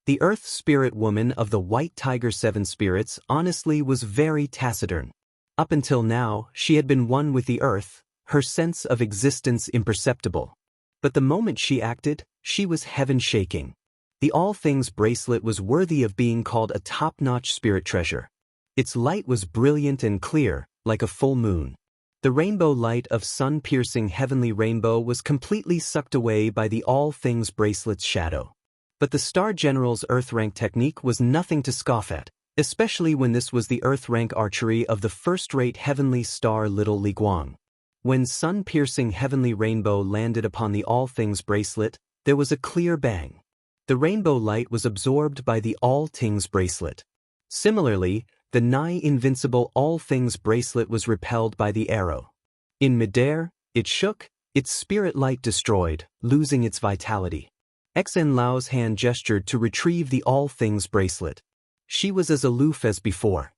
The Earth Spirit woman of the White Tiger Seven Spirits honestly was very taciturn. Up until now, she had been one with the earth, her sense of existence imperceptible. But the moment she acted, she was heaven-shaking. The All Things bracelet was worthy of being called a top-notch spirit treasure. Its light was brilliant and clear, like a full moon. The rainbow light of sun-piercing heavenly rainbow was completely sucked away by the All Things bracelet's shadow. But the Star General's Earth rank technique was nothing to scoff at, especially when this was the Earth rank archery of the first-rate heavenly star Little Li Guang. When sun-piercing heavenly rainbow landed upon the All Things bracelet, there was a clear bang. The rainbow light was absorbed by the All Things bracelet. Similarly, the nigh-invincible All Things bracelet was repelled by the arrow. In midair, it shook, its spirit light destroyed, losing its vitality. Xen Lao's hand gestured to retrieve the All Things bracelet. She was as aloof as before.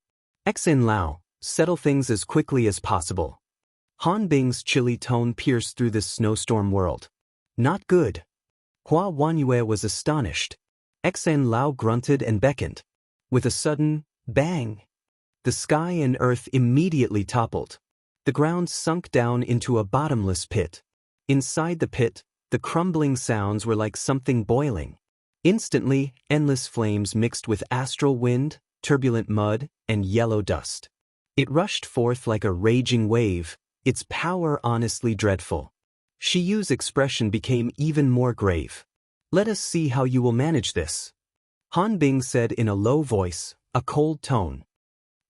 Xen Lao, settle things as quickly as possible. Han Bing's chilly tone pierced through this snowstorm world. Not good. Hua Wanyue was astonished. Xen Lao grunted and beckoned. With a sudden bang, the sky and earth immediately toppled. The ground sunk down into a bottomless pit. Inside the pit, the crumbling sounds were like something boiling. Instantly, endless flames mixed with astral wind, turbulent mud, and yellow dust. It rushed forth like a raging wave, its power honestly dreadful. Shi Yu's expression became even more grave. Let us see how you will manage this. Han Bing said in a low voice, a cold tone.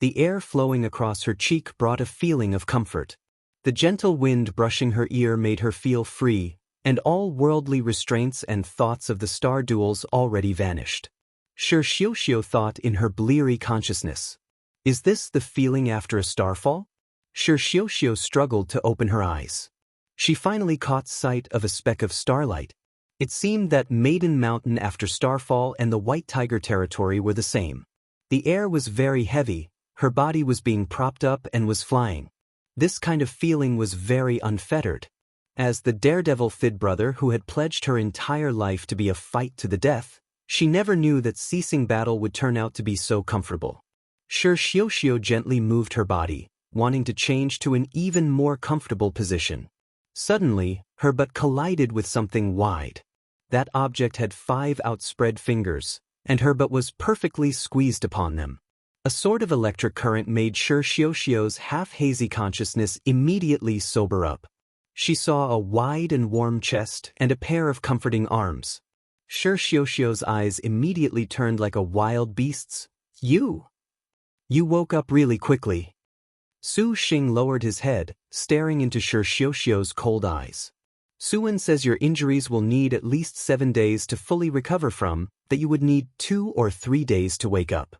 The air flowing across her cheek brought a feeling of comfort. The gentle wind brushing her ear made her feel free, and all worldly restraints and thoughts of the star duels already vanished. Shi Xiuxiu thought in her bleary consciousness. Is this the feeling after a starfall? Shi Xiuxiu struggled to open her eyes. She finally caught sight of a speck of starlight. It seemed that Maiden Mountain after starfall and the White Tiger territory were the same. The air was very heavy, her body was being propped up and was flying. This kind of feeling was very unfettered. As the daredevil Thid brother who had pledged her entire life to be a fight to the death, she never knew that ceasing battle would turn out to be so comfortable. Shi Xiuxiu gently moved her body, wanting to change to an even more comfortable position. Suddenly, her butt collided with something wide. That object had 5 outspread fingers, and her butt was perfectly squeezed upon them. A sort of electric current made Shi Xiuxiu's half-hazy consciousness immediately sober up. She saw a wide and warm chest and a pair of comforting arms. Shi Xiuxiu's eyes immediately turned like a wild beast's. You woke up really quickly. Su Xing lowered his head, staring into Shi Xiuxiu's cold eyes. Suwen says your injuries will need at least 7 days to fully recover from, that you would need 2 or 3 days to wake up.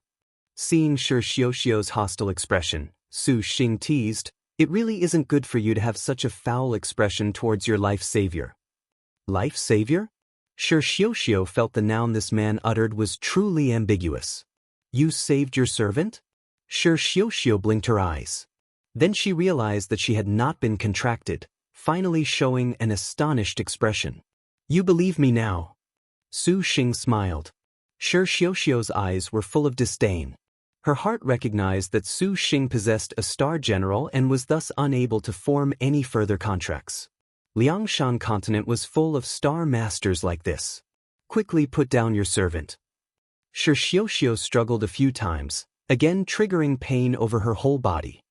Seeing Shi Xiuxiu's hostile expression, Su Xing teased, it really isn't good for you to have such a foul expression towards your life savior. Life savior? Shi Xiuxiu felt the noun this man uttered was truly ambiguous. You saved your servant? Shi Xiuxiu blinked her eyes. Then she realized that she had not been contracted, finally showing an astonished expression. You believe me now? Su Xing smiled. Shi Xiuxiu's eyes were full of disdain. Her heart recognized that Su Xing possessed a star general and was thus unable to form any further contracts. Liangshan continent was full of star masters like this. Quickly put down your servant. Shi Xiuxiu struggled a few times, again triggering pain over her whole body.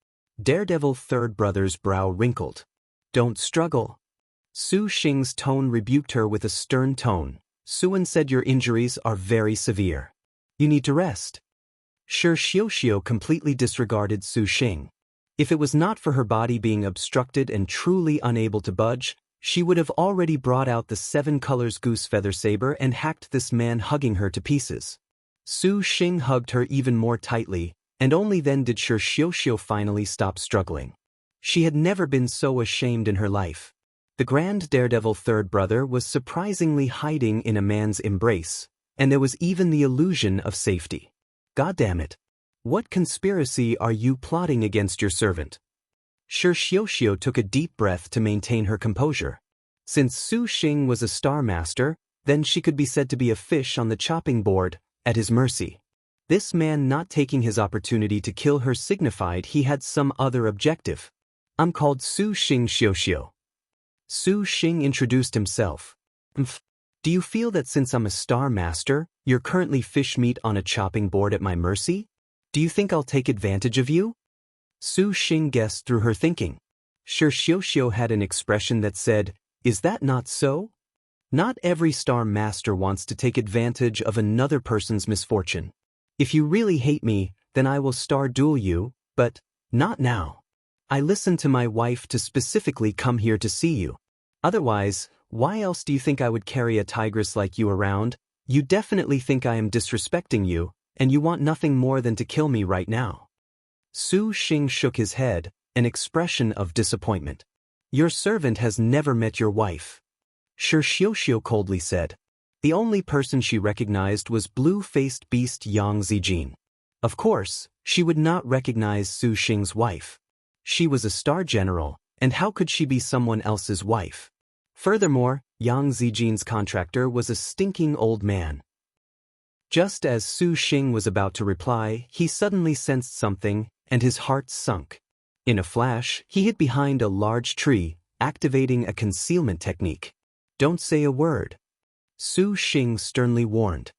Daredevil Third Brother's brow wrinkled. Don't struggle. Su Xing's tone rebuked her with a stern tone. Suwen said your injuries are very severe. You need to rest. Shi Xiuxiu completely disregarded Su Xing. If it was not for her body being obstructed and truly unable to budge, she would have already brought out the 7 colors goose feather saber and hacked this man hugging her to pieces. Su Xing hugged her even more tightly, and only then did Shi Xiuxiu finally stop struggling. She had never been so ashamed in her life. The Grand Daredevil Third Brother was surprisingly hiding in a man's embrace, and there was even the illusion of safety. God damn it! What conspiracy are you plotting against your servant? Shi Xiuxiu took a deep breath to maintain her composure. Since Su Xing was a star master, Then she could be said to be a fish on the chopping board, at his mercy. This man not taking his opportunity to kill her signified he had some other objective. I'm called Su Xing Xiuxiu. Su Xing introduced himself. Do you feel that since I'm a star master, you're currently fish meat on a chopping board at my mercy? Do you think I'll take advantage of you? Su Xing guessed through her thinking. Sure, Xiuxiu had an expression that said, "Is that not so?" Not every star master wants to take advantage of another person's misfortune. If you really hate me, then I will star duel you, but not now. I listened to my wife to specifically come here to see you. Otherwise, why else do you think I would carry a tigress like you around? You definitely think I am disrespecting you, and you want nothing more than to kill me right now. Su Xing shook his head, an expression of disappointment. Your servant has never met your wife. Sure, Xiuxiu coldly said. The only person she recognized was blue-faced beast Yang Zijin. Of course, she would not recognize Su Xing's wife. She was a star general, and how could she be someone else's wife? Furthermore, Yang Zijin's contractor was a stinking old man. Just as Su Xing was about to reply, he suddenly sensed something, and his heart sunk. In a flash, he hid behind a large tree, activating a concealment technique. Don't say a word. Su Xing sternly warned.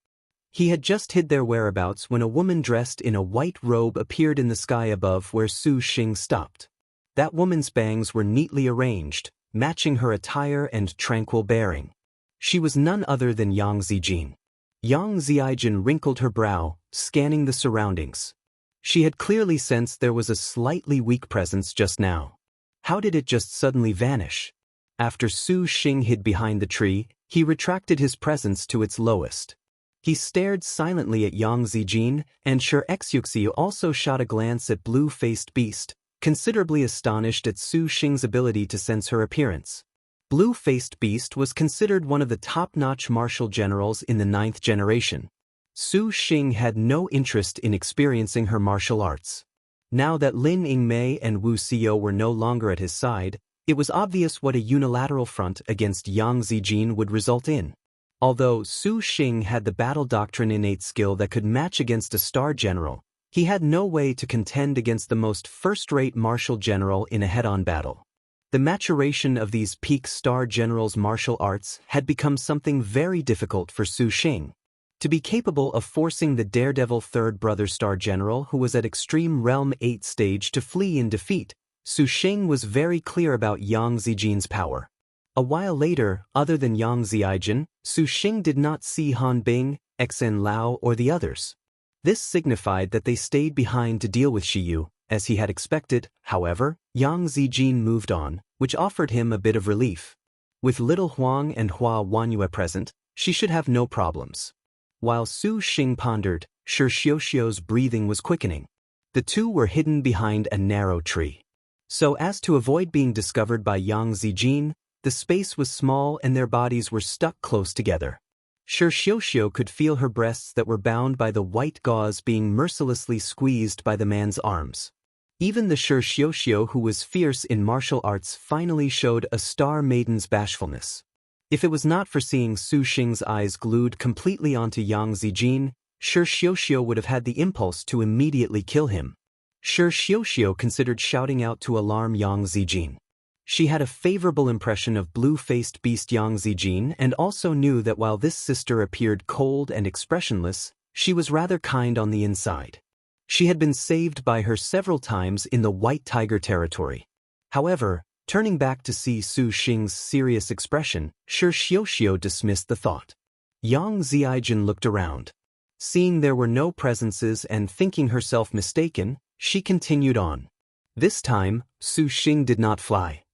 He had just hid their whereabouts when a woman dressed in a white robe appeared in the sky above where Su Xing stopped. That woman's bangs were neatly arranged, matching her attire and tranquil bearing. She was none other than Yang Zijin. Yang Zijin wrinkled her brow, scanning the surroundings. She had clearly sensed there was a slightly weak presence just now. How did it just suddenly vanish? After Su Xing hid behind the tree, he retracted his presence to its lowest. He stared silently at Yang Zijin, and Sure Exuxiu also shot a glance at blue-faced beast, considerably astonished at Su Xing's ability to sense her appearance. Blue-faced beast was considered one of the top-notch martial generals in the 9th generation. Su Xing had no interest in experiencing her martial arts. Now that Lin Yingmei and Wu Xiao were no longer at his side, it was obvious what a unilateral front against Yang Zijin would result in. Although Su Xing had the battle doctrine innate skill that could match against a star general, he had no way to contend against the most first-rate martial general in a head-on battle. The maturation of these peak star generals' martial arts had become something very difficult for Su Xing. To be capable of forcing the daredevil third brother star general who was at Extreme Realm 8 stage to flee in defeat, Su Xing was very clear about Yang Zijin's power. A while later, other than Yang Zijin, Su Xing did not see Han Bing, Xen Lao or the others. This signified that they stayed behind to deal with Shiyu. As he had expected, however, Yang Zijin moved on, which offered him a bit of relief. With little Huang and Hua Wanyue present, she should have no problems. While Su Xing pondered, Sure Xiuxiu's breathing was quickening. The two were hidden behind a narrow tree. So as to avoid being discovered by Yang Zijin, the space was small and their bodies were stuck close together. Sure Xiuxiu could feel her breasts that were bound by the white gauze being mercilessly squeezed by the man's arms. Even the Sure Xiuxiu who was fierce in martial arts finally showed a star maiden's bashfulness. If it was not for seeing Su Xing's eyes glued completely onto Yang Zijin, Sure Xiuxiu would have had the impulse to immediately kill him. Sure Xiuxiu considered shouting out to alarm Yang Zijin. She had a favorable impression of blue-faced beast Yang Zijin and also knew that while this sister appeared cold and expressionless, she was rather kind on the inside. She had been saved by her several times in the White Tiger territory. However, turning back to see Su Xing's serious expression, Sure Xiuxiu dismissed the thought. Yang Zijin looked around. Seeing there were no presences and thinking herself mistaken, she continued on. This time, Su Xing did not fly.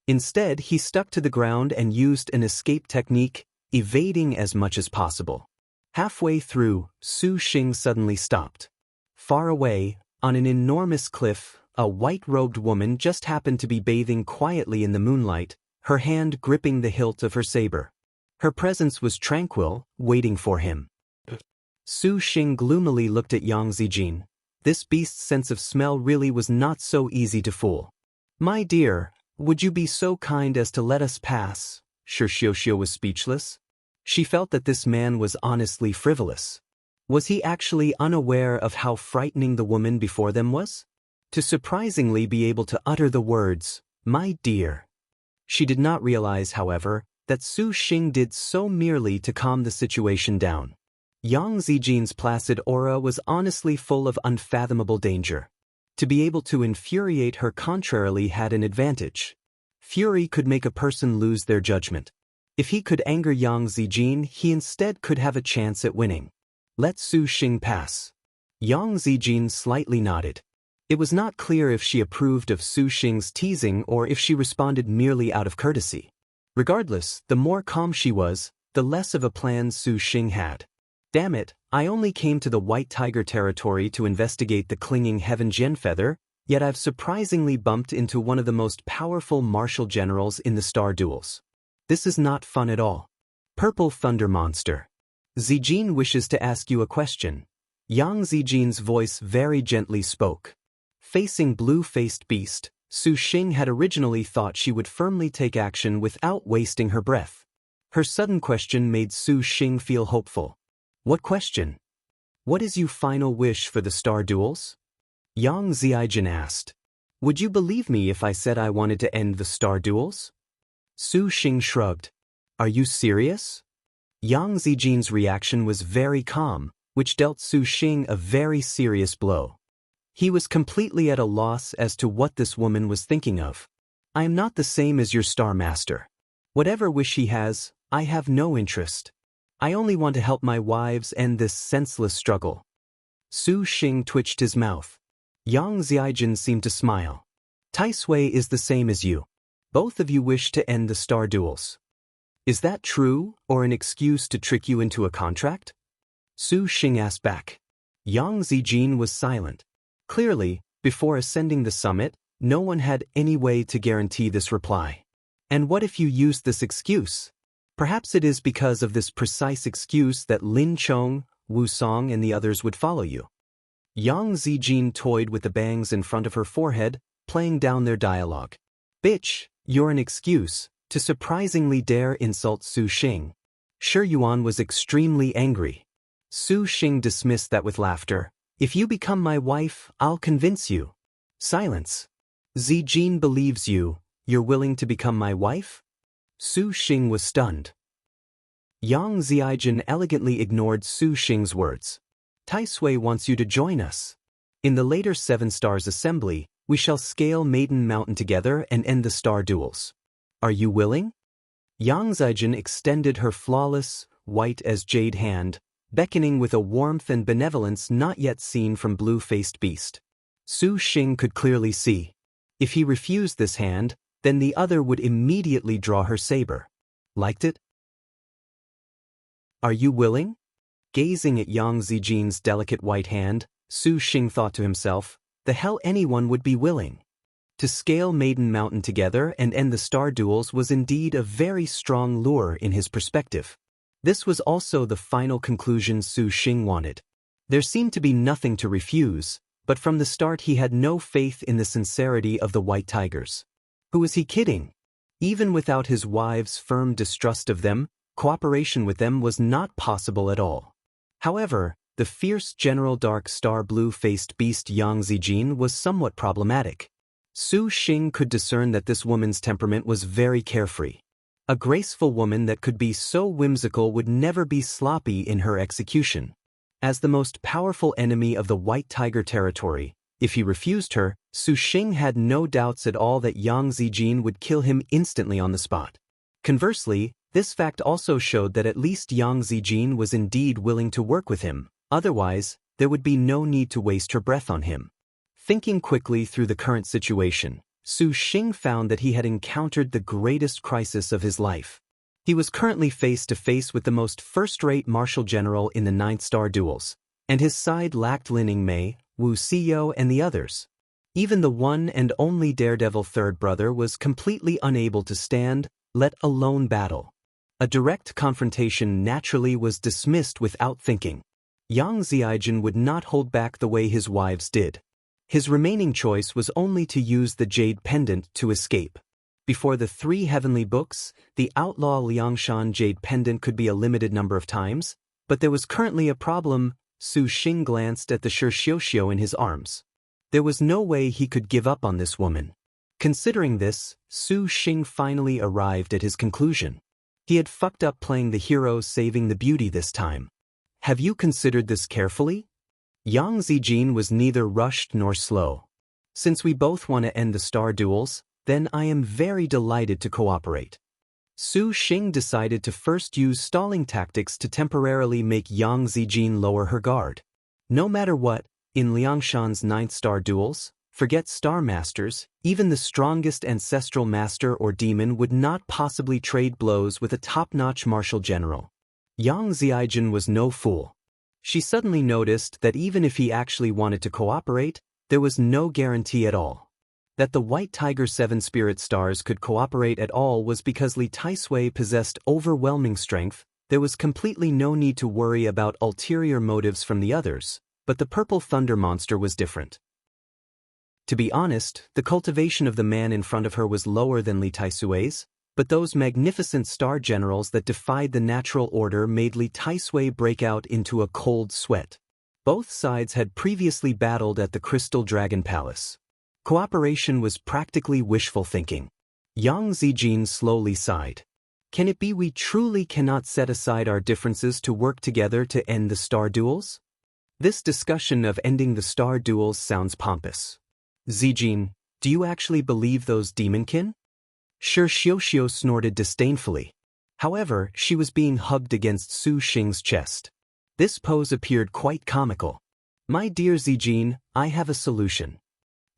Instead, he stuck to the ground and used an escape technique, evading as much as possible. Halfway through, Su Xing suddenly stopped. Far away, on an enormous cliff, a white-robed woman just happened to be bathing quietly in the moonlight, her hand gripping the hilt of her saber. Her presence was tranquil, waiting for him. Su Xing gloomily looked at Yang Zijin. This beast's sense of smell really was not so easy to fool. My dear, would you be so kind as to let us pass? Sure Xiuxiu was speechless. She felt that this man was honestly frivolous. Was he actually unaware of how frightening the woman before them was? To surprisingly be able to utter the words, "My dear." She did not realize, however, that Su Xing did so merely to calm the situation down. Yang Zijin's placid aura was honestly full of unfathomable danger. To be able to infuriate her contrarily had an advantage. Fury could make a person lose their judgment. If he could anger Yang Zijin, he instead could have a chance at winning. Let Su Xing pass. Yang Zijin slightly nodded. It was not clear if she approved of Su Xing's teasing or if she responded merely out of courtesy. Regardless, the more calm she was, the less of a plan Su Xing had. Damn it, I only came to the White Tiger territory to investigate the clinging Heaven Gen feather, yet I've surprisingly bumped into one of the most powerful martial generals in the Star Duels. This is not fun at all. Purple Thunder Monster. Zijin wishes to ask you a question. Yang Zijin's voice very gently spoke. Facing blue-faced beast, Su Xing had originally thought she would firmly take action without wasting her breath. Her sudden question made Su Xing feel hopeful. What question? What is your final wish for the Star Duels? Yang Zijin asked. Would you believe me if I said I wanted to end the Star Duels? Su Xing shrugged. Are you serious? Yang Zijin's reaction was very calm, which dealt Su Xing a very serious blow. He was completely at a loss as to what this woman was thinking of. I am not the same as your Star Master. Whatever wish he has, I have no interest. I only want to help my wives end this senseless struggle. Su Xing twitched his mouth. Yang Zijin seemed to smile. Tai Sui is the same as you. Both of you wish to end the Star Duels. Is that true, or an excuse to trick you into a contract? Su Xing asked back. Yang Zijin was silent. Clearly, before ascending the summit, no one had any way to guarantee this reply. And what if you used this excuse? Perhaps it is because of this precise excuse that Lin Chong, Wu Song and the others would follow you. Yang Zijin toyed with the bangs in front of her forehead, playing down their dialogue. Bitch, you're an excuse, to surprisingly dare insult Su Xing. Shi Yuan was extremely angry. Su Xing dismissed that with laughter. If you become my wife, I'll convince you. Silence. Zijin believes you. You're willing to become my wife? Su Xing was stunned. Yang Zijin elegantly ignored Su Xing's words. Tai Sui wants you to join us. In the later Seven Stars Assembly, we shall scale Maiden Mountain together and end the Star Duels. Are you willing? Yang Zijin extended her flawless, white as jade hand, beckoning with a warmth and benevolence not yet seen from blue-faced beast. Su Xing could clearly see. If he refused this hand, then the other would immediately draw her saber. Liked it? Are you willing? Gazing at Yang Zijin's delicate white hand, Su Xing thought to himself, the hell anyone would be willing. To scale Maiden Mountain together and end the Star Duels was indeed a very strong lure in his perspective. This was also the final conclusion Su Xing wanted. There seemed to be nothing to refuse, but from the start he had no faith in the sincerity of the White Tigers. Who was he kidding? Even without his wives' firm distrust of them, cooperation with them was not possible at all. However, the fierce General Dark Star blue-faced beast Yang Zijin was somewhat problematic. Su Xing could discern that this woman's temperament was very carefree. A graceful woman that could be so whimsical would never be sloppy in her execution. As the most powerful enemy of the White Tiger territory, if he refused her, Su Xing had no doubts at all that Yang Zijin would kill him instantly on the spot. Conversely, this fact also showed that at least Yang Zijin was indeed willing to work with him, otherwise, there would be no need to waste her breath on him. Thinking quickly through the current situation, Su Xing found that he had encountered the greatest crisis of his life. He was currently face to face with the most first-rate martial general in the 9th Star Duels, and his side lacked Lin Yingmei, Wu Xiyo and the others. Even the one and only daredevil third brother was completely unable to stand, let alone battle. A direct confrontation naturally was dismissed without thinking. Yang Zijin would not hold back the way his wives did. His remaining choice was only to use the jade pendant to escape. Before the 3 heavenly books, the outlaw Liangshan jade pendant could be a limited number of times, but there was currently a problem. Su Xing glanced at the Shixiuxiu in his arms. There was no way he could give up on this woman. Considering this, Su Xing finally arrived at his conclusion. He had fucked up playing the hero saving the beauty this time. Have you considered this carefully? Yang Zijin was neither rushed nor slow. Since we both want to end the star duels, then I am very delighted to cooperate. Su Xing decided to first use stalling tactics to temporarily make Yang Zijin lower her guard. No matter what, in Liangshan's 9th star duels, forget star masters, even the strongest ancestral master or demon would not possibly trade blows with a top-notch martial general. Yang Zijin was no fool. She suddenly noticed that even if he actually wanted to cooperate, there was no guarantee at all. That the White Tiger 7 spirit stars could cooperate at all was because Li Taisui possessed overwhelming strength. There was completely no need to worry about ulterior motives from the others, but the purple thunder monster was different. To be honest, the cultivation of the man in front of her was lower than Li Taisui's, but those magnificent star generals that defied the natural order made Li Taisui break out into a cold sweat. Both sides had previously battled at the Crystal Dragon Palace. Cooperation was practically wishful thinking. Yang Zijin slowly sighed. Can it be we truly cannot set aside our differences to work together to end the star duels? This discussion of ending the star duels sounds pompous. Zijin, do you actually believe those demonkin? Shixiuxiu snorted disdainfully. However, she was being hugged against Su Xing's chest. This pose appeared quite comical. My dear Zijin, I have a solution.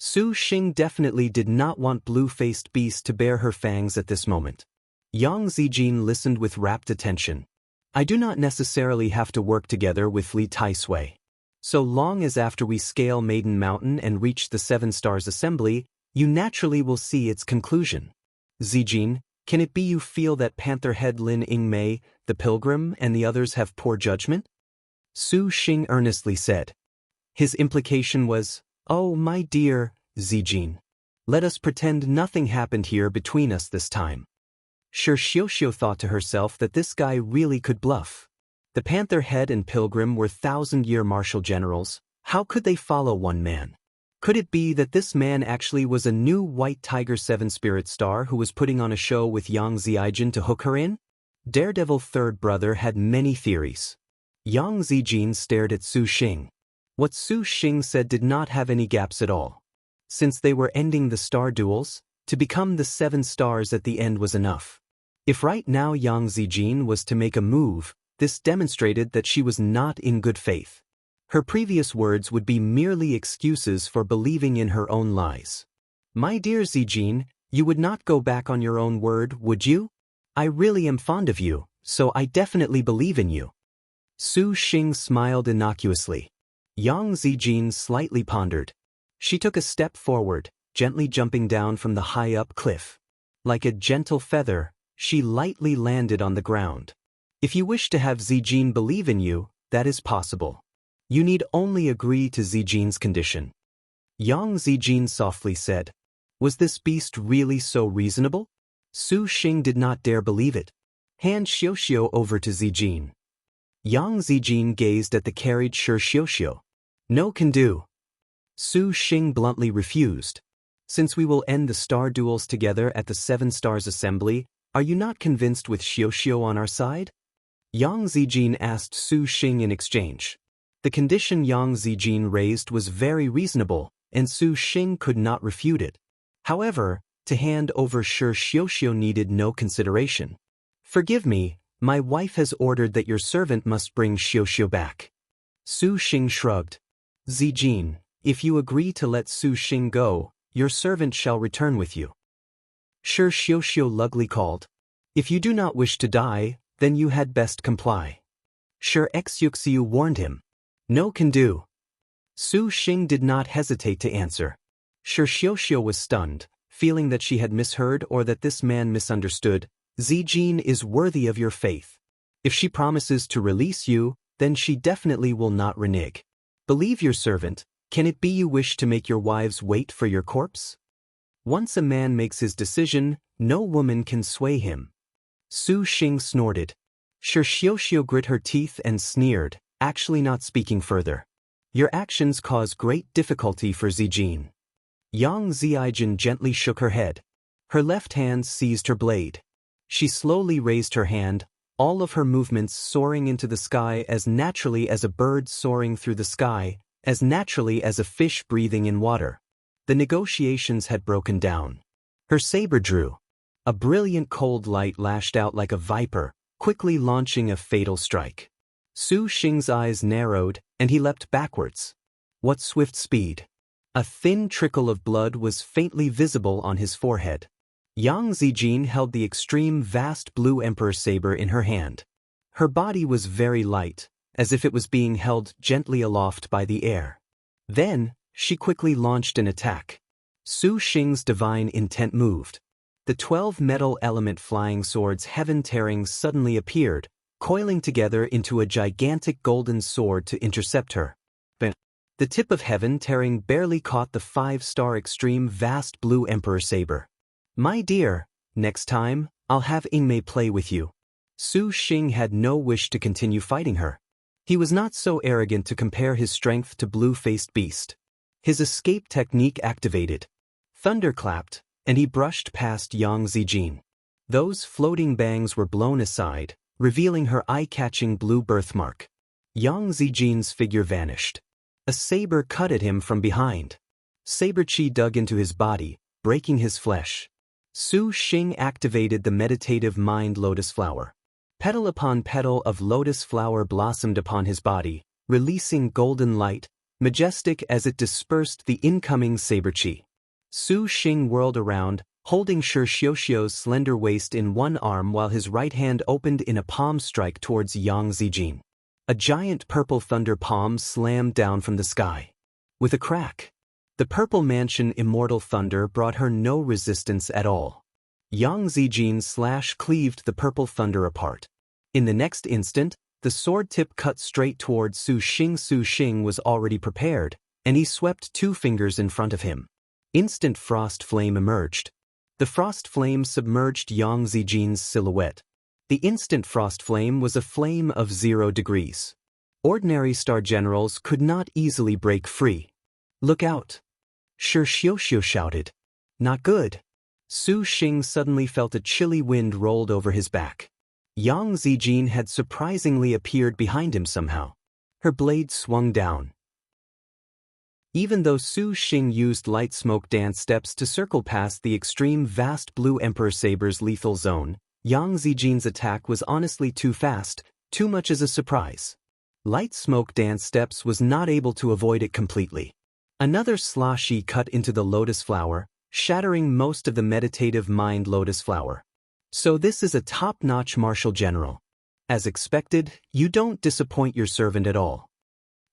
Su Xing definitely did not want blue-faced beast to bare her fangs at this moment. Yang Zijin listened with rapt attention. I do not necessarily have to work together with Li Taisui. So long as after we scale Maiden Mountain and reach the 7 Stars Assembly, you naturally will see its conclusion. Zijin, can it be you feel that Pantherhead Lin Yingmei, the pilgrim, and the others have poor judgment? Su Xing earnestly said. His implication was, oh my dear, Zijin. Let us pretend nothing happened here between us this time. Shixiuxiu thought to herself that this guy really could bluff. The Pantherhead and Pilgrim were 1,000-year martial generals. How could they follow one man? Could it be that this man actually was a new White Tiger 7 spirit star who was putting on a show with Yang Zijin to hook her in? Daredevil third brother had many theories. Yang Zijin stared at Su Xing. What Su Xing said did not have any gaps at all. Since they were ending the star duels, to become the 7 stars at the end was enough. If right now Yang Zijin was to make a move, this demonstrated that she was not in good faith. Her previous words would be merely excuses for believing in her own lies. My dear Zijin, you would not go back on your own word, would you? I really am fond of you, so I definitely believe in you. Su Xing smiled innocuously. Yang Zijin slightly pondered. She took a step forward, gently jumping down from the high-up cliff. Like a gentle feather, she lightly landed on the ground. If you wish to have Zijin believe in you, that is possible. You need only agree to Zijin's condition. Yang Zijin softly said. Was this beast really so reasonable? Su Xing did not dare believe it. Hand Xiuxiu over to Zijin. Yang Zijin gazed at the carried Shixiuxiu. No can do. Su Xing bluntly refused. Since we will end the star duels together at the 7 Stars Assembly, are you not convinced with Xiuxiu on our side? Yang Zijin asked Su Xing in exchange. The condition Yang Zijin raised was very reasonable, and Su Xing could not refute it. However, to hand over Shixiuxiu needed no consideration. Forgive me, my wife has ordered that your servant must bring Xiuxiu back. Su Xing shrugged. Zijin, if you agree to let Su Xing go, your servant shall return with you. Shixiuxiu lugly called. If you do not wish to die, then you had best comply. Shixiuxiu warned him. No can do. Su Xing did not hesitate to answer. Shixiuxiu was stunned, feeling that she had misheard or that this man misunderstood. Zijin is worthy of your faith. If she promises to release you, then she definitely will not renege. Believe your servant. Can it be you wish to make your wives wait for your corpse? Once a man makes his decision, no woman can sway him. Su Xing snorted. Shi Xiuxiu grit her teeth and sneered, actually not speaking further. Your actions cause great difficulty for Zijin. Yang Ziijin gently shook her head. Her left hand seized her blade. She slowly raised her hand, all of her movements soaring into the sky as naturally as a bird soaring through the sky, as naturally as a fish breathing in water. The negotiations had broken down. Her saber drew. A brilliant cold light lashed out like a viper, quickly launching a fatal strike. Su Xing's eyes narrowed, and he leapt backwards. What swift speed! A thin trickle of blood was faintly visible on his forehead. Yang Zijin held the extreme vast blue emperor saber in her hand. Her body was very light, as if it was being held gently aloft by the air. Then, she quickly launched an attack. Su Xing's divine intent moved. The 12 metal element flying swords heaven-tearing suddenly appeared, coiling together into a gigantic golden sword to intercept her. But the tip of heaven-tearing barely caught the 5-star extreme vast blue emperor saber. My dear, next time, I'll have Ingmei play with you. Su Xing had no wish to continue fighting her. He was not so arrogant to compare his strength to blue-faced beast. His escape technique activated. Thunder clapped, and he brushed past Yang Zijin. Those floating bangs were blown aside, revealing her eye-catching blue birthmark. Yang Zijin's figure vanished. A saber cut at him from behind. Saber chi dug into his body, breaking his flesh. Su Xing activated the meditative mind lotus flower. Petal upon petal of lotus flower blossomed upon his body, releasing golden light, majestic as it dispersed the incoming saber chi. Su Xing whirled around, holding Shi Xiuxiu's slender waist in one arm while his right hand opened in a palm strike towards Yang Zijin. A giant purple thunder palm slammed down from the sky. With a crack, the purple mansion immortal thunder brought her no resistance at all. Yang Zijin cleaved the purple thunder apart. In the next instant, the sword tip cut straight towards Su Xing. Su Xing was already prepared, and he swept 2 fingers in front of him. Instant frost flame emerged. The frost flame submerged Yang Zijin's silhouette. The instant frost flame was a flame of 0 degrees. Ordinary star generals could not easily break free. Look out! Shi Xiuxiu shouted. Not good. Su Xing suddenly felt a chilly wind rolled over his back. Yang Zijin had surprisingly appeared behind him somehow. Her blade swung down. Even though Su Xing used light smoke dance steps to circle past the extreme vast blue emperor saber's lethal zone, Yang Zijin's attack was honestly too fast, too much as a surprise. Light smoke dance steps was not able to avoid it completely. Another sloshy cut into the lotus flower, shattering most of the meditative mind lotus flower. So this is a top-notch martial general. As expected, you don't disappoint your servant at all.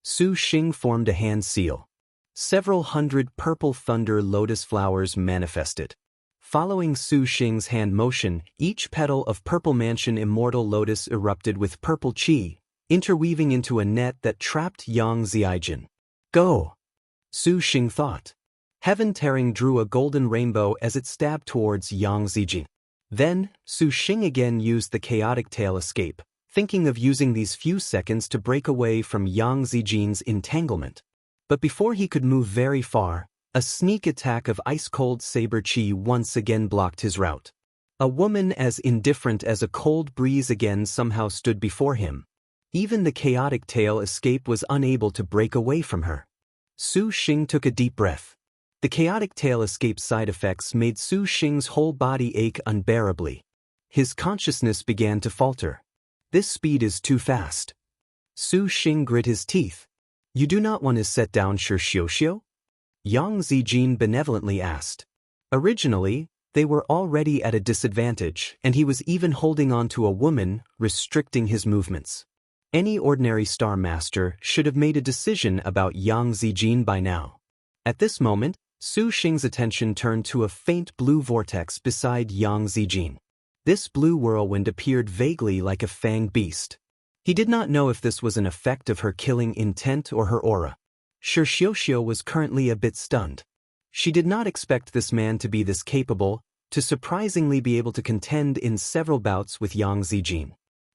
Su Xing formed a hand seal. Several hundred purple thunder lotus flowers manifested. Following Su Xing's hand motion, each petal of purple mansion immortal lotus erupted with purple chi, interweaving into a net that trapped Yang Ziijin. Go! Su Xing thought. Heaven-tearing drew a golden rainbow as it stabbed towards Yang Zijin. Then, Su Xing again used the chaotic tail escape, thinking of using these few seconds to break away from Yang Zijin's entanglement. But before he could move very far, a sneak attack of ice-cold saber chi once again blocked his route. A woman as indifferent as a cold breeze again somehow stood before him. Even the chaotic tail escape was unable to break away from her. Su Xing took a deep breath. The chaotic tail escape side effects made Su Xing's whole body ache unbearably. His consciousness began to falter. This speed is too fast. Su Xing grit his teeth. You do not want to set down Shi Xiuxiu? Yang Zijin benevolently asked. Originally, they were already at a disadvantage, and he was even holding on to a woman, restricting his movements. Any ordinary Star Master should have made a decision about Yang Zijin by now. At this moment, Su Xing's attention turned to a faint blue vortex beside Yang Zijin. This blue whirlwind appeared vaguely like a fanged beast. He did not know if this was an effect of her killing intent or her aura. Shi Xiuxiu was currently a bit stunned. She did not expect this man to be this capable, to surprisingly be able to contend in several bouts with Yang Zijin.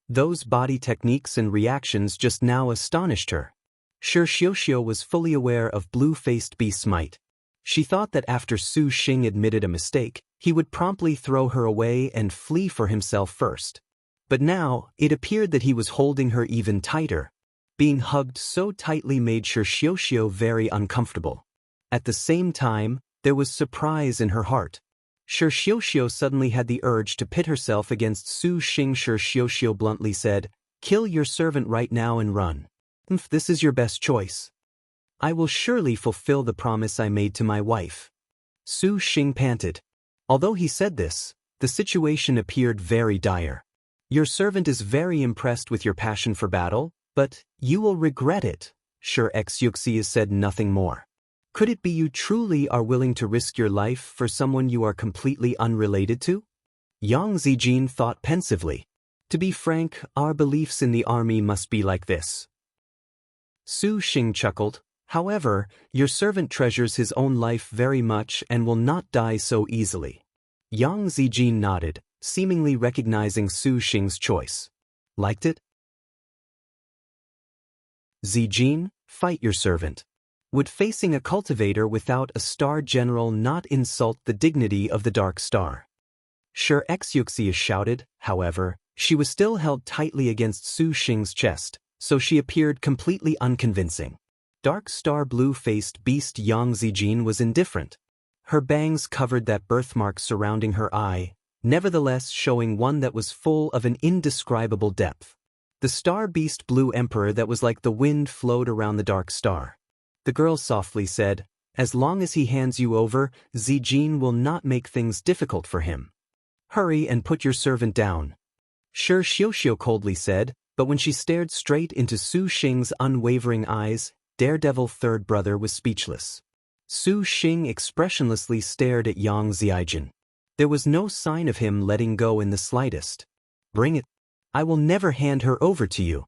Those body techniques and reactions just now astonished her. Shi Xiuxiu was fully aware of blue-faced beast's might. She thought that after Su Xing admitted a mistake, he would promptly throw her away and flee for himself first. But now, it appeared that he was holding her even tighter. Being hugged so tightly made Shi Xiuxiu very uncomfortable. At the same time, there was surprise in her heart. Shi Xiuxiu suddenly had the urge to pit herself against Su Xing. Shi Xiuxiu bluntly said, "Kill your servant right now and run. If this is your best choice, I will surely fulfill the promise I made to my wife." Su Xing panted. Although he said this, the situation appeared very dire. "Your servant is very impressed with your passion for battle, but you will regret it." Shi Xiuxiu said nothing more. "Could it be you truly are willing to risk your life for someone you are completely unrelated to?" Yang Zijin thought pensively. "To be frank, our beliefs in the army must be like this." Su Xing chuckled. "However, your servant treasures his own life very much and will not die so easily." Yang Zijin nodded, seemingly recognizing Su Xing's choice. "Liked it?" "Zijin, fight your servant. Would facing a cultivator without a star general not insult the dignity of the Dark Star?" Shi Xiuxiu shouted. However, she was still held tightly against Su Xing's chest, so she appeared completely unconvincing. Dark Star blue-faced beast Yang Zijin was indifferent. Her bangs covered that birthmark surrounding her eye, nevertheless showing one that was full of an indescribable depth. The star beast blue emperor that was like the wind flowed around the Dark Star. The girl softly said, "As long as he hands you over, Zijin will not make things difficult for him. Hurry and put your servant down." Shi Xiuxiu coldly said, but when she stared straight into Su Xing's unwavering eyes, Daredevil third brother was speechless. Su Xing expressionlessly stared at Yang Zijin. There was no sign of him letting go in the slightest. "Bring it. I will never hand her over to you."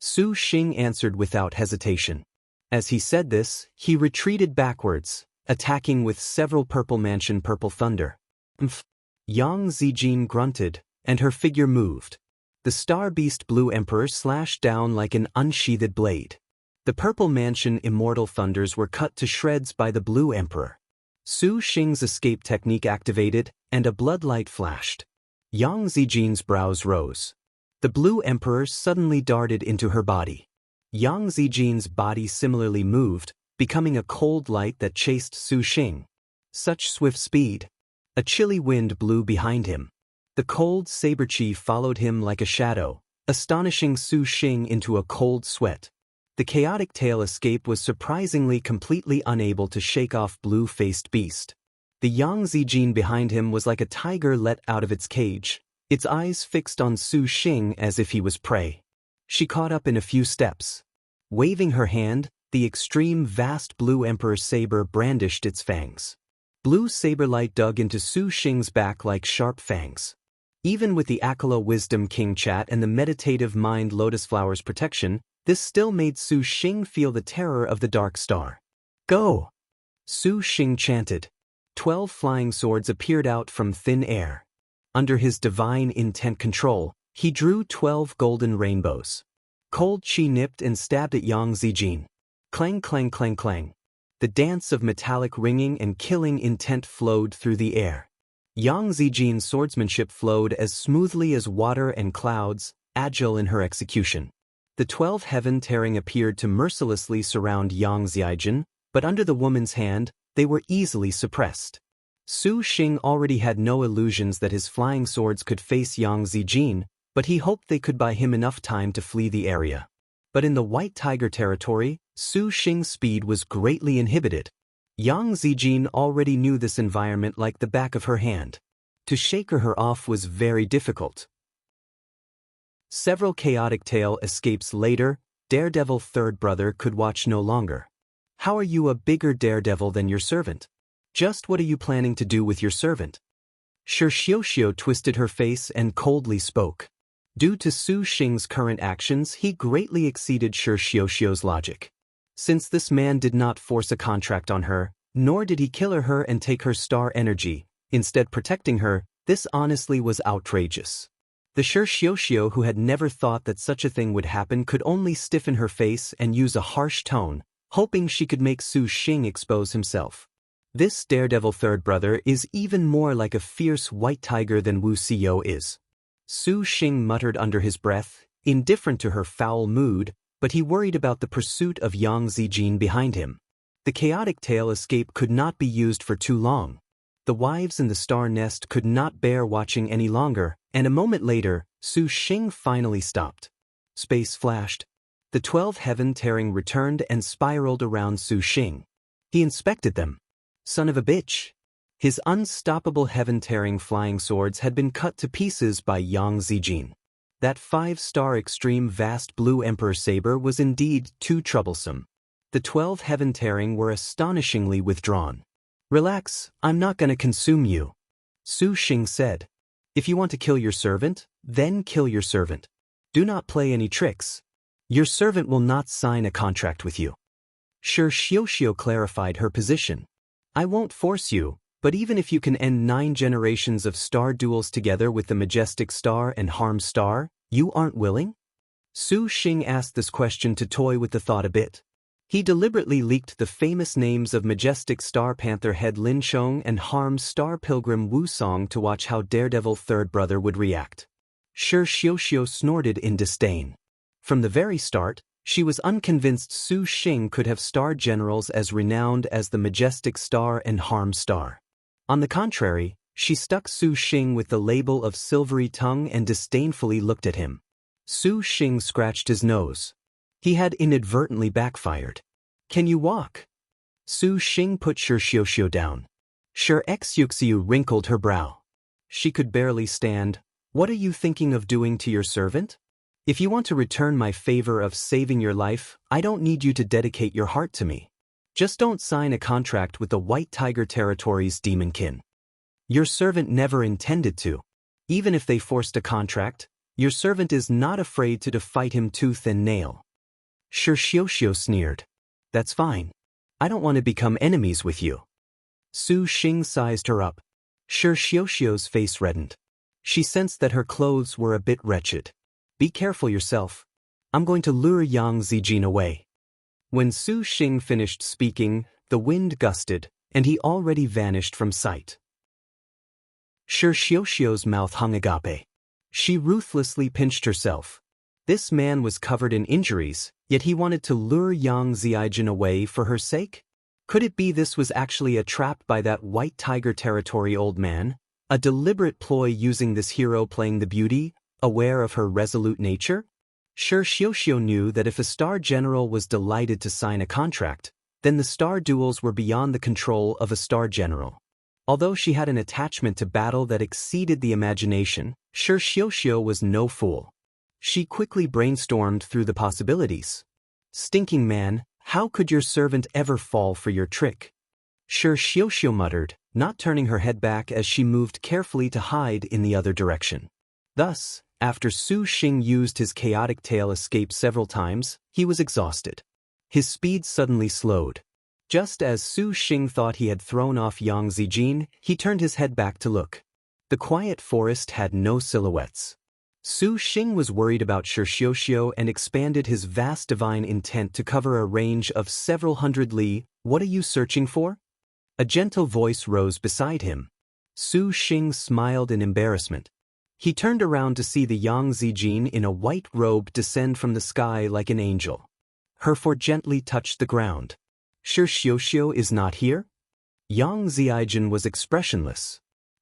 Su Xing answered without hesitation. As he said this, he retreated backwards, attacking with several purple mansion purple thunder. "Mph." Yang Zijin grunted, and her figure moved. The star beast blue emperor slashed down like an unsheathed blade. The purple mansion immortal thunders were cut to shreds by the blue emperor. Su Xing's escape technique activated, and a bloodlight flashed. Yang Zijin's brows rose. The blue emperor suddenly darted into her body. Yang Zijin's body similarly moved, becoming a cold light that chased Su Xing. Such swift speed. A chilly wind blew behind him. The cold saber chi followed him like a shadow, astonishing Su Xing into a cold sweat. The chaotic tail escape was surprisingly completely unable to shake off blue-faced beast. The Yang Zijin behind him was like a tiger let out of its cage, its eyes fixed on Su Xing as if he was prey. She caught up in a few steps. Waving her hand, the extreme vast blue emperor saber brandished its fangs. Blue saber light dug into Su Xing's back like sharp fangs. Even with the Akala Wisdom King Chat and the meditative mind Lotus Flower's protection, this still made Su Xing feel the terror of the Dark Star. "Go!" Su Xing chanted. 12 flying swords appeared out from thin air. Under his divine intent control, he drew 12 golden rainbows. Cold chi nipped and stabbed at Yang Zijin. Clang clang clang clang. The dance of metallic ringing and killing intent flowed through the air. Yang Zijin's swordsmanship flowed as smoothly as water and clouds, agile in her execution. The 12 heaven tearing appeared to mercilessly surround Yang Zijin, but under the woman's hand, they were easily suppressed. Su Xing already had no illusions that his flying swords could face Yang Zijin, but he hoped they could buy him enough time to flee the area. But in the White Tiger territory, Su Xing's speed was greatly inhibited. Yang Zijin already knew this environment like the back of her hand. To shake her off was very difficult. Several chaotic tail escapes later, Daredevil third brother could watch no longer. "How are you a bigger daredevil than your servant? Just what are you planning to do with your servant?" Shi Xiuxiu twisted her face and coldly spoke. Due to Su Xing's current actions, he greatly exceeded Shi Xiuxiu's logic. Since this man did not force a contract on her, Nor did he kill her and take her star energy, instead protecting her. This honestly was outrageous. The Shi Xiuxiu, who had never thought that such a thing would happen, could only stiffen her face and use a harsh tone, hoping she could make Su Xing expose himself. This daredevil third brother is even more like a fierce white tiger than Wu Xiyo is. Su Xing muttered under his breath, indifferent to her foul mood, but he worried about the pursuit of Yang Zijin behind him. The chaotic tail escape could not be used for too long. The wives in the star nest could not bear watching any longer, and a moment later, Su Xing finally stopped. Space flashed. The 12 heaven-tearing returned and spiraled around Su Xing. He inspected them. Son of a bitch. His unstoppable heaven-tearing flying swords had been cut to pieces by Yang Zijin. That 5-star extreme vast blue emperor saber was indeed too troublesome. The 12 heaven-tearing were astonishingly withdrawn. Relax, I'm not gonna consume you. Su Xing said. If you want to kill your servant, then kill your servant. Do not play any tricks. Your servant will not sign a contract with you. Shi Xiuxiu clarified her position. I won't force you, but even if you can end 9 generations of star duels together with the majestic star and harmed star, you aren't willing? Su Xing asked this question to toy with the thought a bit. He deliberately leaked the famous names of majestic star panther head Lin Chong and harmed star pilgrim Wu Song to watch how daredevil third brother would react. Shi Xiuxiu snorted in disdain. From the very start, she was unconvinced Su Xing could have star generals as renowned as the majestic star and harmed star. On the contrary, she stuck Su Xing with the label of silvery tongue and disdainfully looked at him. Su Xing scratched his nose. He had inadvertently backfired. Can you walk? Su Xing put Shi Xiuxiu down. Shi Xiuxiu wrinkled her brow. She could barely stand. What are you thinking of doing to your servant? If you want to return my favor of saving your life, I don't need you to dedicate your heart to me. Just don't sign a contract with the White Tiger Territory's demonkin. Your servant never intended to. Even if they forced a contract, your servant is not afraid to fight him tooth and nail. Shi Xiuxiu sneered. That's fine. I don't want to become enemies with you. Su Xing sized her up. Shi Xiuxiu's face reddened. She sensed that her clothes were a bit wretched. Be careful yourself. I'm going to lure Yang Zijin away. When Su Xing finished speaking, the wind gusted, and he already vanished from sight. Shi Xiuxiu's mouth hung agape. She ruthlessly pinched herself. This man was covered in injuries, yet he wanted to lure Yang Zijin away for her sake? Could it be this was actually a trap by that White Tiger Territory old man? A deliberate ploy using this hero playing the beauty, aware of her resolute nature? Shi Xiuxiu knew that if a star general was delighted to sign a contract, then the star duels were beyond the control of a star general. Although she had an attachment to battle that exceeded the imagination, Shi Xiuxiu was no fool. She quickly brainstormed through the possibilities. Stinking man, how could your servant ever fall for your trick? Shi Xiuxiu muttered, not turning her head back as she moved carefully to hide in the other direction. Thus, after Su Xing used his chaotic tail escape several times, he was exhausted. His speed suddenly slowed. Just as Su Xing thought he had thrown off Yang Zijin, he turned his head back to look. The quiet forest had no silhouettes. Su Xing was worried about Shi Xiuxiu and expanded his vast divine intent to cover a range of several hundred li. What are you searching for? A gentle voice rose beside him. Su Xing smiled in embarrassment. He turned around to see the Yang Zijin in a white robe descend from the sky like an angel. Her foot gently touched the ground. Shi Xiuxiu is not here? Yang Zijin was expressionless.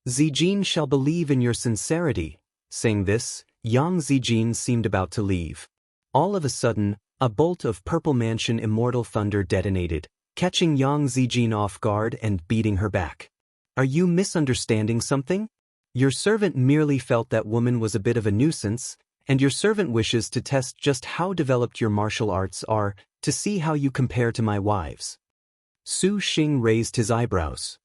Zijin shall believe in your sincerity. Saying this, Yang Zijin seemed about to leave. All of a sudden, a bolt of purple mansion immortal thunder detonated, catching Yang Zijin off guard and beating her back. Are you misunderstanding something? Your servant merely felt that woman was a bit of a nuisance, and your servant wishes to test just how developed your martial arts are, to see how you compare to my wives. Su Xing raised his eyebrows.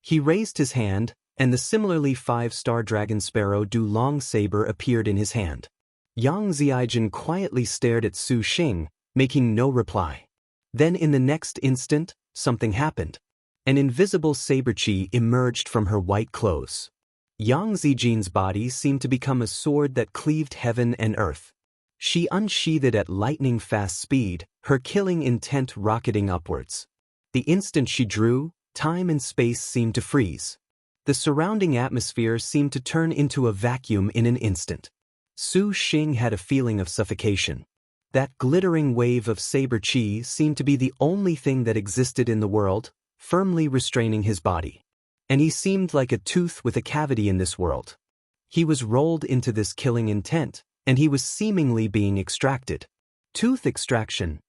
He raised his hand, and the similarly 5-star dragon sparrow Du Long saber appeared in his hand. Yang Zijin quietly stared at Su Xing, making no reply. Then in the next instant, something happened. An invisible saber chi emerged from her white clothes. Yang Zijin's body seemed to become a sword that cleaved heaven and earth. She unsheathed it at lightning-fast speed, her killing intent rocketing upwards. The instant she drew, time and space seemed to freeze. The surrounding atmosphere seemed to turn into a vacuum in an instant. Su Xing had a feeling of suffocation. That glittering wave of saber chi seemed to be the only thing that existed in the world, firmly restraining his body. And he seemed like a tooth with a cavity in this world. He was rolled into this killing intent, and he was seemingly being extracted. Tooth extraction.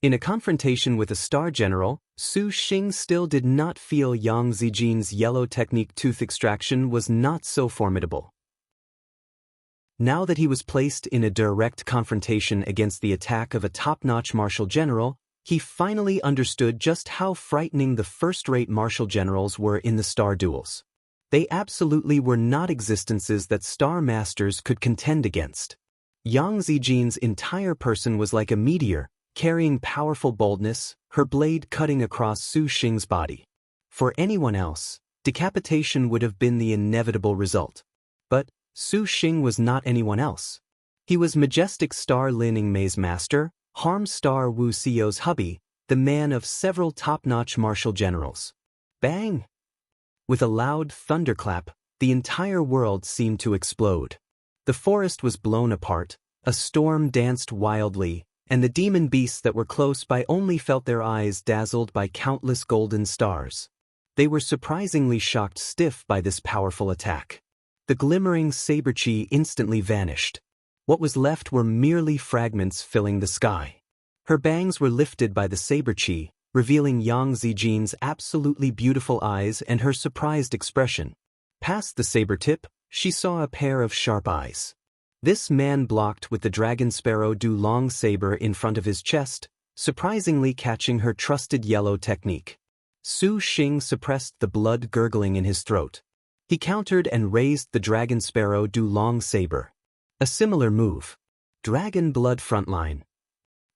In a confrontation with a star general, Su Xing still did not feel Yang Zijin's yellow technique. Tooth extraction was not so formidable. Now that he was placed in a direct confrontation against the attack of a top-notch martial general, he finally understood just how frightening the first-rate martial generals were in the star duels. They absolutely were not existences that star masters could contend against. Yang Zijin's entire person was like a meteor, carrying powerful boldness, her blade cutting across Su Xing's body. For anyone else, decapitation would have been the inevitable result. But Su Xing was not anyone else. He was majestic star Lin Yingmei's master, harm star Wu Xiao's hubby, the man of several top-notch martial generals. Bang! With a loud thunderclap, the entire world seemed to explode. The forest was blown apart, a storm danced wildly, and the demon beasts that were close by only felt their eyes dazzled by countless golden stars. They were surprisingly shocked stiff by this powerful attack. The glimmering saber chi instantly vanished. What was left were merely fragments filling the sky. Her bangs were lifted by the saber chi, revealing Yang Zijin's absolutely beautiful eyes and her surprised expression. Past the saber tip, she saw a pair of sharp eyes. This man blocked with the dragon sparrow Du Long saber in front of his chest, surprisingly catching her trusted yellow technique. Su Xing suppressed the blood gurgling in his throat. He countered and raised the dragon sparrow Du Long saber. A similar move. Dragon blood frontline.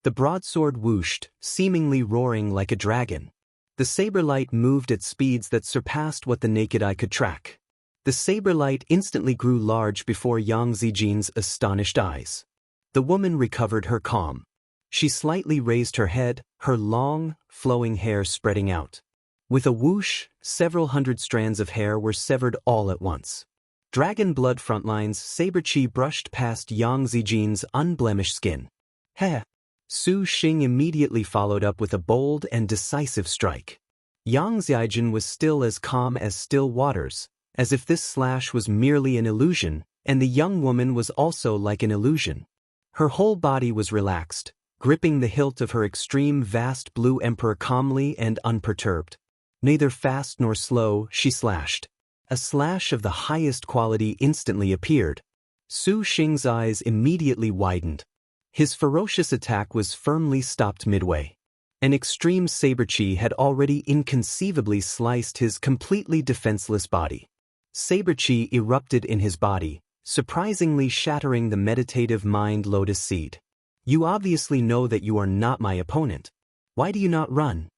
The broadsword whooshed, seemingly roaring like a dragon. The saber light moved at speeds that surpassed what the naked eye could track. The saber light instantly grew large before Yang Zijin's astonished eyes. The woman recovered her calm. She slightly raised her head, her long, flowing hair spreading out. With a whoosh, several hundred strands of hair were severed all at once. Dragon blood frontline's saber chi brushed past Yang Zijin's unblemished skin. Heh! Su Xing immediately followed up with a bold and decisive strike. Yang Zijin was still as calm as still waters, as if this slash was merely an illusion, and the young woman was also like an illusion. Her whole body was relaxed, gripping the hilt of her extreme vast blue emperor calmly and unperturbed. Neither fast nor slow, she slashed. A slash of the highest quality instantly appeared. Su Xing's eyes immediately widened. His ferocious attack was firmly stopped midway. An extreme saber chi had already inconceivably sliced his completely defenseless body. Saber chi erupted in his body, surprisingly shattering the meditative mind lotus seed. You obviously know that you are not my opponent. Why do you not run?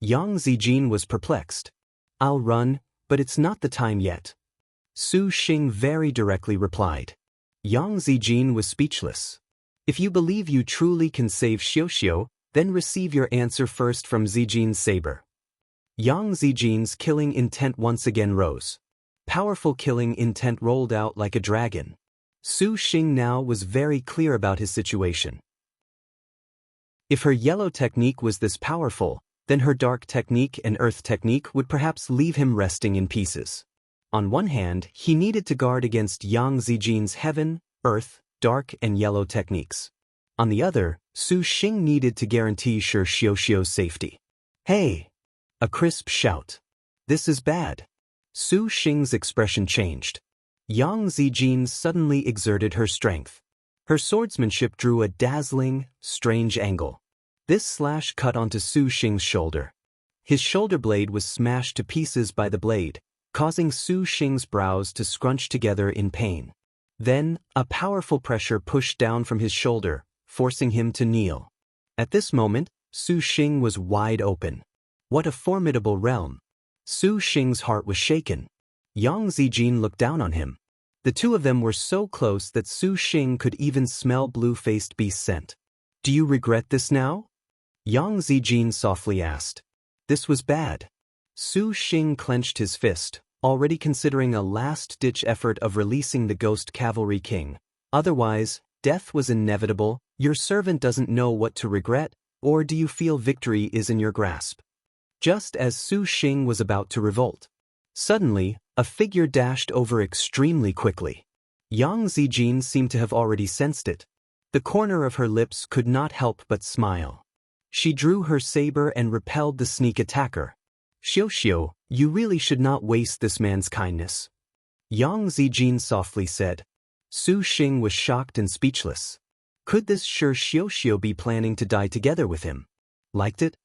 Yang Zijin was perplexed. I'll run, but it's not the time yet. Su Xing very directly replied. Yang Zijin was speechless. If you believe you truly can save Xiuxiu, then receive your answer first from Zijin's saber. Yang Zijin's killing intent once again rose. Powerful killing intent rolled out like a dragon. Su Xing now was very clear about his situation. If her yellow technique was this powerful, then her dark technique and earth technique would perhaps leave him resting in pieces. On one hand, he needed to guard against Yang Zijin's heaven, earth, dark and yellow techniques. On the other, Su Xing needed to guarantee Shi Xiuxiu's safety. Hey! A crisp shout. This is bad. Su Xing's expression changed. Yang Zijin suddenly exerted her strength. Her swordsmanship drew a dazzling, strange angle. This slash cut onto Su Xing's shoulder. His shoulder blade was smashed to pieces by the blade, causing Su Xing's brows to scrunch together in pain. Then, a powerful pressure pushed down from his shoulder, forcing him to kneel. At this moment, Su Xing was wide open. What a formidable realm. Su Xing's heart was shaken. Yang Zijin looked down on him. The two of them were so close that Su Xing could even smell blue-faced beast scent. Do you regret this now? Yang Zijin softly asked. This was bad. Su Xing clenched his fist, already considering a last-ditch effort of releasing the Ghost Cavalry King. Otherwise, death was inevitable. Your servant doesn't know what to regret, or do you feel victory is in your grasp? Just as Su Xing was about to revolt, suddenly, a figure dashed over extremely quickly. Yang Zijin seemed to have already sensed it. The corner of her lips could not help but smile. She drew her saber and repelled the sneak attacker. Xiao, you really should not waste this man's kindness. Yang Zijin softly said. Su Xing was shocked and speechless. Could this sure Xiao be planning to die together with him? Liked it?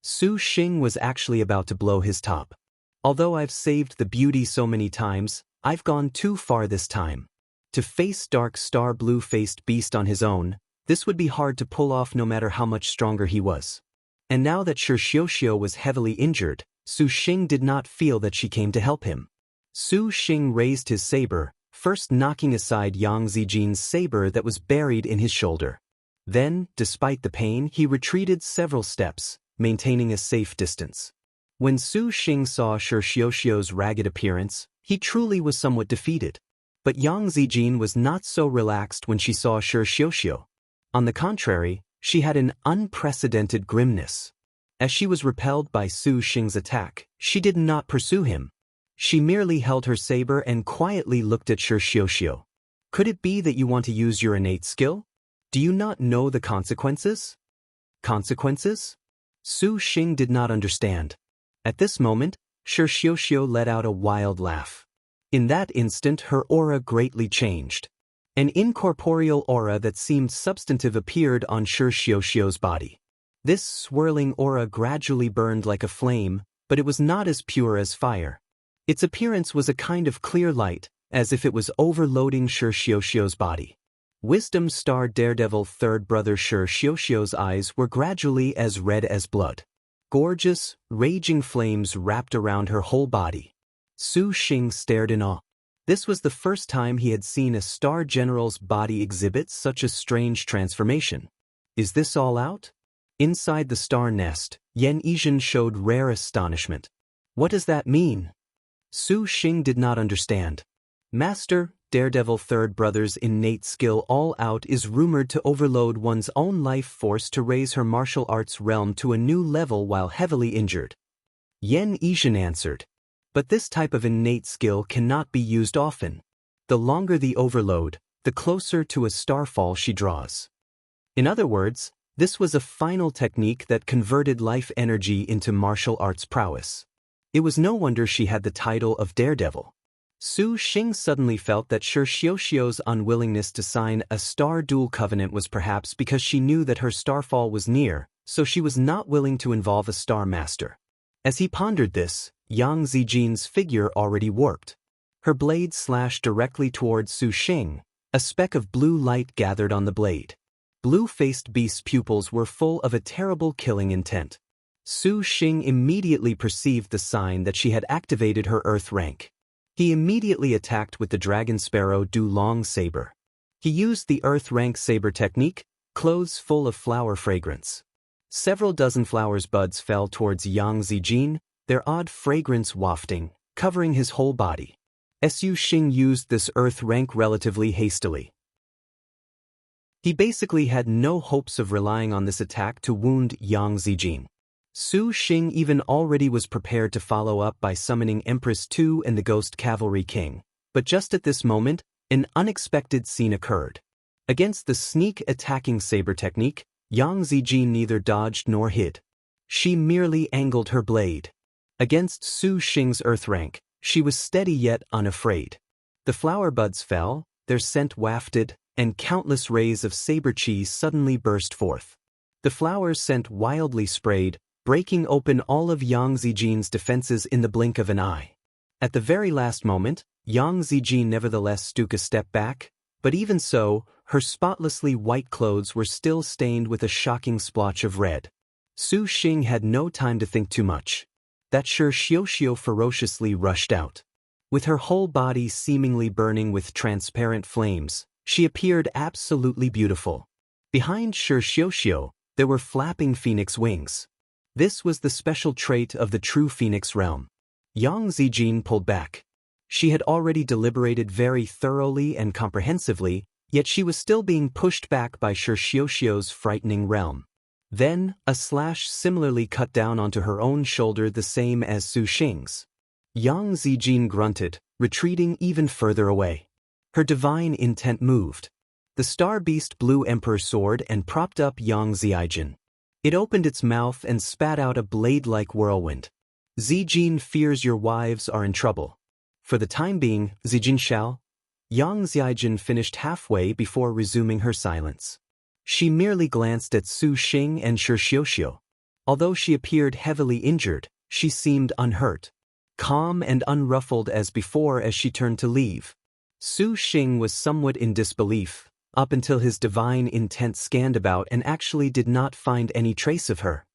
Su Xing was actually about to blow his top. Although I've saved the beauty so many times, I've gone too far this time. To face Dark Star blue-faced beast on his own, this would be hard to pull off no matter how much stronger he was. And now that Xiao was heavily injured, Su Xing did not feel that she came to help him. Su Xing raised his saber, first knocking aside Yang Zijin's saber that was buried in his shoulder. Then, despite the pain, he retreated several steps, maintaining a safe distance. When Su Xing saw Xiaoxiu's ragged appearance, he truly was somewhat defeated. But Yang Zijin was not so relaxed when she saw Xiaoxiu. On the contrary, she had an unprecedented grimness. As she was repelled by Su Xing's attack, she did not pursue him. She merely held her saber and quietly looked at Xiaoxiu. Could it be that you want to use your innate skill? Do you not know the consequences? Consequences? Su Xing did not understand. At this moment, Xiaoxiu let out a wild laugh. In that instant her aura greatly changed. An incorporeal aura that seemed substantive appeared on Xiaoxiu's body. This swirling aura gradually burned like a flame, but it was not as pure as fire. Its appearance was a kind of clear light, as if it was overloading Xiaoxiu's body. Wisdom Star Daredevil third brother Xiaoxiu's eyes were gradually as red as blood. Gorgeous, raging flames wrapped around her whole body. Su Xing stared in awe. This was the first time he had seen a Star General's body exhibit such a strange transformation. Is this all out? Inside the star nest, Yan Yizhen showed rare astonishment. What does that mean? Su Xing did not understand. Master, Daredevil third brother's innate skill all out is rumored to overload one's own life force to raise her martial arts realm to a new level while heavily injured. Yan Yizhen answered. But this type of innate skill cannot be used often. The longer the overload, the closer to a starfall she draws. In other words, this was a final technique that converted life energy into martial arts prowess. It was no wonder she had the title of Daredevil. Su Xing suddenly felt that Xiaoxiu's unwillingness to sign a Star Duel covenant was perhaps because she knew that her starfall was near, so she was not willing to involve a Star Master. As he pondered this, Yang Zijin's figure already warped. Her blade slashed directly towards Su Xing. A speck of blue light gathered on the blade. Blue-faced beast's pupils were full of a terrible killing intent. Su Xing immediately perceived the sign that she had activated her Earth rank. He immediately attacked with the Dragon Sparrow Du Long saber. He used the Earth rank saber technique, clothes full of flower fragrance. Several dozen flowers' buds fell towards Yang Zijin, their odd fragrance wafting, covering his whole body. Su Xing used this Earth rank relatively hastily. He basically had no hopes of relying on this attack to wound Yang Zijin. Su Xing even already was prepared to follow up by summoning Empress Tu and the Ghost Cavalry King. But just at this moment, an unexpected scene occurred. Against the sneak attacking saber technique, Yang Zijin neither dodged nor hid. She merely angled her blade. Against Su Xing's Earth rank, she was steady yet unafraid. The flower buds fell, their scent wafted, and countless rays of saber chi suddenly burst forth. The flowers sent wildly sprayed, breaking open all of Yang Zijin's defenses in the blink of an eye. At the very last moment, Yang Zijin nevertheless took a step back, But even so, her spotlessly white clothes were still stained with a shocking splotch of red. Su Xing had no time to think too much. That Shi Xiuxiu ferociously rushed out. With her whole body seemingly burning with transparent flames, she appeared absolutely beautiful. Behind Shi Xiuxiu, there were flapping phoenix wings. This was the special trait of the true phoenix realm. Yang Zijin pulled back. She had already deliberated very thoroughly and comprehensively, yet she was still being pushed back by Shi Xiuxiu's frightening realm. Then, a slash similarly cut down onto her own shoulder, the same as Su Xing's. Yang Zijin grunted, retreating even further away. Her divine intent moved. The star beast blew Emperor Sword and propped up Yang Zijin. It opened its mouth and spat out a blade-like whirlwind. Zijin fears your wives are in trouble. For the time being, Zijin shall. Yang Zijin finished halfway before resuming her silence. She merely glanced at Su Xing and Shi Xiuxiu. Although she appeared heavily injured, she seemed unhurt. Calm and unruffled as before as she turned to leave. Su Xing was somewhat in disbelief, up until his divine intent scanned about and actually did not find any trace of her.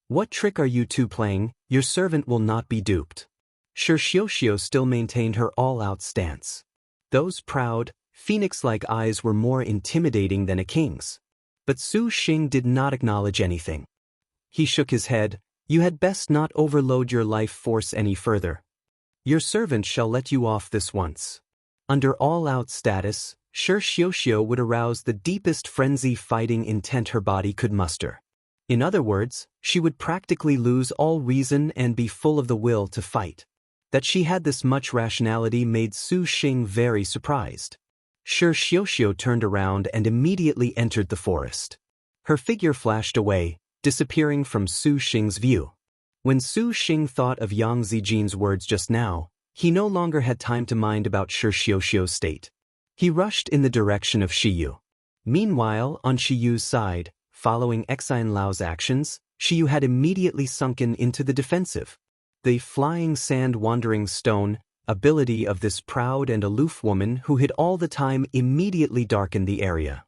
What trick are you two playing? Your servant will not be duped. Shi Xiuxiu still maintained her all-out stance. Those proud, phoenix-like eyes were more intimidating than a king's. But Su Xing did not acknowledge anything. He shook his head. You had best not overload your life force any further. Your servant shall let you off this once. Under all-out status, Shi Xiuxiu would arouse the deepest frenzy fighting intent her body could muster. In other words, she would practically lose all reason and be full of the will to fight. That she had this much rationality made Su Xing very surprised. Shi Xiuxiu turned around and immediately entered the forest. Her figure flashed away, disappearing from Su Xing's view. When Su Xing thought of Yang Zijin's words just now, he no longer had time to mind about Shi Xiuxiu's state. He rushed in the direction of Shiyu. Meanwhile, on Shiyu's side, following Exine Lao's actions, Shiyu had immediately sunken into the defensive. The flying sand wandering stone ability of this proud and aloof woman who had all the time immediately darkened the area.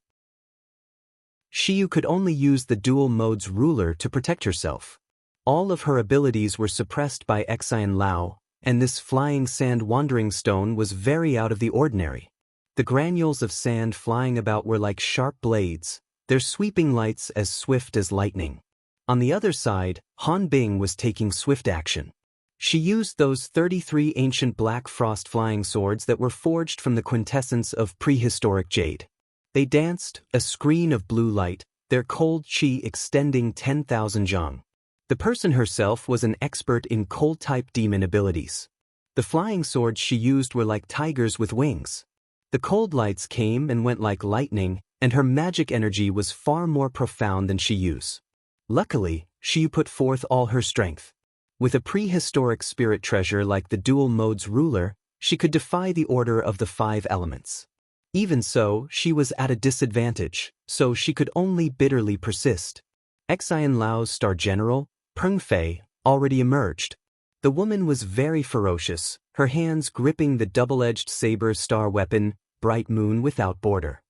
Shiyu could only use the dual mode's ruler to protect herself. All of her abilities were suppressed by Exine Lao, and this flying sand wandering stone was very out of the ordinary. The granules of sand flying about were like sharp blades, their sweeping lights as swift as lightning. On the other side, Han Bing was taking swift action. She used those 33 ancient black frost flying swords that were forged from the quintessence of prehistoric jade. They danced, a screen of blue light, their cold chi extending 10,000 zhang. The person herself was an expert in cold-type demon abilities. The flying swords she used were like tigers with wings. The cold lights came and went like lightning, and her magic energy was far more profound than Shiyu's. Luckily, Shiyu put forth all her strength. With a prehistoric spirit treasure like the dual mode's ruler, she could defy the order of the 5 elements. Even so, she was at a disadvantage, so she could only bitterly persist. Exine Lao's star general, Peng Fei, already emerged. The woman was very ferocious, her hands gripping the double-edged saber star weapon, Bright Moon Without Border.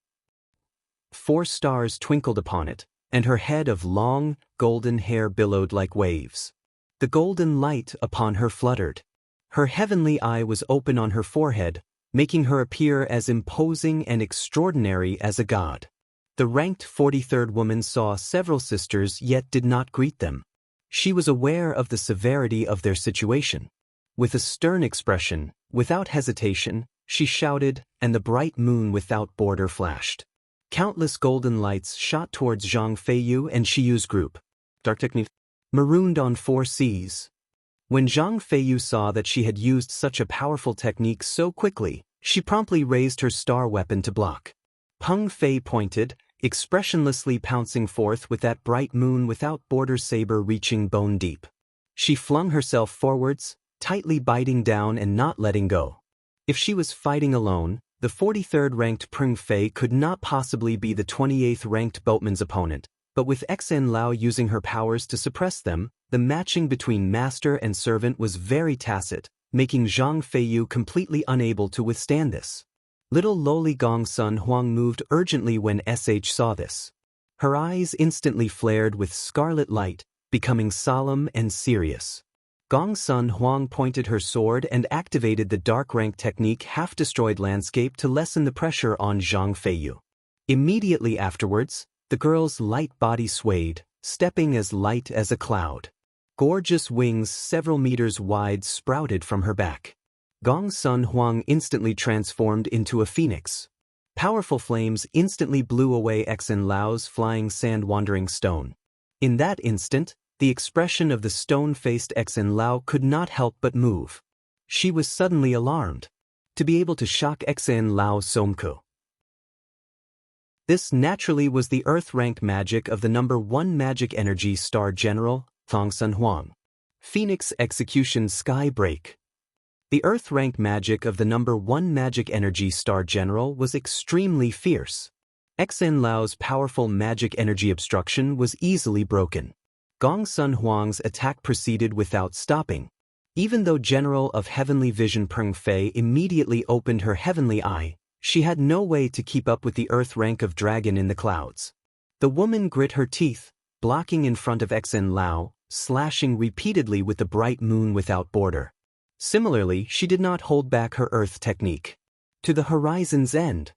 4 stars twinkled upon it, and her head of long, golden hair billowed like waves. The golden light upon her fluttered. Her heavenly eye was open on her forehead, making her appear as imposing and extraordinary as a god. The ranked 43rd woman saw several sisters yet did not greet them. She was aware of the severity of their situation. With a stern expression, without hesitation, she shouted, and the bright moon without border flashed. Countless golden lights shot towards Zhang Feiyu and Shiyu's group. Dark technique. Marooned on 4 seas. When Zhang Feiyu saw that she had used such a powerful technique so quickly, she promptly raised her star weapon to block. Peng Fei pointed, expressionlessly pouncing forth with that bright moon without border saber reaching bone deep. She flung herself forwards, tightly biting down and not letting go. If she was fighting alone, the 43rd ranked Peng Fei could not possibly be the 28th ranked boatman's opponent. But with Exine Lao using her powers to suppress them, the matching between master and servant was very tacit, making Zhang Feiyu completely unable to withstand this. Little lowly Gong Sun Huang moved urgently when SH saw this. Her eyes instantly flared with scarlet light, becoming solemn and serious. Gong Sun Huang pointed her sword and activated the dark rank technique half-destroyed landscape to lessen the pressure on Zhang Feiyu. Immediately afterwards, the girl's light body swayed, stepping as light as a cloud. Gorgeous wings several meters wide sprouted from her back. Gong Sun Huang instantly transformed into a phoenix. Powerful flames instantly blew away Xen Lao's flying sand-wandering stone. In that instant, the expression of the stone-faced Xen Lao could not help but move. She was suddenly alarmed. To be able to shock Xen Lao Somku. This naturally was the Earth-ranked magic of the number 1 magic energy star general, Thong Sun Huang. Phoenix Execution Sky Break. The Earth-ranked magic of the number 1 magic energy star general was extremely fierce. Xen Lao's powerful magic energy obstruction was easily broken. Gong Sun Huang's attack proceeded without stopping. Even though General of Heavenly Vision Peng Fei immediately opened her heavenly eye, she had no way to keep up with the Earth rank of dragon in the clouds. The woman grit her teeth, blocking in front of Xen Lao, slashing repeatedly with the bright moon without border. Similarly, she did not hold back her earth technique. To the horizon's end.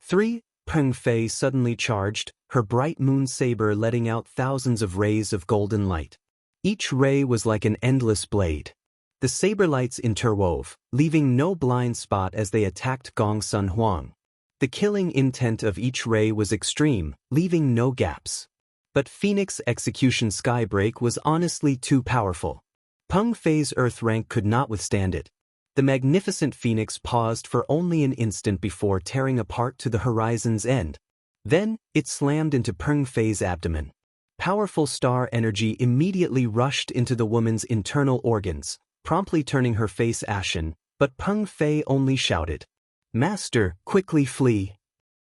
3. Peng Fei suddenly charged, her bright moon saber letting out thousands of rays of golden light. Each ray was like an endless blade. The saber lights interwove, leaving no blind spot as they attacked Gong Sun Huang. The killing intent of each ray was extreme, leaving no gaps. But Phoenix Execution Skybreak was honestly too powerful. Peng Fei's earth rank could not withstand it. The magnificent phoenix paused for only an instant before tearing apart to the horizon's end. Then, it slammed into Peng Fei's abdomen. Powerful star energy immediately rushed into the woman's internal organs, promptly turning her face ashen, but Peng Fei only shouted, "Master, quickly flee."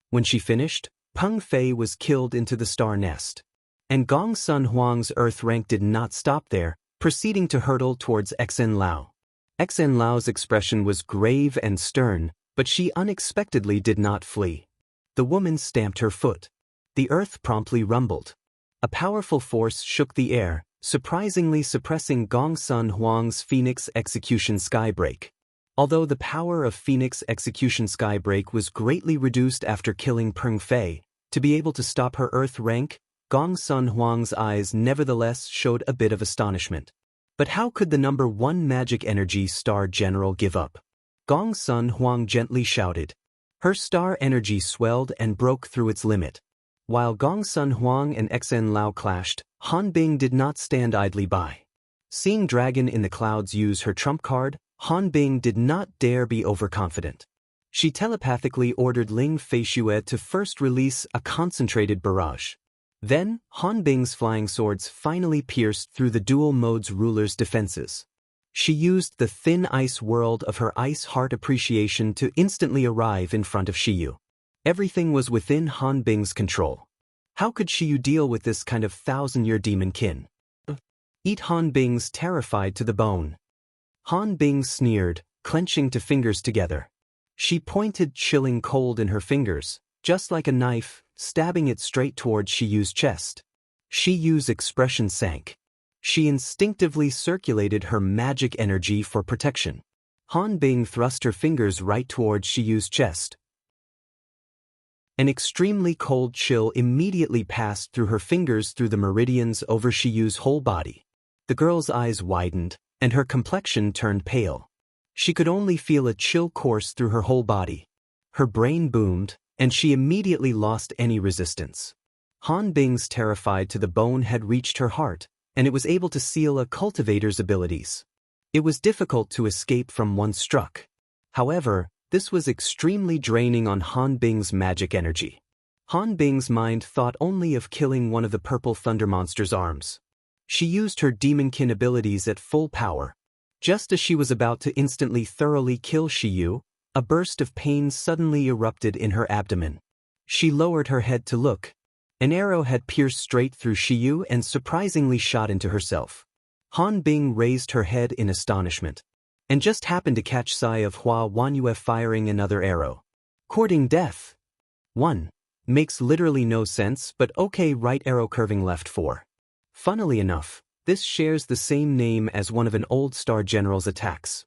When she finished, Peng Fei was killed into the star nest. And Gong Sun Huang's earth rank did not stop there, proceeding to hurtle towards Xen Lao. Xen Lao's expression was grave and stern, but she unexpectedly did not flee. The woman stamped her foot. The earth promptly rumbled. A powerful force shook the air, surprisingly suppressing Gong Sun Huang's Phoenix Execution Skybreak. Although the power of Phoenix Execution Skybreak was greatly reduced after killing Peng Fei, to be able to stop her earth rank, Gong Sun Huang's eyes nevertheless showed a bit of astonishment. But how could the number 1 magic energy star general give up? Gong Sun Huang gently shouted. Her star energy swelled and broke through its limit. While Gong Sun Huang and Xen Lao clashed, Han Bing did not stand idly by. Seeing Dragon in the clouds use her trump card, Han Bing did not dare be overconfident. She telepathically ordered Ling Feishue to first release a concentrated barrage. Then, Han Bing's flying swords finally pierced through the dual mode's ruler's defenses. She used the thin ice world of her ice heart appreciation to instantly arrive in front of Shiyu. Everything was within Han Bing's control. How could Shiyu deal with this kind of 1,000-year demonkin? Eat Han Bing's terrified to the bone. Han Bing sneered, clenching two fingers together. She pointed chilling cold in her fingers, just like a knife, stabbing it straight towards Shiyu's chest. Shiyu's expression sank. She instinctively circulated her magic energy for protection. Han Bing thrust her fingers right towards Shiyu's chest. An extremely cold chill immediately passed through her fingers through the meridians over Shiyu's whole body. The girl's eyes widened, and her complexion turned pale. She could only feel a chill course through her whole body. Her brain boomed, and she immediately lost any resistance. Han Bing's terrified to the bone had reached her heart, and it was able to seal a cultivator's abilities. It was difficult to escape from once struck. However, this was extremely draining on Han Bing's magic energy. Han Bing's mind thought only of killing one of the purple thunder monster's arms. She used her demonkin abilities at full power. Just as she was about to instantly thoroughly kill Shiyu, a burst of pain suddenly erupted in her abdomen. She lowered her head to look. An arrow had pierced straight through Shiyu and surprisingly shot into herself. Han Bing raised her head in astonishment, and just happened to catch sight of Hua Wanyue firing another arrow. Courting death. 1. Makes literally no sense, but okay. Right arrow curving left 4. Funnily enough, this shares the same name as one of an old star general's attacks.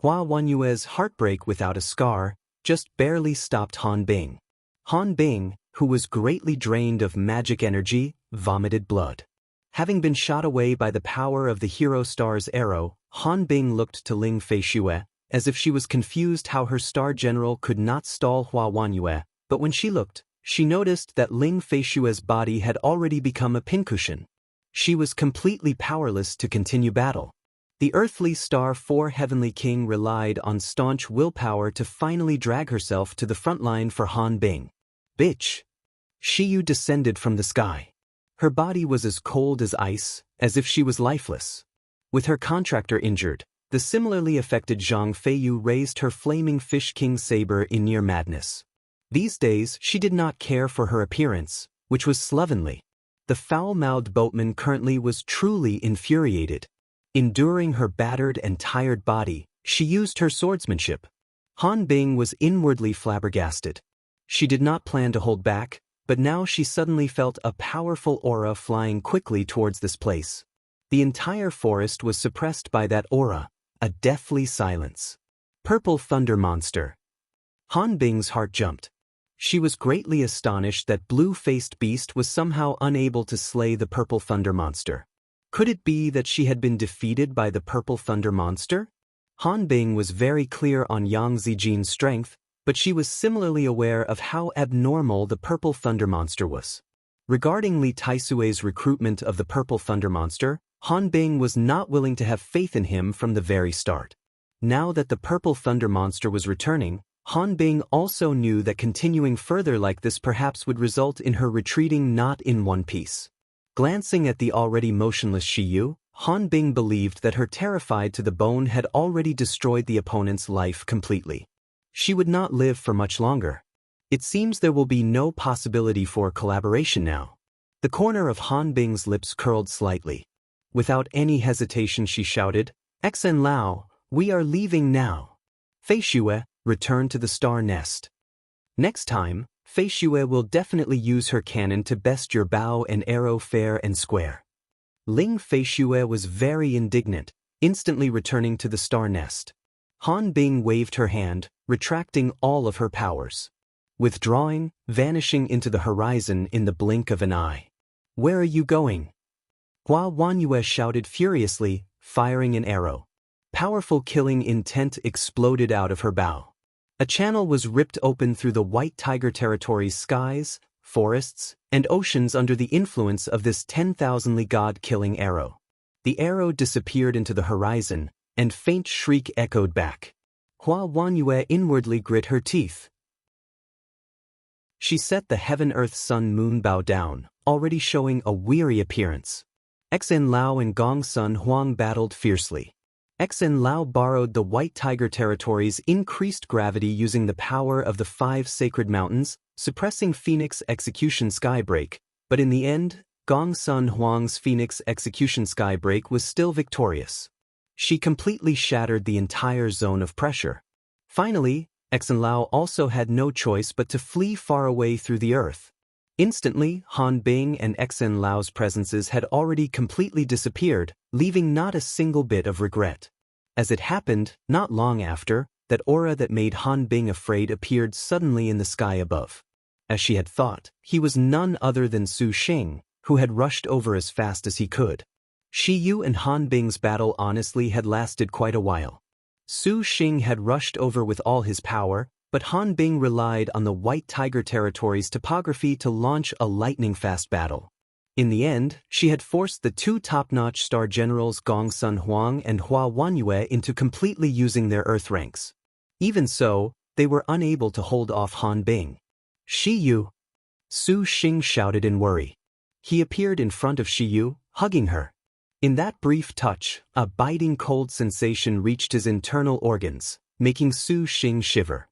Hua Wanyue's heartbreak without a scar just barely stopped Han Bing. Han Bing, who was greatly drained of magic energy, vomited blood. Having been shot away by the power of the hero star's arrow, Han Bing looked to Ling Feishue, as if she was confused how her star general could not stall Hua Wanyue, but when she looked, she noticed that Ling Feishue's body had already become a pincushion. She was completely powerless to continue battle. The earthly star 4 Heavenly King relied on staunch willpower to finally drag herself to the front line for Han Bing. Bitch! Shiyu descended from the sky. Her body was as cold as ice, as if she was lifeless. With her contractor injured, the similarly affected Zhang Feiyu raised her flaming Fish King saber in near madness. These days she did not care for her appearance, which was slovenly. The foul-mouthed boatman currently was truly infuriated. Enduring her battered and tired body, she used her swordsmanship. Han Bing was inwardly flabbergasted. She did not plan to hold back, but now she suddenly felt a powerful aura flying quickly towards this place. The entire forest was suppressed by that aura, a deathly silence. Purple Thunder Monster. Han Bing's heart jumped. She was greatly astonished that blue-faced beast was somehow unable to slay the Purple Thunder Monster. Could it be that she had been defeated by the Purple Thunder Monster? Han Bing was very clear on Yang Zijin's strength, but she was similarly aware of how abnormal the Purple Thunder Monster was. Regarding Li Taisue's recruitment of the Purple Thunder Monster, Han Bing was not willing to have faith in him from the very start. Now that the Purple Thunder Monster was returning, Han Bing also knew that continuing further like this perhaps would result in her retreating not in one piece. Glancing at the already motionless Shiyu, Han Bing believed that her terrified to the bone had already destroyed the opponent's life completely. She would not live for much longer. It seems there will be no possibility for collaboration now. The corner of Han Bing's lips curled slightly. Without any hesitation she shouted, "Xen Lao, we are leaving now. Feishue, return to the star nest. Next time, Feishue will definitely use her cannon to best your bow and arrow fair and square." Ling Feishue was very indignant, instantly returning to the star nest. Han Bing waved her hand, retracting all of her powers. Withdrawing, vanishing into the horizon in the blink of an eye. "Where are you going?" Hua Wanyue shouted furiously, firing an arrow. Powerful killing intent exploded out of her bow. A channel was ripped open through the White Tiger Territory's skies, forests, and oceans under the influence of this 10,000-li god-killing arrow. The arrow disappeared into the horizon, and faint shriek echoed back. Hua Wanyue inwardly grit her teeth. She set the heaven-earth-sun-moon bow down, already showing a weary appearance. Xen Lao and Gong Sun Huang battled fiercely. Xen Lao borrowed the White Tiger Territory's increased gravity using the power of the 5 sacred mountains, suppressing Phoenix Execution Skybreak, but in the end, Gong Sun Huang's Phoenix Execution Skybreak was still victorious. She completely shattered the entire zone of pressure. Finally, Xen Lao also had no choice but to flee far away through the earth. Instantly, Han Bing and Xen Lao's presences had already completely disappeared, leaving not a single bit of regret. As it happened, not long after, that aura that made Han Bing afraid appeared suddenly in the sky above. As she had thought, he was none other than Su Xing, who had rushed over as fast as he could. Shiyu and Han Bing's battle honestly had lasted quite a while. Su Xing had rushed over with all his power, but Han Bing relied on the White Tiger Territory's topography to launch a lightning-fast battle. In the end, she had forced the 2 top-notch star generals Gong Sun Huang and Hua Wanyue into completely using their earth ranks. Even so, they were unable to hold off Han Bing. "Shiyu!" Su Xing shouted in worry. He appeared in front of Shiyu, hugging her. In that brief touch, a biting cold sensation reached his internal organs, making Su Xing shiver.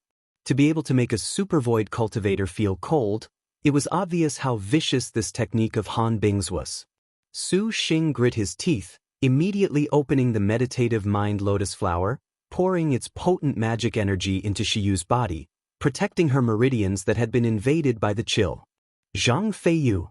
To be able to make a supervoid cultivator feel cold, it was obvious how vicious this technique of Han Bing's was. Su Xing grit his teeth, immediately opening the meditative mind lotus flower, pouring its potent magic energy into Shiyu's body, protecting her meridians that had been invaded by the chill. Zhang Feiyu.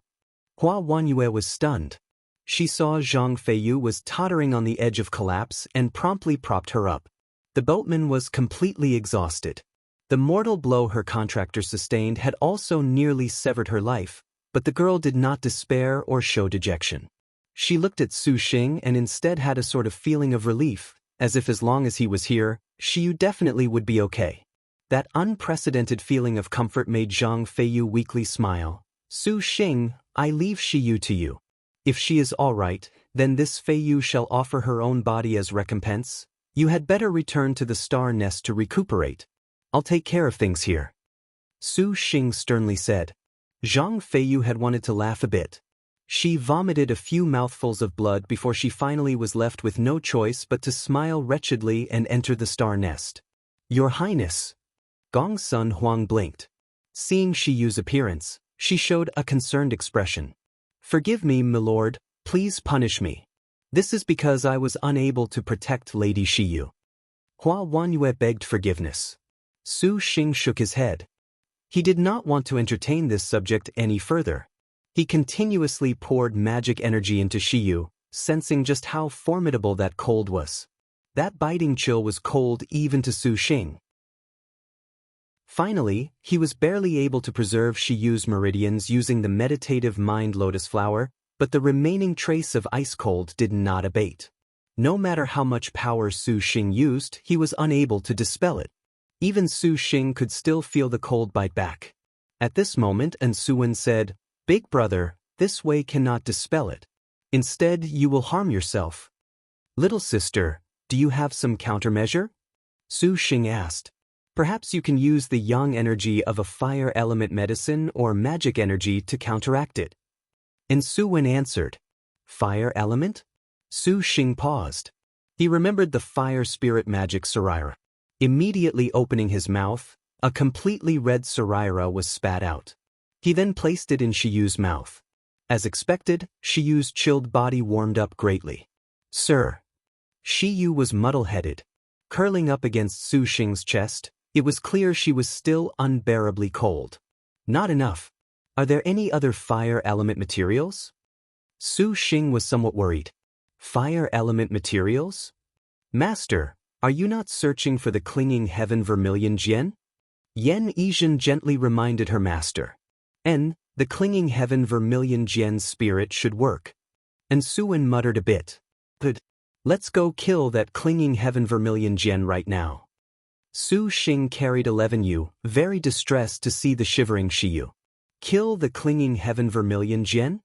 Hua Wanyue was stunned. She saw Zhang Feiyu was tottering on the edge of collapse and promptly propped her up. The boatman was completely exhausted. The mortal blow her contractor sustained had also nearly severed her life, but the girl did not despair or show dejection. She looked at Su Xing and instead had a sort of feeling of relief, as if as long as he was here, Shiyu definitely would be okay. That unprecedented feeling of comfort made Zhang Feiyu weakly smile. Su Xing, I leave Shiyu to you. If she is all right, then this Feiyu shall offer her own body as recompense. You had better return to the star nest to recuperate. I'll take care of things here. Su Xing sternly said. Zhang Feiyu had wanted to laugh a bit. She vomited a few mouthfuls of blood before she finally was left with no choice but to smile wretchedly and enter the star nest. Your Highness. Gongsun Huang blinked. Seeing Shiyu's appearance, she showed a concerned expression. Forgive me, milord, please punish me. This is because I was unable to protect Lady Shiyu. Hua Wanyue begged forgiveness. Su Xing shook his head. He did not want to entertain this subject any further. He continuously poured magic energy into Shiyu, sensing just how formidable that cold was. That biting chill was cold even to Su Xing. Finally, he was barely able to preserve Shiyu's meridians using the meditative mind lotus flower, but the remaining trace of ice cold did not abate. No matter how much power Su Xing used, he was unable to dispel it. Even Su Xing could still feel the cold bite back. At this moment, An Suwen said, Big brother, this way cannot dispel it. Instead, you will harm yourself. Little sister, do you have some countermeasure? Su Xing asked. Perhaps you can use the yang energy of a fire element medicine or magic energy to counteract it. And Su Wen answered. Fire element? Su Xing paused. He remembered the fire spirit magic Saraira. Immediately opening his mouth, a completely red Saraira was spat out. He then placed it in Shiyu's mouth. As expected, Shiyu's chilled body warmed up greatly. Sir. Shiyu was muddle-headed. Curling up against Su Xing's chest, it was clear she was still unbearably cold. Not enough. Are there any other fire element materials? Su Xing was somewhat worried. Fire element materials? Master, are you not searching for the clinging heaven vermilion gem? Yen Yizhen gently reminded her master. The clinging heaven vermilion gen's spirit should work. And Suwen muttered a bit. Good. Let's go kill that clinging heaven vermilion gen right now. Su Xing carried 11 Yu, very distressed to see the shivering Shiyu. Kill the clinging heaven vermilion gen?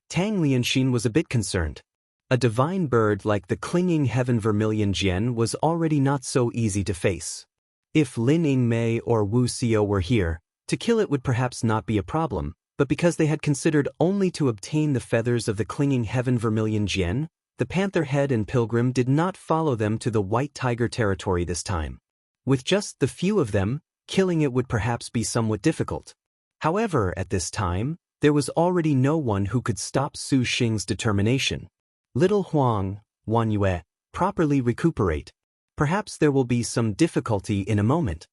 Tang Lianxin was a bit concerned. A divine bird like the clinging heaven vermilion gen was already not so easy to face. If Lin Yingmei or Wu Xiao were here, to kill it would perhaps not be a problem, but because they had considered only to obtain the feathers of the clinging heaven vermilion gen, the panther head and pilgrim did not follow them to the white tiger territory this time. With just the few of them, killing it would perhaps be somewhat difficult. However, at this time, there was already no one who could stop Su Xing's determination. Little Huang, Wanyue, properly recuperate. Perhaps there will be some difficulty in a moment.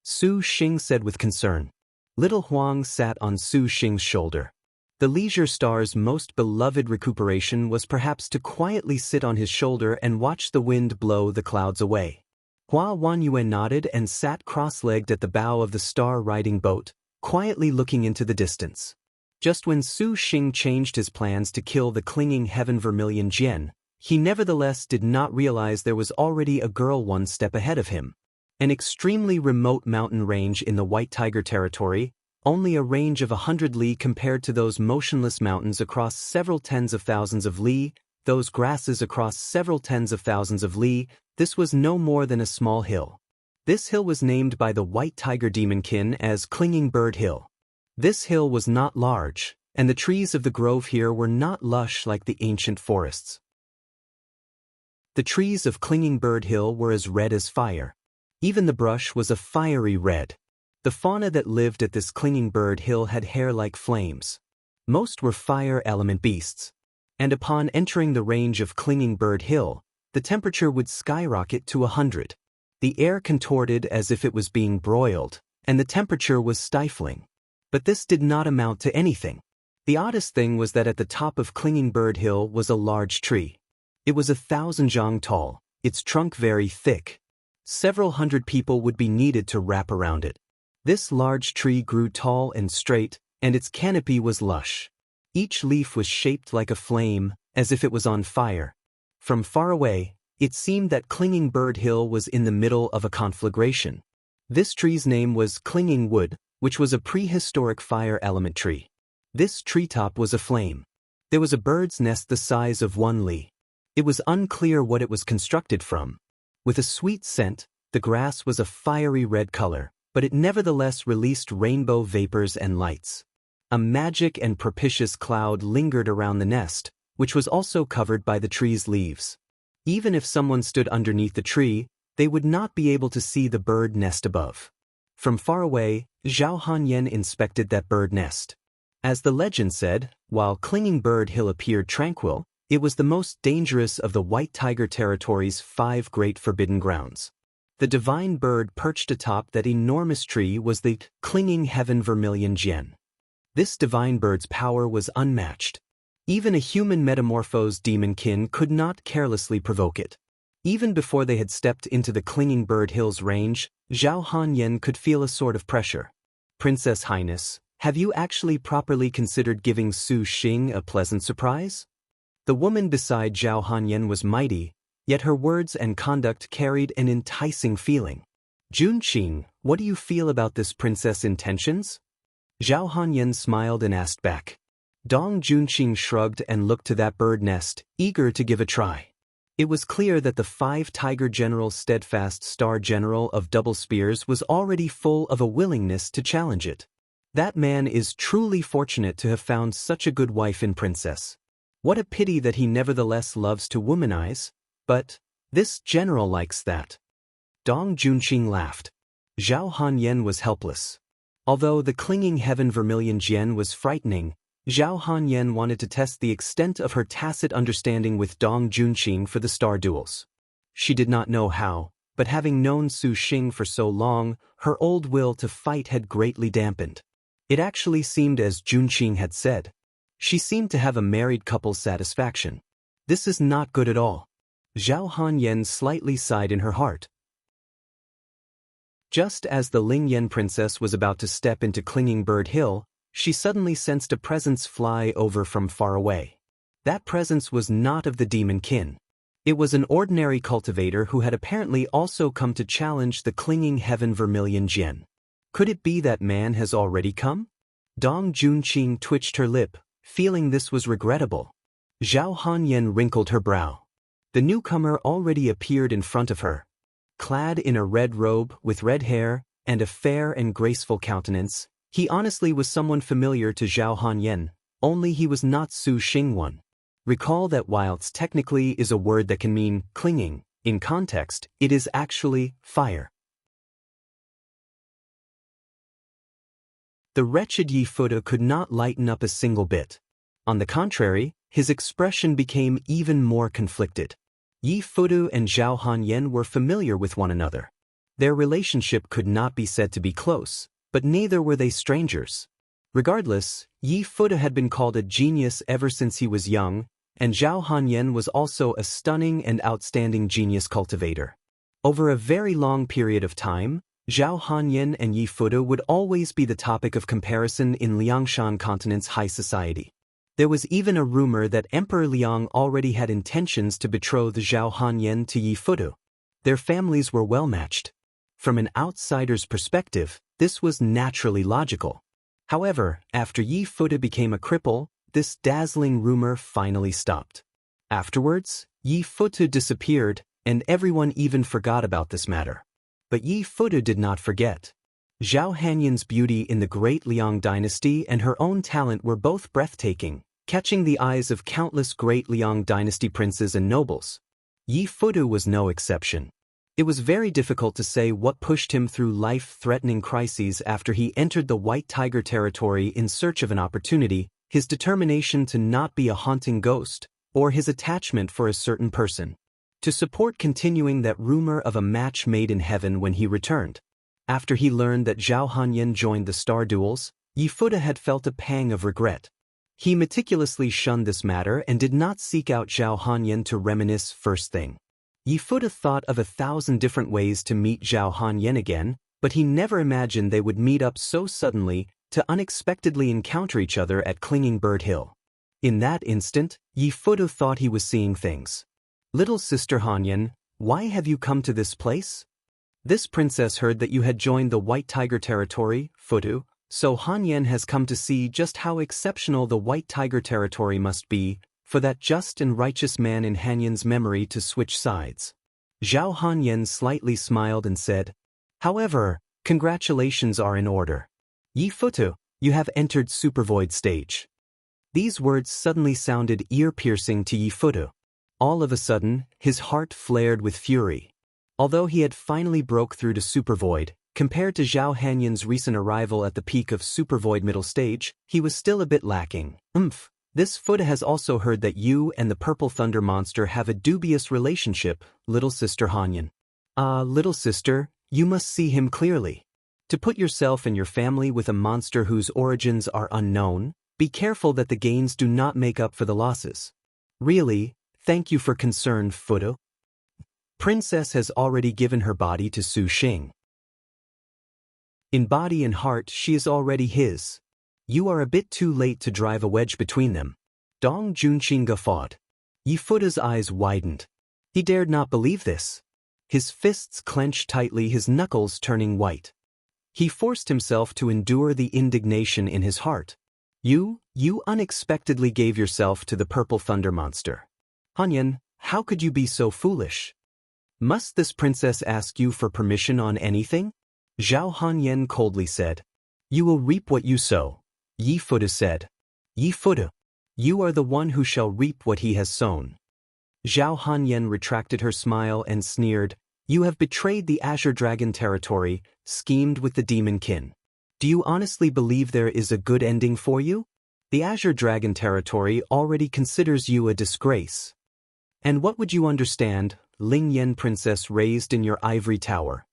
Su Xing said with concern. Little Huang sat on Su Xing's shoulder. The leisure star's most beloved recuperation was perhaps to quietly sit on his shoulder and watch the wind blow the clouds away. Hua Wanyue nodded and sat cross-legged at the bow of the star-riding boat, quietly looking into the distance. Just when Su Xing changed his plans to kill the clinging heaven vermilion gen, he nevertheless did not realize there was already a girl one step ahead of him. An extremely remote mountain range in the White Tiger territory, only a range of 100 li compared to those motionless mountains across several tens of thousands of li, those grasses across several tens of thousands of li, this was no more than a small hill. This hill was named by the White Tiger demonkin as Clinging Bird Hill. This hill was not large, and the trees of the grove here were not lush like the ancient forests. The trees of Clinging Bird Hill were as red as fire. Even the brush was a fiery red. The fauna that lived at this Clinging Bird Hill had hair like flames. Most were fire element beasts. And upon entering the range of Clinging Bird Hill, the temperature would skyrocket to 100. The air contorted as if it was being broiled, and the temperature was stifling. But this did not amount to anything. The oddest thing was that at the top of Clinging Bird Hill was a large tree. It was 1,000 zhang tall, its trunk very thick. Several hundred people would be needed to wrap around it. This large tree grew tall and straight, and its canopy was lush. Each leaf was shaped like a flame, as if it was on fire. From far away, it seemed that Clinging Bird Hill was in the middle of a conflagration. This tree's name was Clinging Wood, which was a prehistoric fire element tree. This treetop was aflame. There was a bird's nest the size of one li. It was unclear what it was constructed from. With a sweet scent, the grass was a fiery red color, but it nevertheless released rainbow vapors and lights. A magic and propitious cloud lingered around the nest, which was also covered by the tree's leaves. Even if someone stood underneath the tree, they would not be able to see the bird nest above. From far away, Zhao Hanyan inspected that bird nest. As the legend said, while Clinging Bird Hill appeared tranquil, it was the most dangerous of the White Tiger Territory's 5 great forbidden grounds. The divine bird perched atop that enormous tree was the Clinging Heaven Vermilion Jian. This divine bird's power was unmatched. Even a human metamorphosed demonkin could not carelessly provoke it. Even before they had stepped into the Clinging Bird Hill's range, Zhao Hanyan could feel a sort of pressure. "Princess Highness, have you actually properly considered giving Su Xing a pleasant surprise?" The woman beside Zhao Hanyan was mighty, yet her words and conduct carried an enticing feeling. "Junqing, what do you feel about this princess' intentions?" Zhao Hanyan smiled and asked back. Dong Junqing shrugged and looked to that bird nest, eager to give a try. It was clear that the 5-Tiger General's steadfast Star General of Double Spears was already full of a willingness to challenge it. That man is truly fortunate to have found such a good wife in Princess. What a pity that he nevertheless loves to womanize, but this general likes that. Dong Junqing laughed. Zhao Hanyan was helpless. Although the Clinging Heaven Vermilion Jian was frightening, Zhao Hanyan wanted to test the extent of her tacit understanding with Dong Junqing for the star duels. She did not know how, but having known Su Xing for so long, her old will to fight had greatly dampened. It actually seemed as Junqing had said. She seemed to have a married couple's satisfaction. This is not good at all. Zhao Hanyan slightly sighed in her heart. Just as the Lingyan princess was about to step into Clinging Bird Hill, she suddenly sensed a presence fly over from far away. That presence was not of the demon kin. It was an ordinary cultivator who had apparently also come to challenge the Clinging Heaven Vermilion Jian. Could it be that man has already come? Dong Junqing twitched her lip, feeling this was regrettable. Zhao Hanyan wrinkled her brow. The newcomer already appeared in front of her. Clad in a red robe with red hair and a fair and graceful countenance, he honestly was someone familiar to Zhao Hanyan, only he was not Su Xing one. Recall that whilst technically is a word that can mean clinging, in context, it is actually fire. The wretched Yi Fude could not lighten up a single bit. On the contrary, his expression became even more conflicted. Yi Fude and Zhao Hanyan were familiar with one another. Their relationship could not be said to be close, but neither were they strangers. Regardless, Yi Fude had been called a genius ever since he was young, and Zhao Hanyan was also a stunning and outstanding genius cultivator. Over a very long period of time, Zhao Hanyan and Yi Fude would always be the topic of comparison in Liangshan continent's high society. There was even a rumor that Emperor Liang already had intentions to betroth Zhao Hanyan to Yi Fude. Their families were well matched. From an outsider's perspective, this was naturally logical. However, after Yi Fude became a cripple, this dazzling rumor finally stopped. Afterwards, Yi Fude disappeared, and everyone even forgot about this matter. But Yi Fude did not forget. Zhao Hanyan's beauty in the Great Liang dynasty and her own talent were both breathtaking, catching the eyes of countless Great Liang dynasty princes and nobles. Yi Fude was no exception. It was very difficult to say what pushed him through life-threatening crises after he entered the White Tiger territory in search of an opportunity, his determination to not be a haunting ghost, or his attachment for a certain person. to support continuing that rumor of a match made in heaven when he returned. After he learned that Zhao Hanyan joined the star duels, Yifuda had felt a pang of regret. He meticulously shunned this matter and did not seek out Zhao Hanyan to reminisce first thing. Yifuda thought of 1,000 different ways to meet Zhao Hanyan again, but he never imagined they would meet up so suddenly to unexpectedly encounter each other at Clinging Bird Hill. In that instant, Yifuda thought he was seeing things. "Little sister Hanyan, why have you come to this place?" "This princess heard that you had joined the White Tiger territory, Fudu, so Hanyan has come to see just how exceptional the White Tiger territory must be for that just and righteous man in Hanyan's memory to switch sides." Zhao Hanyan slightly smiled and said, "However, congratulations are in order. Yifuda, you have entered Supervoid stage." These words suddenly sounded ear-piercing to Yifuda. All of a sudden, his heart flared with fury. Although he had finally broke through to Supervoid, compared to Zhao Hanyan's recent arrival at the peak of Supervoid middle stage, he was still a bit lacking. This Fuda has also heard that you and the Purple Thunder monster have a dubious relationship, little sister Hanyan. Little sister, you must see him clearly. To put yourself and your family with a monster whose origins are unknown, be careful that the gains do not make up for the losses. Really, thank you for concern, Fuda. Princess has already given her body to Su Xing. In body and heart she is already his. You are a bit too late to drive a wedge between them. Dong Junqing guffawed. Yifuda's eyes widened. He dared not believe this. His fists clenched tightly, his knuckles turning white. He forced himself to endure the indignation in his heart. You unexpectedly gave yourself to the Purple Thunder monster. Hanyan, how could you be so foolish? Must this princess ask you for permission on anything? Zhao Hanyan coldly said. You will reap what you sow. Yifuda said. Yifuda, you are the one who shall reap what he has sown. Zhao Hanyan retracted her smile and sneered. You have betrayed the Azure Dragon territory, schemed with the demon kin. Do you honestly believe there is a good ending for you? The Azure Dragon territory already considers you a disgrace. And what would you understand, Ling Yen princess raised in your ivory tower?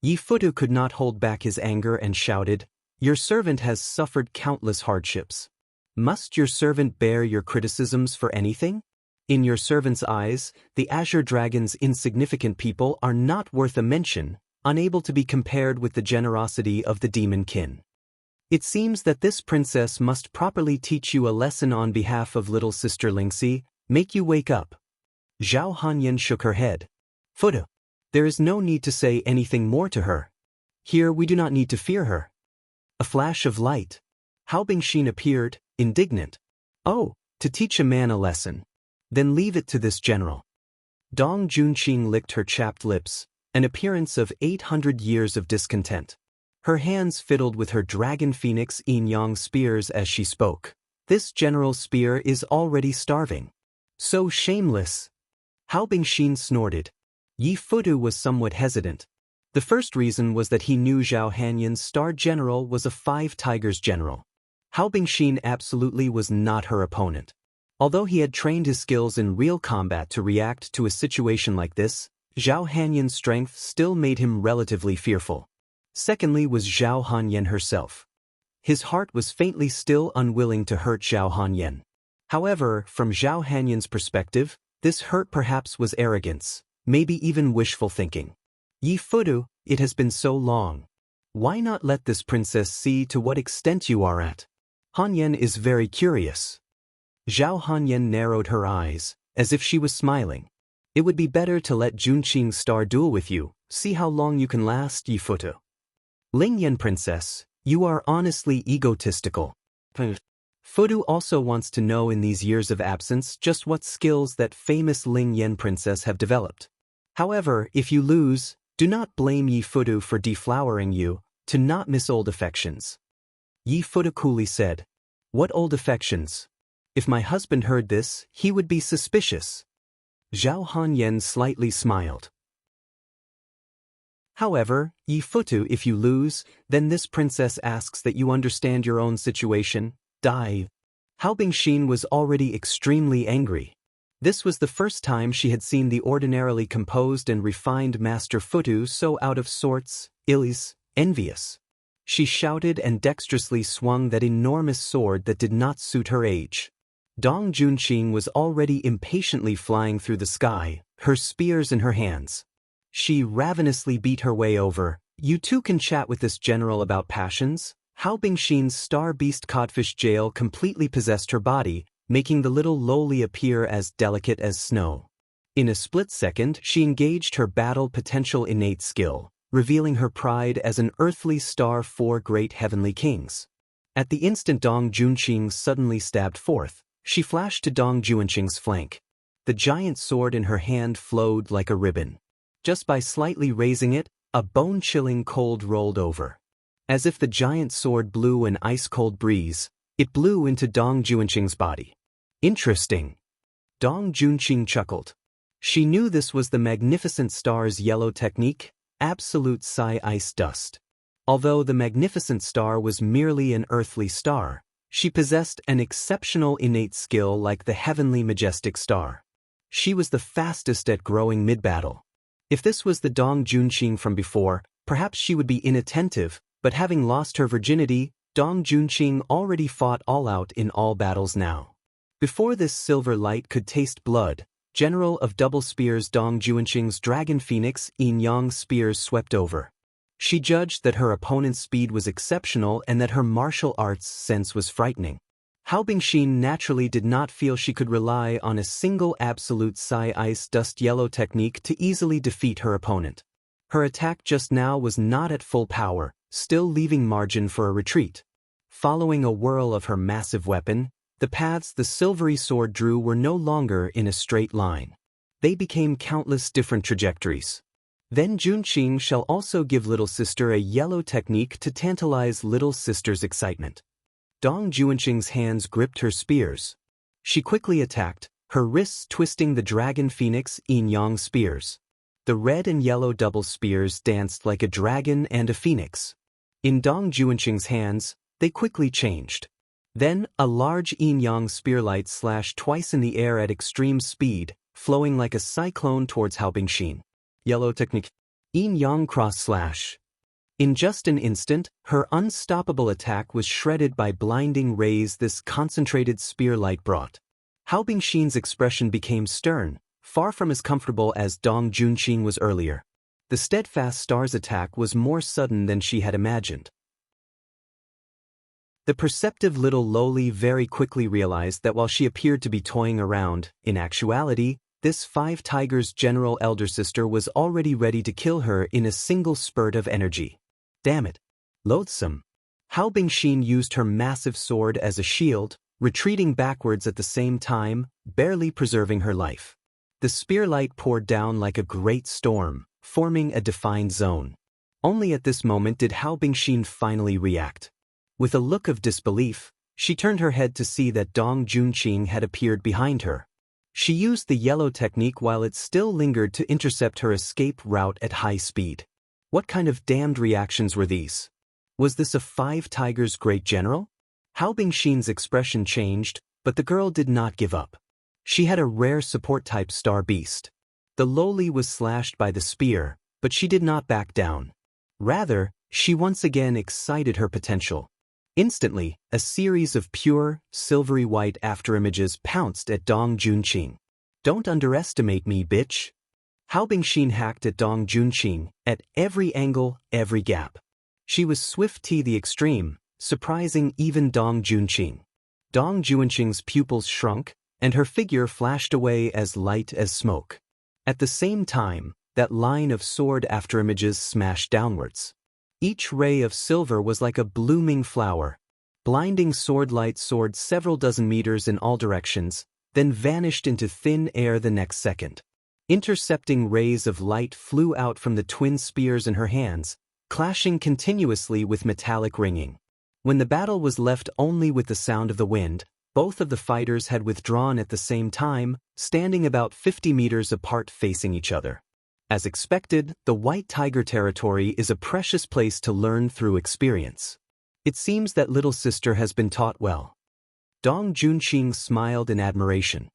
Yifuda could not hold back his anger and shouted, Your servant has suffered countless hardships. Must your servant bear your criticisms for anything? In your servant's eyes, the Azure Dragon's insignificant people are not worth a mention, unable to be compared with the generosity of the demon kin. It seems that this princess must properly teach you a lesson on behalf of little sister Lingxi, make you wake up. Zhao Hanyan shook her head. Fuda, there is no need to say anything more to her. Here we do not need to fear her. A flash of light. Hao Bingxin appeared, indignant. Oh, to teach a man a lesson. Then leave it to this general. Dong Junqing licked her chapped lips, an appearance of 800 years of discontent. Her hands fiddled with her dragon phoenix yin-yang spears as she spoke. This general's spear is already starving. So shameless. Hao Bingxin snorted. Yifuda was somewhat hesitant. The first reason was that he knew Zhao Hanyan's star general was a 5 Tigers general. Hao Bingxin absolutely was not her opponent. Although he had trained his skills in real combat to react to a situation like this, Zhao Hanyan's strength still made him relatively fearful. Secondly was Zhao Hanyan herself. His heart was faintly still unwilling to hurt Zhao Hanyan. However, from Zhao Hanyan's perspective, this hurt perhaps was arrogance, maybe even wishful thinking. Yifuda, it has been so long. Why not let this princess see to what extent you are at? Hanyan is very curious. Zhao Hanyan narrowed her eyes, as if she was smiling. It would be better to let Junqing star duel with you, see how long you can last, Yifuda. Ling Yen princess, you are honestly egotistical. Fudu also wants to know in these years of absence just what skills that famous Ling Yen princess have developed. However, if you lose, do not blame Yifuda for deflowering you, to not miss old affections. Yifuda coolly said, What old affections? If my husband heard this, he would be suspicious. Zhao Hanyan slightly smiled. However, Yifuda, if you lose, then this princess asks that you understand your own situation, die. Hao Bingxin was already extremely angry. This was the first time she had seen the ordinarily composed and refined Master Futu so out of sorts, envious. She shouted and dexterously swung that enormous sword that did not suit her age. Dong Junqing was already impatiently flying through the sky, her spears in her hands. She ravenously beat her way over. You two can chat with this general about passions? Hao Bingxin's star beast codfish jail completely possessed her body, making the little lowly appear as delicate as snow. In a split second, she engaged her battle potential innate skill, revealing her pride as an earthly star 4 great heavenly kings. At the instant Dong Junqing suddenly stabbed forth, she flashed to Dong Junqing's flank. The giant sword in her hand flowed like a ribbon. Just by slightly raising it, a bone-chilling cold rolled over. As if the giant sword blew an ice-cold breeze, it blew into Dong Junqing's body. Interesting. Dong Junqing chuckled. She knew this was the magnificent star's yellow technique, absolute psi ice dust. Although the magnificent star was merely an earthly star, she possessed an exceptional innate skill like the heavenly majestic star. She was the fastest at growing mid-battle. If this was the Dong Junqing from before, perhaps she would be inattentive, but having lost her virginity, Dong Junqing already fought all out in all battles now. Before this silver light could taste blood, General of Double Spears Dong Junqing's Dragon Phoenix Yin-Yang spears swept over. She judged that her opponent's speed was exceptional and that her martial arts sense was frightening. Hao Bingxin naturally did not feel she could rely on a single absolute psi ice dust yellow technique to easily defeat her opponent. Her attack just now was not at full power, still leaving margin for a retreat. Following a whirl of her massive weapon, the paths the silvery sword drew were no longer in a straight line. They became countless different trajectories. Then Junqing shall also give little sister a yellow technique to tantalize little sister's excitement. Dong Junqing's hands gripped her spears. She quickly attacked, her wrists twisting the Dragon Phoenix Yin-Yang spears. The red and yellow double spears danced like a dragon and a phoenix. In Dong Junqing's hands, they quickly changed. Then, a large Yin-Yang spearlight slashed twice in the air at extreme speed, flowing like a cyclone towards Hao Bingxin. Yellow technique. Yin-Yang cross slash. In just an instant, her unstoppable attack was shredded by blinding rays this concentrated spear light brought. Hao Bingxin's expression became stern, far from as comfortable as Dong Junqing was earlier. The steadfast star's attack was more sudden than she had imagined. The perceptive little lowly very quickly realized that while she appeared to be toying around, in actuality, this 5 Tigers general elder sister was already ready to kill her in a single spurt of energy. Damn it. Loathsome. Hao Bingxin used her massive sword as a shield, retreating backwards at the same time, barely preserving her life. The spearlight poured down like a great storm, forming a defined zone. Only at this moment did Hao Bingxin finally react. With a look of disbelief, she turned her head to see that Dong Junqing had appeared behind her. She used the yellow technique while it still lingered to intercept her escape route at high speed. What kind of damned reactions were these? Was this a 5 Tigers great general? Hao Bingxin's expression changed, but the girl did not give up. She had a rare support-type star beast. The lowly was slashed by the spear, but she did not back down. Rather, she once again excited her potential. Instantly, a series of pure, silvery white afterimages pounced at Dong Junqing. Don't underestimate me, bitch. Hao Bingxin hacked at Dong Junqing, at every angle, every gap. She was swift to the extreme, surprising even Dong Junqing. Dong Junqing's pupils shrunk, and her figure flashed away as light as smoke. At the same time, that line of sword afterimages smashed downwards. Each ray of silver was like a blooming flower. Blinding sword light soared several dozen meters in all directions, then vanished into thin air the next second. Intercepting rays of light flew out from the twin spears in her hands, clashing continuously with metallic ringing. When the battle was left only with the sound of the wind, both of the fighters had withdrawn at the same time, standing about 50 meters apart facing each other. As expected, the White Tiger territory is a precious place to learn through experience. It seems that little sister has been taught well. Dong Junqing smiled in admiration.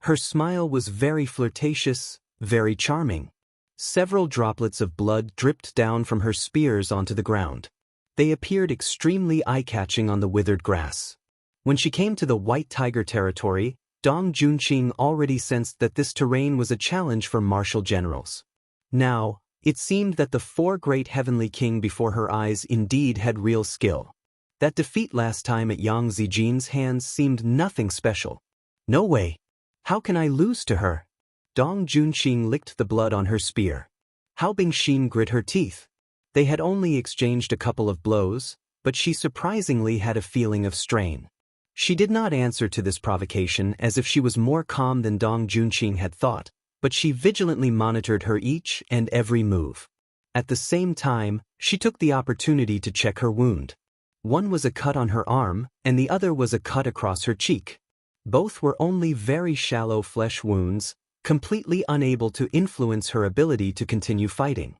Her smile was very flirtatious, very charming. Several droplets of blood dripped down from her spears onto the ground. They appeared extremely eye-catching on the withered grass. When she came to the White Tiger territory, Dong Junqing already sensed that this terrain was a challenge for martial generals. Now, it seemed that the four great heavenly king before her eyes indeed had real skill. That defeat last time at Yang Zijin's hands seemed nothing special. No way. How can I lose to her? Dong Junqing licked the blood on her spear. Hao Bingxin grit her teeth. They had only exchanged a couple of blows, but she surprisingly had a feeling of strain. She did not answer to this provocation as if she was more calm than Dong Junqing had thought, but she vigilantly monitored her each and every move. At the same time, she took the opportunity to check her wound. One was a cut on her arm, and the other was a cut across her cheek. Both were only very shallow flesh wounds, completely unable to influence her ability to continue fighting.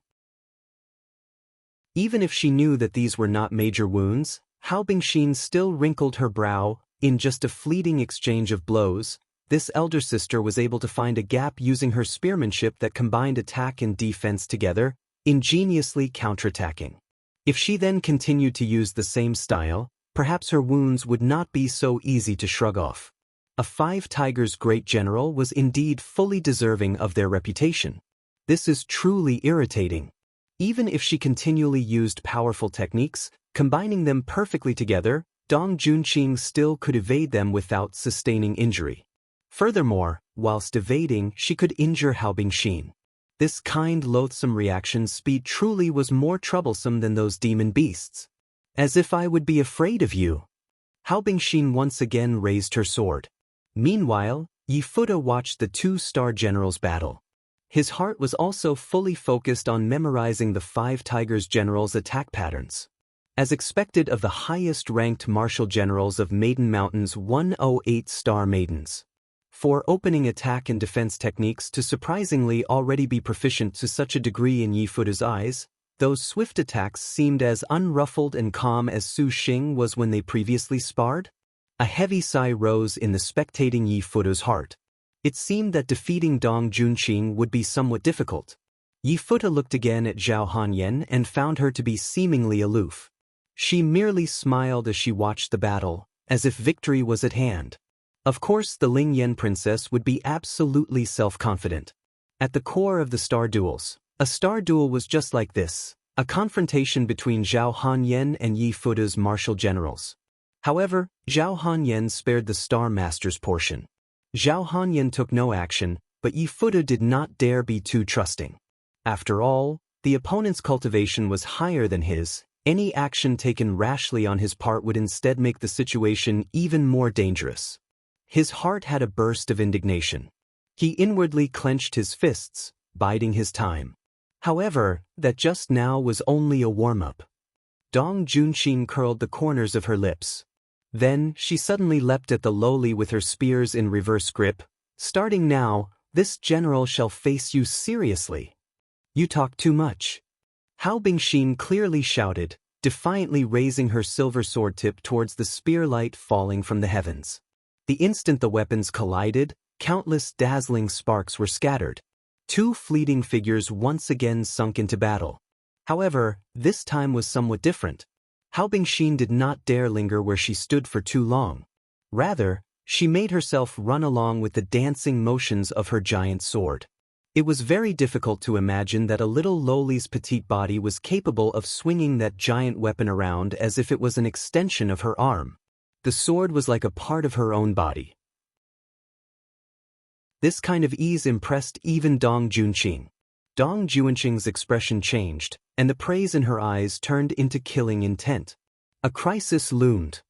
Even if she knew that these were not major wounds, Hao Bingxin still wrinkled her brow. In just a fleeting exchange of blows, this elder sister was able to find a gap using her spearmanship that combined attack and defense together, ingeniously counterattacking. If she then continued to use the same style, perhaps her wounds would not be so easy to shrug off. A Five Tigers great general was indeed fully deserving of their reputation. This is truly irritating. Even if she continually used powerful techniques, combining them perfectly together, Dong Junqing still could evade them without sustaining injury. Furthermore, whilst evading, she could injure Hao Bingxin. This kind loathsome reaction speed truly was more troublesome than those demon beasts. As if I would be afraid of you. Hao Bingxin once again raised her sword. Meanwhile, Yi Fude watched the two star generals battle. His heart was also fully focused on memorizing the Five Tigers generals' attack patterns. As expected of the highest-ranked martial generals of Maiden Mountain's 108-star Maidens. For opening attack and defense techniques to surprisingly already be proficient to such a degree in Yi Fude's eyes, those swift attacks seemed as unruffled and calm as Su Xing was when they previously sparred. A heavy sigh rose in the spectating Yi Fude's heart. It seemed that defeating Dong Junqing would be somewhat difficult. Yi Fude looked again at Zhao Hanyan and found her to be seemingly aloof. She merely smiled as she watched the battle, as if victory was at hand. Of course, the Ling Yan princess would be absolutely self-confident. At the core of the star duels, a star duel was just like this, a confrontation between Zhao Hanyan and Yi Fude's martial generals. However, Zhao Hanyan spared the Star Master's portion. Zhao Hanyan took no action, but Yi Fude did not dare be too trusting. After all, the opponent's cultivation was higher than his. Any action taken rashly on his part would instead make the situation even more dangerous. His heart had a burst of indignation. He inwardly clenched his fists, biding his time. However, that just now was only a warm-up. Dong Junqing curled the corners of her lips. Then, she suddenly leapt at the lowly with her spears in reverse grip. Starting now, this general shall face you seriously. You talk too much. Hao Bingxin clearly shouted, defiantly raising her silver sword tip towards the spear light falling from the heavens. The instant the weapons collided, countless dazzling sparks were scattered. Two fleeting figures once again sunk into battle. However, this time was somewhat different. Hao Bingxin did not dare linger where she stood for too long. Rather, she made herself run along with the dancing motions of her giant sword. It was very difficult to imagine that a little lowly's petite body was capable of swinging that giant weapon around as if it was an extension of her arm. The sword was like a part of her own body. This kind of ease impressed even Dong Junqing. Dong Junqing's expression changed, and the praise in her eyes turned into killing intent. A crisis loomed.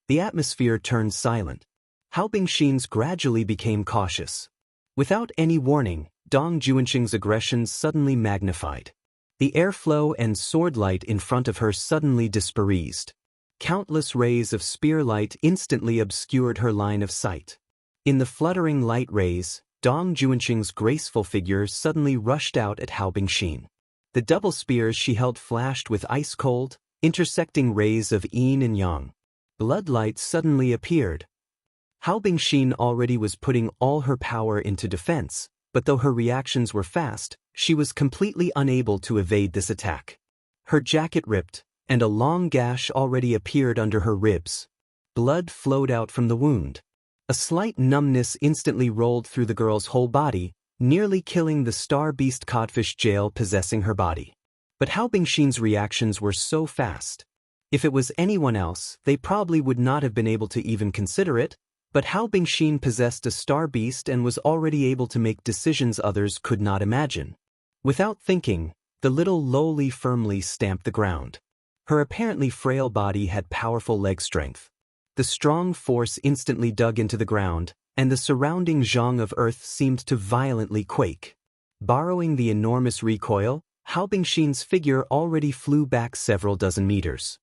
The atmosphere turned silent. Hao Bingxin's gradually became cautious. Without any warning, Dong Junqing's aggressions suddenly magnified. The airflow and sword light in front of her suddenly dispersed. Countless rays of spear light instantly obscured her line of sight. In the fluttering light rays, Dong Junqing's graceful figure suddenly rushed out at Hao Bingxin. The double spears she held flashed with ice-cold, intersecting rays of yin and yang. Blood light suddenly appeared. Hao Bingxin already was putting all her power into defense, but though her reactions were fast, she was completely unable to evade this attack. Her jacket ripped, and a long gash already appeared under her ribs. Blood flowed out from the wound. A slight numbness instantly rolled through the girl's whole body, nearly killing the star beast codfish jail possessing her body. But Hao Bingxin's reactions were so fast. If it was anyone else, they probably would not have been able to even consider it, but Hao Bingxin possessed a star beast and was already able to make decisions others could not imagine. Without thinking, the little lowly firmly stamped the ground. Her apparently frail body had powerful leg strength. The strong force instantly dug into the ground, and the surrounding zhang of earth seemed to violently quake. Borrowing the enormous recoil, Hao Bingxin's figure already flew back several dozen meters.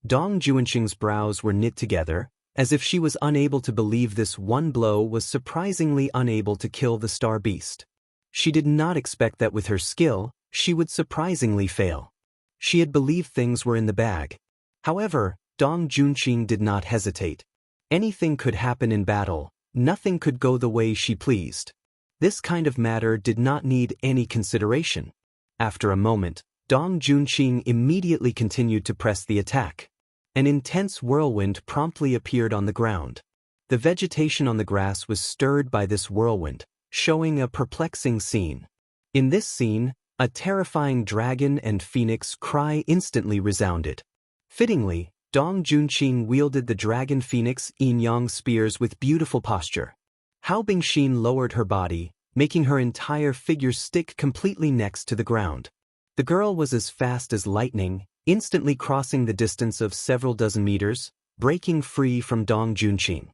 Dong Juanqing's brows were knit together, as if she was unable to believe this one blow was surprisingly unable to kill the star beast. She did not expect that with her skill, she would surprisingly fail. She had believed things were in the bag. However, Dong Juanqing did not hesitate. Anything could happen in battle, nothing could go the way she pleased. This kind of matter did not need any consideration. After a moment, Dong Juanqing immediately continued to press the attack. An intense whirlwind promptly appeared on the ground. The vegetation on the grass was stirred by this whirlwind, showing a perplexing scene. In this scene, a terrifying dragon and phoenix cry instantly resounded. Fittingly, Dong Juanqing wielded the dragon phoenix yin-yang spears with beautiful posture. Hao Bingxin lowered her body, making her entire figure stick completely next to the ground. The girl was as fast as lightning, instantly crossing the distance of several dozen meters, breaking free from Dong Juanqing.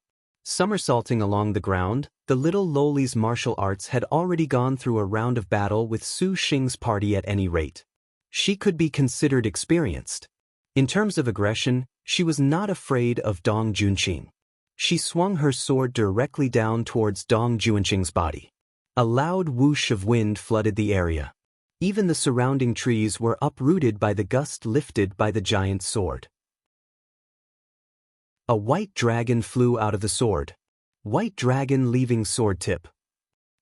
Somersaulting along the ground, the little lowly's martial arts had already gone through a round of battle with Su Xing's party at any rate. She could be considered experienced. In terms of aggression, she was not afraid of Dong Juanqing. She swung her sword directly down towards Dong Juanqing's body. A loud whoosh of wind flooded the area. Even the surrounding trees were uprooted by the gust lifted by the giant's sword. A white dragon flew out of the sword. White dragon leaving sword tip.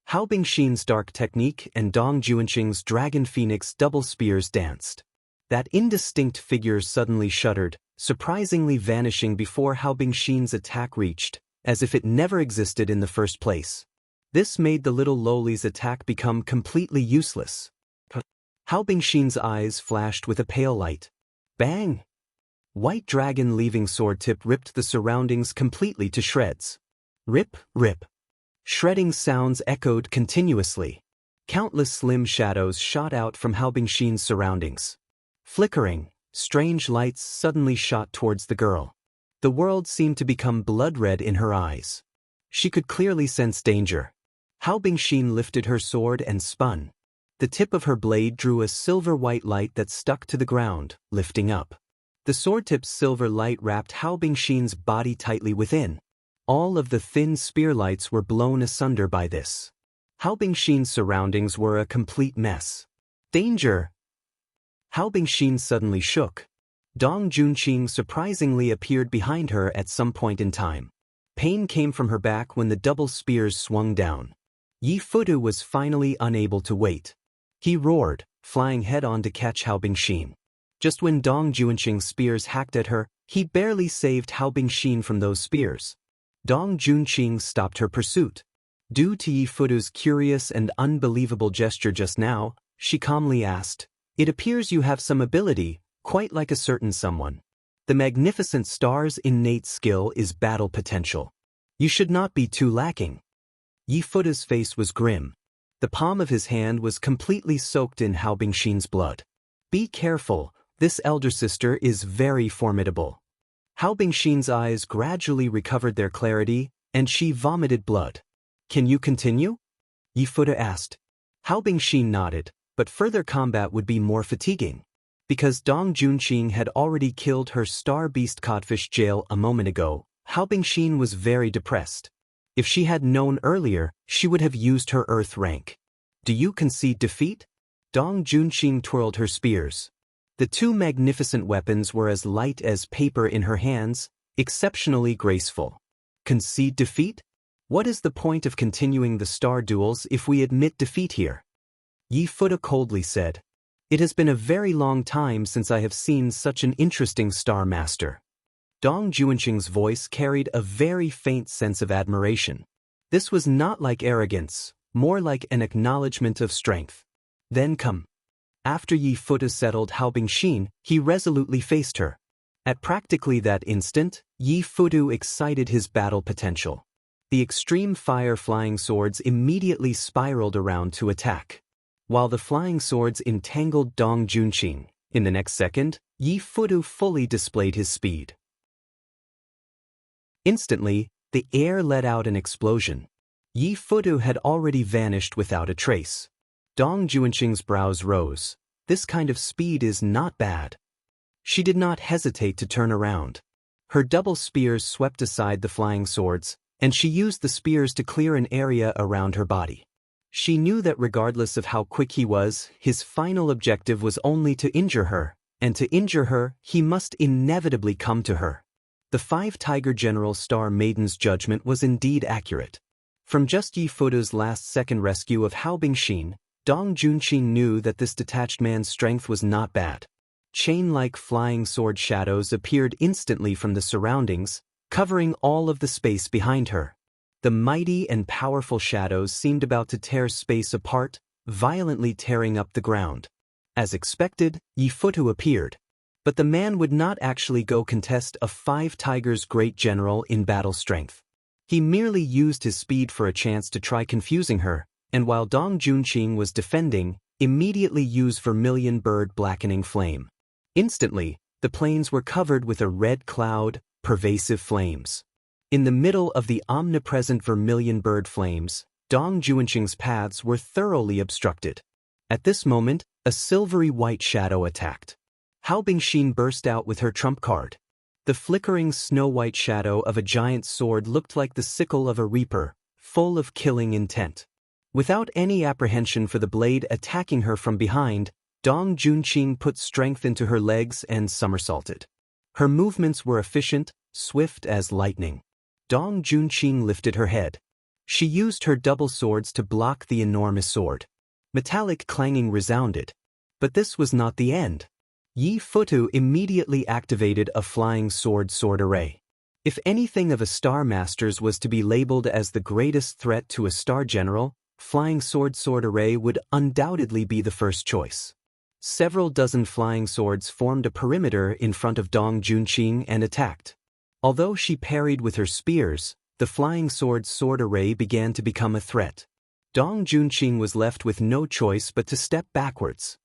Hao Bingxin's dark technique and Dong Juanqing's dragon phoenix double spears danced. That indistinct figure suddenly shuddered, surprisingly vanishing before Hao Bingxin's attack reached, as if it never existed in the first place. This made the little lowly's attack become completely useless. Hao Bingxin's eyes flashed with a pale light. Bang! White dragon leaving sword tip ripped the surroundings completely to shreds. Rip, rip. Shredding sounds echoed continuously. Countless slim shadows shot out from Hao Bingxin's surroundings. Flickering, strange lights suddenly shot towards the girl. The world seemed to become blood-red in her eyes. She could clearly sense danger. Hao Bingxin lifted her sword and spun. The tip of her blade drew a silver-white light that stuck to the ground, lifting up. The sword tip's silver light wrapped Hao Bingxin's body tightly within. All of the thin spear lights were blown asunder by this. Hao Bingxin's surroundings were a complete mess. Danger! Hao Bingxin suddenly shook. Dong Juanqing surprisingly appeared behind her at some point in time. Pain came from her back when the double spears swung down. Yi Fudu was finally unable to wait. He roared, flying head-on to catch Hao Bingxin. Just when Dong Juanqing's spears hacked at her, he barely saved Hao Bingxin from those spears. Dong Juanqing stopped her pursuit. Due to Yi Fudu's curious and unbelievable gesture just now, she calmly asked, "It appears you have some ability, quite like a certain someone. The magnificent star's innate skill is battle potential. You should not be too lacking." Yi Fudu's face was grim. The palm of his hand was completely soaked in Hao Bingxin's blood. "Be careful, this elder sister is very formidable." Hao Bingxin's eyes gradually recovered their clarity, and she vomited blood. "Can you continue?" Yi Fudu asked. Hao Bingxin nodded, but further combat would be more fatiguing. Because Dong Juanqing had already killed her star beast codfish jail a moment ago, Hao Bingxin was very depressed. If she had known earlier, she would have used her earth rank. "Do you concede defeat?" Dong Juanqing twirled her spears. The two magnificent weapons were as light as paper in her hands, exceptionally graceful. Concede defeat? What is the point of continuing the star duels if we admit defeat here? Yi Fuda coldly said. It has been a very long time since I have seen such an interesting star master. Dong Juanqing's voice carried a very faint sense of admiration. This was not like arrogance, more like an acknowledgement of strength. Then come. After Yi Fuda settled Hao Bingxin, he resolutely faced her. At practically that instant, Yi Fuda excited his battle potential. The extreme fire flying swords immediately spiraled around to attack. While the flying swords entangled Dong Juanqing, in the next second, Yi Fuda fully displayed his speed. Instantly, the air let out an explosion. Yi Fuda had already vanished without a trace. Dong Juanqing's brows rose. This kind of speed is not bad. She did not hesitate to turn around. Her double spears swept aside the flying swords, and she used the spears to clear an area around her body. She knew that regardless of how quick he was, his final objective was only to injure her, and to injure her, he must inevitably come to her. The 5-Tiger General Star Maiden's judgment was indeed accurate. From just Yi Fuda's last-second rescue of Hao Bingxin, Dong Juanqing knew that this detached man's strength was not bad. Chain-like flying sword shadows appeared instantly from the surroundings, covering all of the space behind her. The mighty and powerful shadows seemed about to tear space apart, violently tearing up the ground. As expected, Yi Fuda appeared. But the man would not actually go contest a 5-Tiger's great general in battle strength. He merely used his speed for a chance to try confusing her, and while Dong Juanqing was defending, immediately used Vermilion Bird Blackening Flame. Instantly, the plains were covered with a red cloud, pervasive flames. In the middle of the omnipresent Vermilion Bird flames, Dong Juanqing's paths were thoroughly obstructed. At this moment, a silvery white shadow attacked. Hao Bingxin burst out with her trump card. The flickering snow-white shadow of a giant sword looked like the sickle of a reaper, full of killing intent. Without any apprehension for the blade attacking her from behind, Dong Juanqing put strength into her legs and somersaulted. Her movements were efficient, swift as lightning. Dong Juanqing lifted her head. She used her double swords to block the enormous sword. Metallic clanging resounded. But this was not the end. Yi Fuda immediately activated a flying sword array. If anything of a Star Master's was to be labeled as the greatest threat to a Star General, flying sword array would undoubtedly be the first choice. Several dozen flying swords formed a perimeter in front of Dong Juanqing and attacked. Although she parried with her spears, the flying sword array began to become a threat. Dong Juanqing was left with no choice but to step backwards.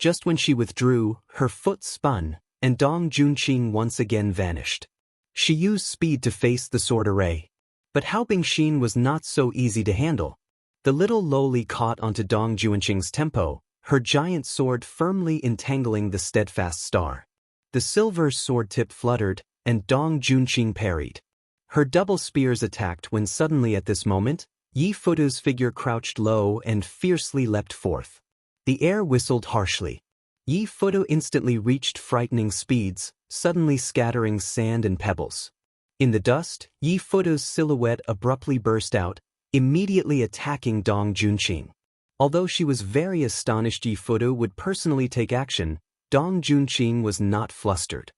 Just when she withdrew, her foot spun, and Dong Juanqing once again vanished. She used speed to face the sword array. But Hao Bingxin was not so easy to handle. The little lowly caught onto Dong Juanqing's tempo, her giant sword firmly entangling the steadfast star. The silver sword tip fluttered, and Dong Juanqing parried. Her double spears attacked when suddenly at this moment, Yi Fuda's figure crouched low and fiercely leapt forth. The air whistled harshly. Yi Fuda instantly reached frightening speeds, suddenly scattering sand and pebbles. In the dust, Yi Fuda's silhouette abruptly burst out, immediately attacking Dong Juanqing. Although she was very astonished Yi Fuda would personally take action, Dong Juanqing was not flustered.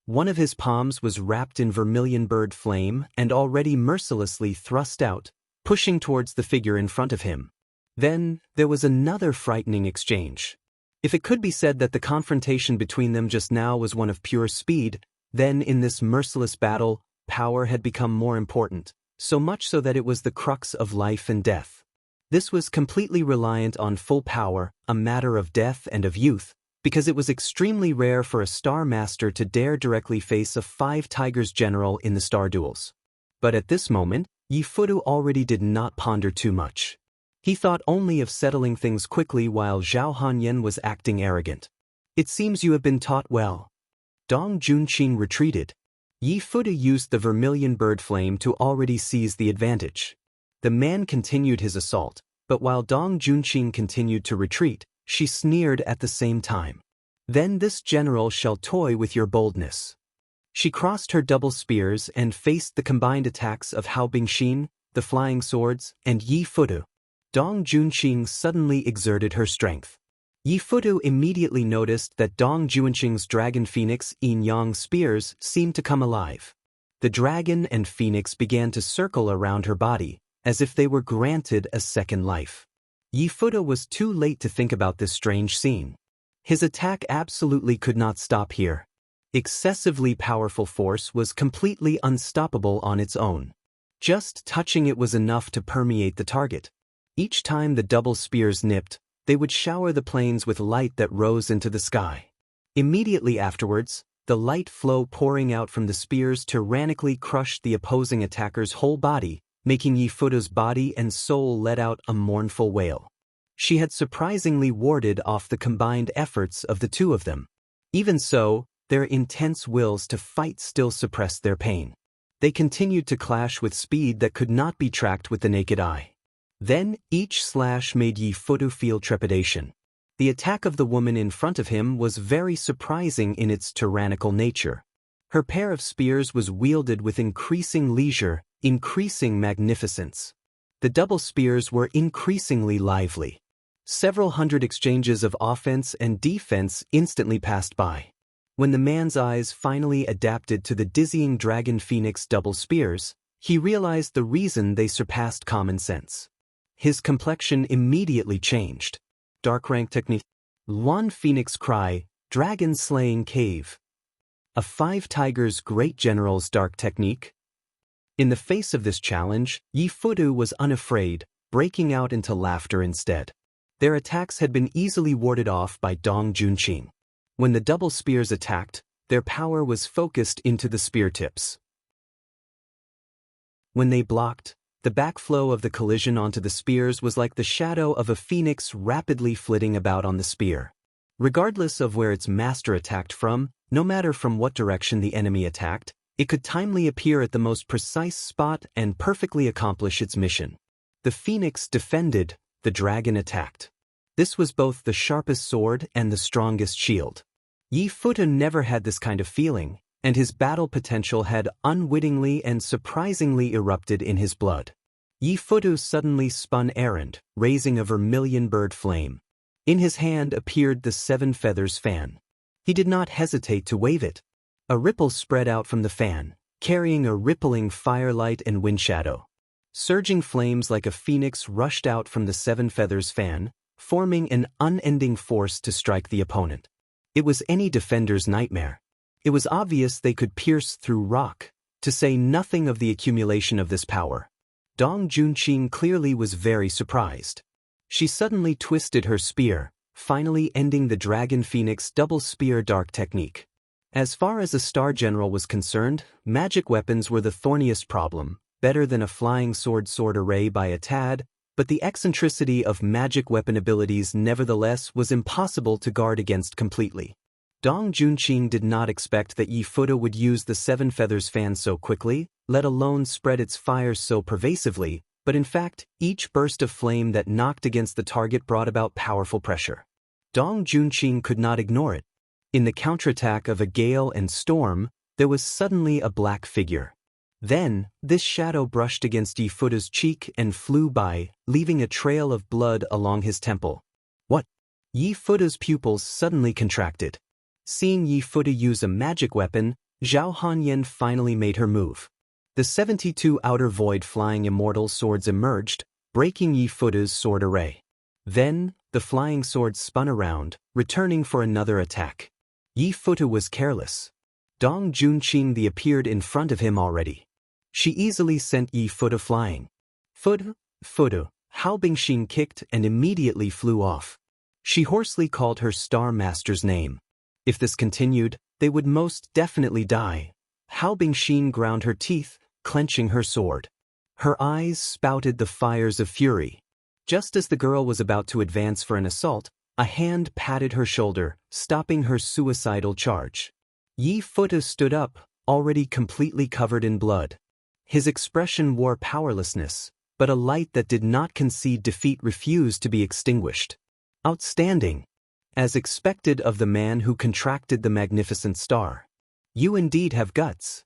One of his palms was wrapped in Vermilion Bird flame and already mercilessly thrust out, pushing towards the figure in front of him. Then, there was another frightening exchange. If it could be said that the confrontation between them just now was one of pure speed, then in this merciless battle, power had become more important, so much so that it was the crux of life and death. This was completely reliant on full power, a matter of death and of youth, because it was extremely rare for a Star Master to dare directly face a 5-Tigers general in the Star Duels. But at this moment, Yi Fuda already did not ponder too much. He thought only of settling things quickly while Zhao Hanyan was acting arrogant. It seems you have been taught well. Dong Juanqing retreated. Yi Fuda used the Vermilion Bird flame to already seize the advantage. The man continued his assault, but while Dong Juanqing continued to retreat, she sneered at the same time. Then this general shall toy with your boldness. She crossed her double spears and faced the combined attacks of Hao Bingxin, the flying swords, and Yi Fudu. Dong Junqing suddenly exerted her strength. Yi Fudu immediately noticed that Dong Junqing's dragon phoenix yin yang spears seemed to come alive. The dragon and phoenix began to circle around her body, as if they were granted a second life. Yi Fudu was too late to think about this strange scene. His attack absolutely could not stop here. Excessively powerful force was completely unstoppable on its own. Just touching it was enough to permeate the target. Each time the double spears nipped, they would shower the plains with light that rose into the sky. Immediately afterwards, the light flow pouring out from the spears tyrannically crushed the opposing attacker's whole body, making Yi Fudu's body and soul let out a mournful wail. She had surprisingly warded off the combined efforts of the two of them. Even so, their intense wills to fight still suppressed their pain. They continued to clash with speed that could not be tracked with the naked eye. Then, each slash made Yi Fudu feel trepidation. The attack of the woman in front of him was very surprising in its tyrannical nature. Her pair of spears was wielded with increasing leisure, increasing magnificence. The double spears were increasingly lively. Several hundred exchanges of offense and defense instantly passed by. When the man's eyes finally adapted to the dizzying dragon phoenix double spears, he realized the reason they surpassed common sense. His complexion immediately changed. Dark rank technique. Luan Phoenix Cry, Dragon Slaying Cave. A 5 Tigers Great General's dark technique. In the face of this challenge, Yi Fudu was unafraid, breaking out into laughter instead. Their attacks had been easily warded off by Dong Junqing. When the double spears attacked, their power was focused into the spear tips. When they blocked, the backflow of the collision onto the spears was like the shadow of a phoenix rapidly flitting about on the spear. Regardless of where its master attacked from, no matter from what direction the enemy attacked, it could timely appear at the most precise spot and perfectly accomplish its mission. The phoenix defended, the dragon attacked. This was both the sharpest sword and the strongest shield. Yi Fudu never had this kind of feeling, and his battle potential had unwittingly and surprisingly erupted in his blood. Yi Fudu suddenly spun errand, raising a vermilion bird flame. In his hand appeared the 7 feathers fan. He did not hesitate to wave it. A ripple spread out from the fan, carrying a rippling firelight and wind shadow. Surging flames like a phoenix rushed out from the 7 feathers fan, forming an unending force to strike the opponent. It was any defender's nightmare. It was obvious they could pierce through rock, to say nothing of the accumulation of this power. Dong Junqing clearly was very surprised. She suddenly twisted her spear, finally ending the Dragon Phoenix double spear dark technique. As far as a star general was concerned, magic weapons were the thorniest problem, better than a flying sword array by a tad, but the eccentricity of magic weapon abilities nevertheless was impossible to guard against completely. Dong Junqing did not expect that Yi Fudu would use the 7 feathers fan so quickly, let alone spread its fires so pervasively, but in fact, each burst of flame that knocked against the target brought about powerful pressure. Dong Junqing could not ignore it. In the counterattack of a gale and storm, there was suddenly a black figure. Then, this shadow brushed against Yi Fudu's cheek and flew by, leaving a trail of blood along his temple. What? Yi Fudu's pupils suddenly contracted. Seeing Yi Fudu use a magic weapon, Zhao Hanyan finally made her move. The 72 outer void flying immortal swords emerged, breaking Yi Fudu's sword array. Then, the flying swords spun around, returning for another attack. Yi Fudu was careless. Dong Junqing appeared in front of him already. She easily sent Yi Fudu flying. Fudu, Hao Bingxin kicked and immediately flew off. She hoarsely called her star master's name. If this continued, they would most definitely die. Hao Bingxin ground her teeth, clenching her sword. Her eyes spouted the fires of fury. Just as the girl was about to advance for an assault, a hand patted her shoulder, stopping her suicidal charge. Yi Fudu stood up, already completely covered in blood. His expression wore powerlessness, but a light that did not concede defeat refused to be extinguished. Outstanding! As expected of the man who contracted the magnificent star. You indeed have guts.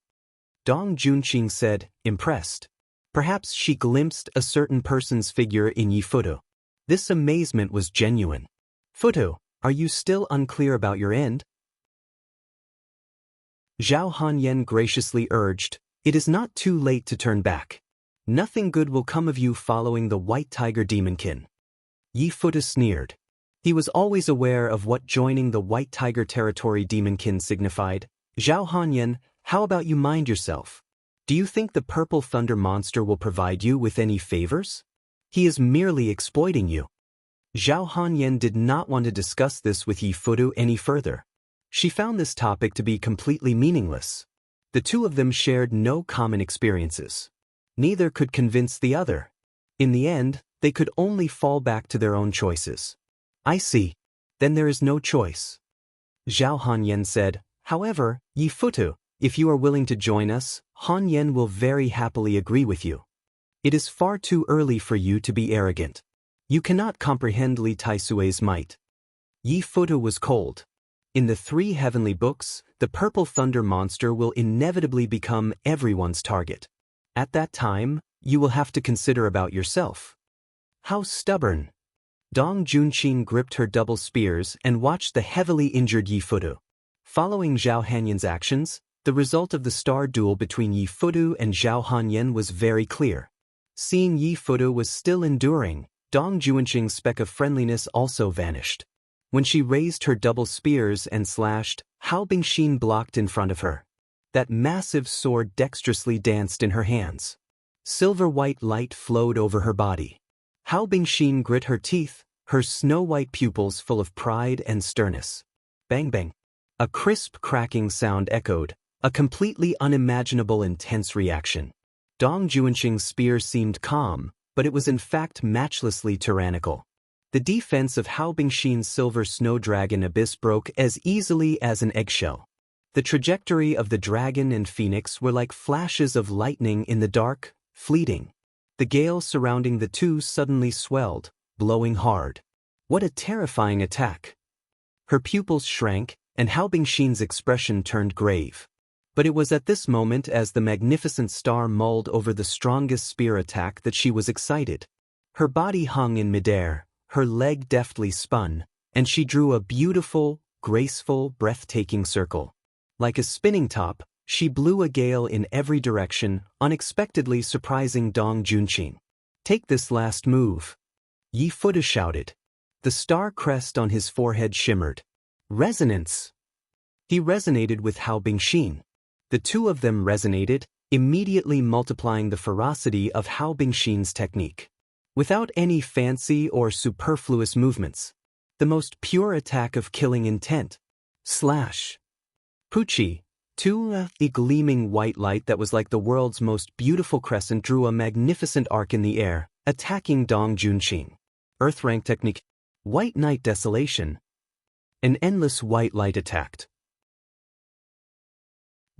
Dong Junqing said, impressed. Perhaps she glimpsed a certain person's figure in Yi Futu. This amazement was genuine. Futu, are you still unclear about your end? Zhao Hanyan graciously urged, it is not too late to turn back. Nothing good will come of you following the White Tiger Demonkin. Yi Futu sneered. He was always aware of what joining the White Tiger Territory Demonkin signified. Zhao Hanyan, how about you mind yourself? Do you think the Purple Thunder monster will provide you with any favors? He is merely exploiting you. Zhao Hanyan did not want to discuss this with Yi Futu any further. She found this topic to be completely meaningless. The two of them shared no common experiences. Neither could convince the other. In the end, they could only fall back to their own choices. I see. Then there is no choice. Zhao Hanyan said, however, Yi Futu, if you are willing to join us, Hanyan will very happily agree with you. It is far too early for you to be arrogant. You cannot comprehend Li Taisui's might. Yi Futu was cold. In the 3 heavenly books, the Purple Thunder monster will inevitably become everyone's target. At that time, you will have to consider about yourself. How stubborn. Dong Junqing gripped her double spears and watched the heavily injured Yi Futu. Following Zhao Hanyan's actions, the result of the star duel between Yi Futu and Zhao Hanyan was very clear. Seeing Yi Futu was still enduring, Dong Junqing's speck of friendliness also vanished. When she raised her double spears and slashed, Hao Bingxin blocked in front of her. That massive sword dexterously danced in her hands. Silver-white light flowed over her body. Hao Bingxin grit her teeth, her snow-white pupils full of pride and sternness. Bang bang. A crisp cracking sound echoed, a completely unimaginable intense reaction. Dong Junqing's spear seemed calm, but it was in fact matchlessly tyrannical. The defense of Hao Bingxin's silver snow dragon abyss broke as easily as an eggshell. The trajectory of the dragon and phoenix were like flashes of lightning in the dark, fleeting. The gale surrounding the two suddenly swelled, blowing hard. What a terrifying attack! Her pupils shrank, and Hao Bingxin's expression turned grave. But it was at this moment, as the magnificent star mulled over the strongest spear attack, that she was excited. Her body hung in midair, her leg deftly spun, and she drew a beautiful, graceful, breathtaking circle. Like a spinning top, she blew a gale in every direction, unexpectedly surprising Dong Junqing. Take this last move. Yi Futu shouted. The star crest on his forehead shimmered. Resonance! He resonated with Hao Bingxin. The two of them resonated, immediately multiplying the ferocity of Hao Bingxin's technique. Without any fancy or superfluous movements. The most pure attack of killing intent. Slash. Puchi, a gleaming white light that was like the world's most beautiful crescent drew a magnificent arc in the air, attacking Dong Junqing. Earth rank technique. White night desolation. An endless white light attacked.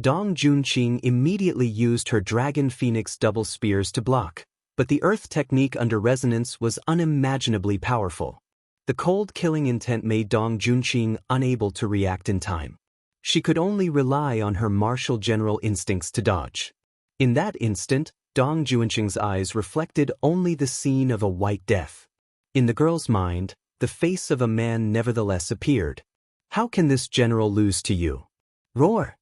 Dong Junqing immediately used her dragon phoenix double spears to block. But the earth technique under resonance was unimaginably powerful. The cold killing intent made Dong Junqing unable to react in time. She could only rely on her martial general instincts to dodge. In that instant, Dong Junqing's eyes reflected only the scene of a white death. In the girl's mind, the face of a man nevertheless appeared. How can this general lose to you? Roar!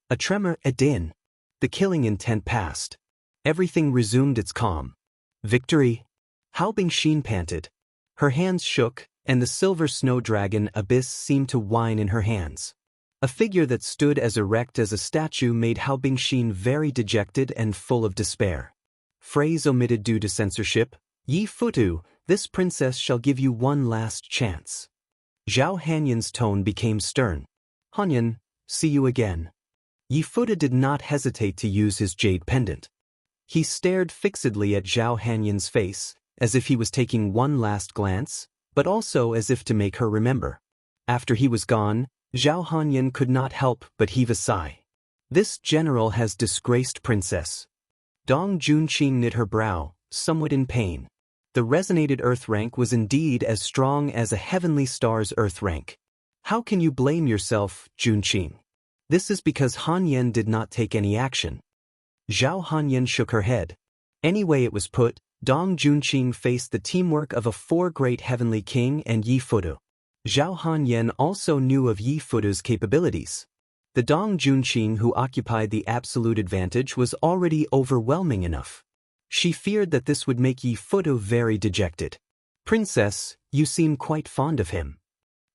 A tremor, a din. The killing intent passed. Everything resumed its calm. Victory! Hao Bingxin panted. Her hands shook, and the silver snow dragon abyss seemed to whine in her hands. A figure that stood as erect as a statue made Hao Bingxin very dejected and full of despair. Phrase omitted due to censorship. Yi Futu, this princess shall give you one last chance. Zhao Hanyan's tone became stern. Hanyan, see you again. Yi Futu did not hesitate to use his jade pendant. He stared fixedly at Zhao Hanyan's face, as if he was taking one last glance, but also as if to make her remember. After he was gone, Zhao Hanyan could not help but heave a sigh. This general has disgraced princess. Dong Junqing knit her brow, somewhat in pain. The resonated earth rank was indeed as strong as a heavenly star's earth rank. How can you blame yourself, Junqing? This is because Han Yen did not take any action. Zhao Han Yen shook her head. Anyway it was put, Dong Junqing faced the teamwork of a four great heavenly king and Yi Fudu. Zhao Han Yen also knew of Yi Fudu's capabilities. The Dong Junqing who occupied the absolute advantage was already overwhelming enough. She feared that this would make Yi Fudu very dejected. "Princess, you seem quite fond of him,"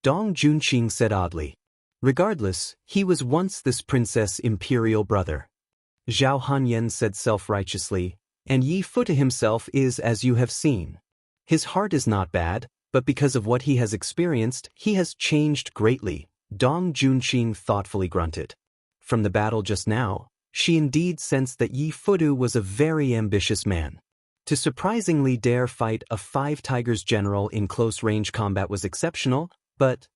Dong Junqing said oddly. "Regardless, he was once this princess' imperial brother," Zhao Han Yen said self-righteously, "and Yi Fudu himself is as you have seen. His heart is not bad, but because of what he has experienced, he has changed greatly," Dong Junqing thoughtfully grunted. From the battle just now, she indeed sensed that Yi Fudu was a very ambitious man. To surprisingly dare fight a Five Tigers general in close-range combat was exceptional, but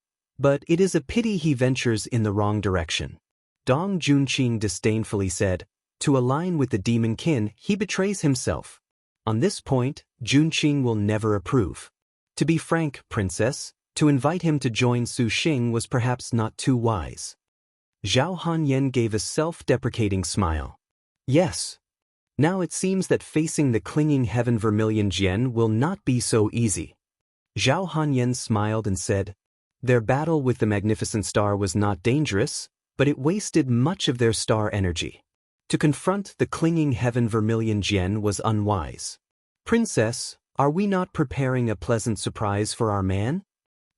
it is a pity he ventures in the wrong direction. Dong Junqing disdainfully said, "To align with the demon kin, he betrays himself. On this point, Junqing will never approve. To be frank, princess, to invite him to join Su Xing was perhaps not too wise." Zhao Han Yen gave a self-deprecating smile. "Yes. Now it seems that facing the clinging heaven Vermilion Jian will not be so easy." Zhao Han Yen smiled and said, "Their battle with the magnificent star was not dangerous, but it wasted much of their star energy. To confront the clinging heaven Vermilion Jian was unwise. Princess, are we not preparing a pleasant surprise for our man?"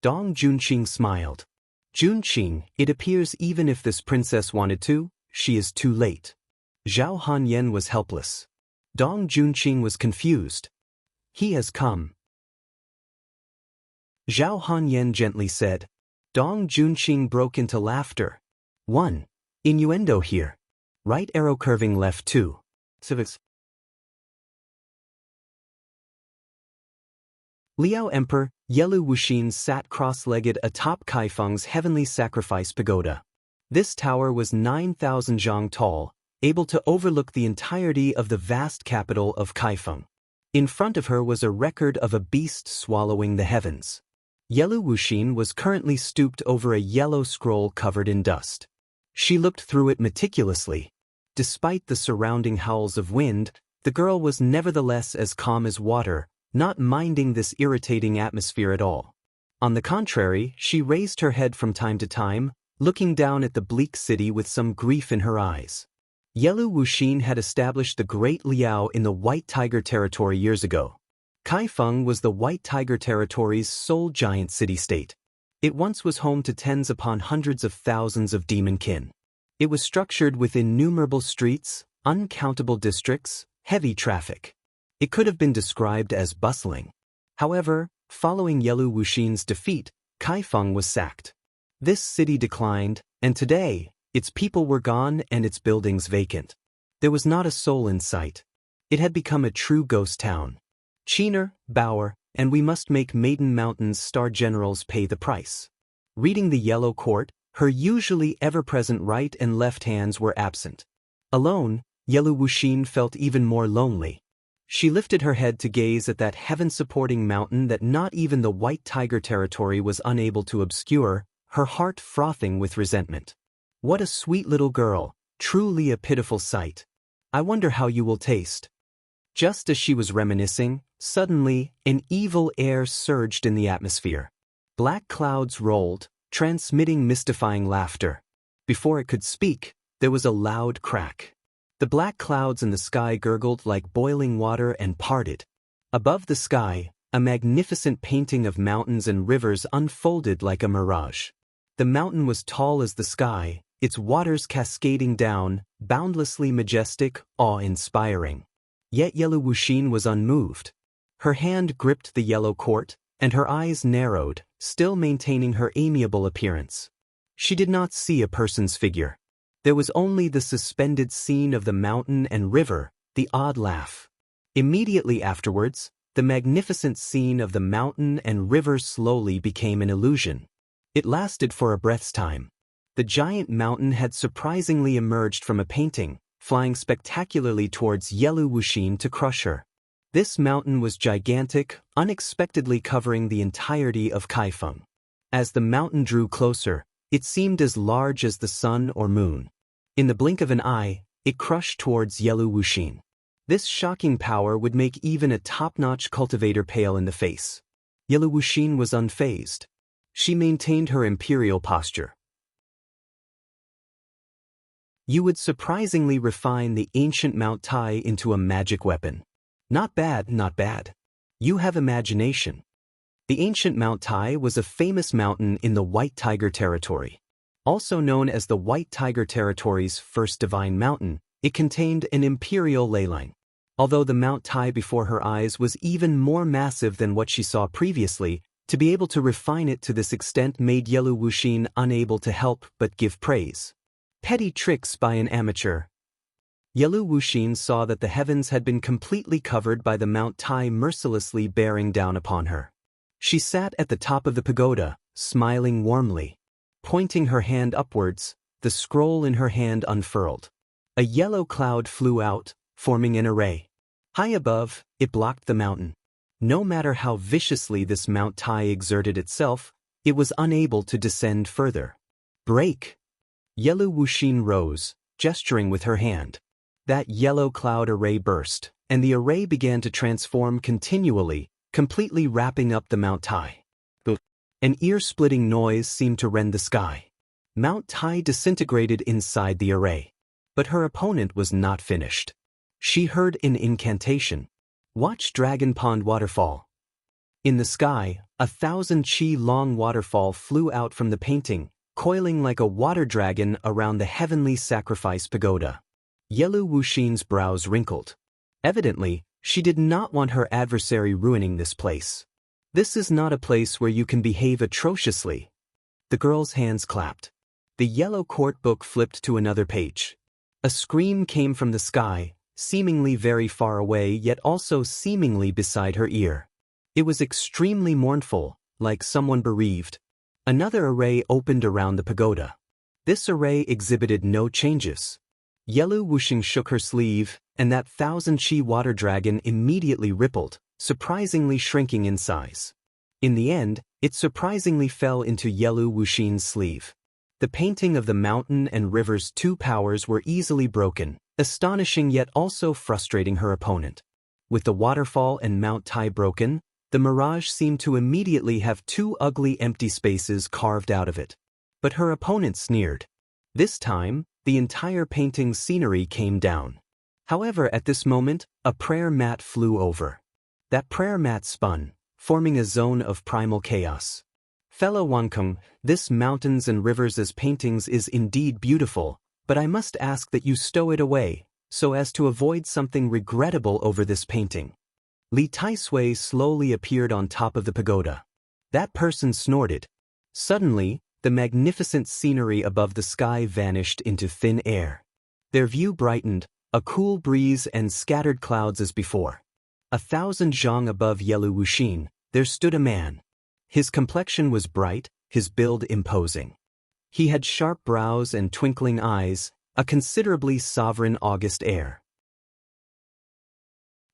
Dong Junqing smiled. "Junqing, it appears even if this princess wanted to, she is too late." Zhao Han Yen was helpless. Dong Junqing was confused. "He has come." Zhao Han Yen gently said. Dong Junqing broke into laughter. "One innuendo here. Right arrow curving left 2. Civics. Liao Emperor, Yelu Wuxin sat cross-legged atop Kaifeng's heavenly sacrifice pagoda. This tower was 9,000 zhang tall, able to overlook the entirety of the vast capital of Kaifeng. In front of her was a record of a beast swallowing the heavens. Yelu Wuxin was currently stooped over a yellow scroll covered in dust. She looked through it meticulously. Despite the surrounding howls of wind, the girl was nevertheless as calm as water, not minding this irritating atmosphere at all. On the contrary, she raised her head from time to time, looking down at the bleak city with some grief in her eyes. Yelu Wuxin had established the Great Liao in the White Tiger territory years ago. Kaifeng was the White Tiger territory's sole giant city-state. It once was home to tens upon hundreds of thousands of demon kin. It was structured with innumerable streets, uncountable districts, heavy traffic. It could have been described as bustling. However, following Yelu Wuxin's defeat, Kaifeng was sacked. This city declined, and today, its people were gone and its buildings vacant. There was not a soul in sight. It had become a true ghost town. Qiner, Bauer, and we must make Maiden Mountain's star generals pay the price. Reading the Yellow Court, her usually ever-present right and left hands were absent. Alone, Yelu Wuxin felt even more lonely. She lifted her head to gaze at that heaven-supporting mountain that not even the White Tiger territory was unable to obscure, her heart frothing with resentment. "What a sweet little girl, truly a pitiful sight. I wonder how you will taste." Just as she was reminiscing, suddenly, an evil air surged in the atmosphere. Black clouds rolled, transmitting mystifying laughter. Before it could speak, there was a loud crack. The black clouds in the sky gurgled like boiling water and parted. Above the sky, a magnificent painting of mountains and rivers unfolded like a mirage. The mountain was tall as the sky, its waters cascading down, boundlessly majestic, awe-inspiring. Yet Yelu Wuxin was unmoved. Her hand gripped the yellow court, and her eyes narrowed, still maintaining her amiable appearance. She did not see a person's figure. There was only the suspended scene of the mountain and river, the odd laugh. Immediately afterwards, the magnificent scene of the mountain and river slowly became an illusion. It lasted for a breath's time. The giant mountain had surprisingly emerged from a painting, flying spectacularly towards Yelu Wuxin to crush her. This mountain was gigantic, unexpectedly covering the entirety of Kaifeng. As the mountain drew closer, It seemed as large as the sun or moon. In the blink of an eye, it crushed towards Yelu Wuxin. This shocking power would make even a top-notch cultivator pale in the face. Yelu Wuxin was unfazed. She maintained her imperial posture. You would surprisingly refine the ancient Mount Tai into a magic weapon. Not bad, not bad. You have imagination. The ancient Mount Tai was a famous mountain in the White Tiger Territory. Also known as the White Tiger Territory's first divine mountain, it contained an imperial ley line. Although the Mount Tai before her eyes was even more massive than what she saw previously, to be able to refine it to this extent made Yelu Wuxin unable to help but give praise. Petty tricks by an amateur. Yelu Wuxin saw that the heavens had been completely covered by the Mount Tai mercilessly bearing down upon her. She sat at the top of the pagoda, smiling warmly. Pointing her hand upwards, the scroll in her hand unfurled. A yellow cloud flew out, forming an array. High above, it blocked the mountain. No matter how viciously this Mount Tai exerted itself, it was unable to descend further. Break! Yelu Wuxin rose, gesturing with her hand. That yellow cloud array burst, and the array began to transform continually, completely wrapping up the Mount Tai. An ear-splitting noise seemed to rend the sky. Mount Tai disintegrated inside the array. But her opponent was not finished. She heard an incantation. Watch Dragon Pond Waterfall. In the sky, 1,000 chi-long waterfall flew out from the painting, coiling like a water dragon around the heavenly sacrifice pagoda. Yelu Wuxin's brows wrinkled. Evidently, she did not want her adversary ruining this place. This is not a place where you can behave atrociously. The girl's hands clapped. The yellow court book flipped to another page. A scream came from the sky, seemingly very far away yet also seemingly beside her ear. It was extremely mournful, like someone bereaved. Another array opened around the pagoda. This array exhibited no changes. Yelu Wuxin shook her sleeve, and that 1,000 chi water dragon immediately rippled, surprisingly shrinking in size. In the end, it surprisingly fell into Yelu Wuxin's sleeve. The painting of the mountain and river's two powers were easily broken, astonishing yet also frustrating her opponent. With the waterfall and Mount Tai broken, the mirage seemed to immediately have two ugly empty spaces carved out of it. But her opponent sneered. This time, the entire painting's scenery came down. However, at this moment, a prayer mat flew over. That prayer mat spun, forming a zone of primal chaos. Fellow Wankung, this mountains and rivers as paintings is indeed beautiful, but I must ask that you stow it away, so as to avoid something regrettable over this painting. Li Taisui slowly appeared on top of the pagoda. That person snorted. Suddenly, the magnificent scenery above the sky vanished into thin air. Their view brightened, a cool breeze and scattered clouds as before. 1,000 zhang above Yelu Wuxin, there stood a man. His complexion was bright, his build imposing. He had sharp brows and twinkling eyes, a considerably sovereign august air.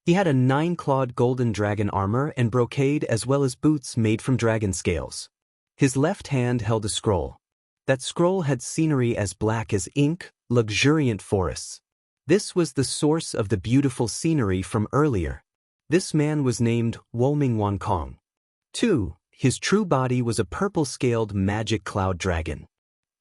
He had a 9-clawed golden dragon armor and brocade as well as boots made from dragon scales. His left hand held a scroll. That scroll had scenery as black as ink, luxuriant forests. This was the source of the beautiful scenery from earlier. This man was named Woming Wankong. 2. His true body was a purple-scaled magic cloud dragon.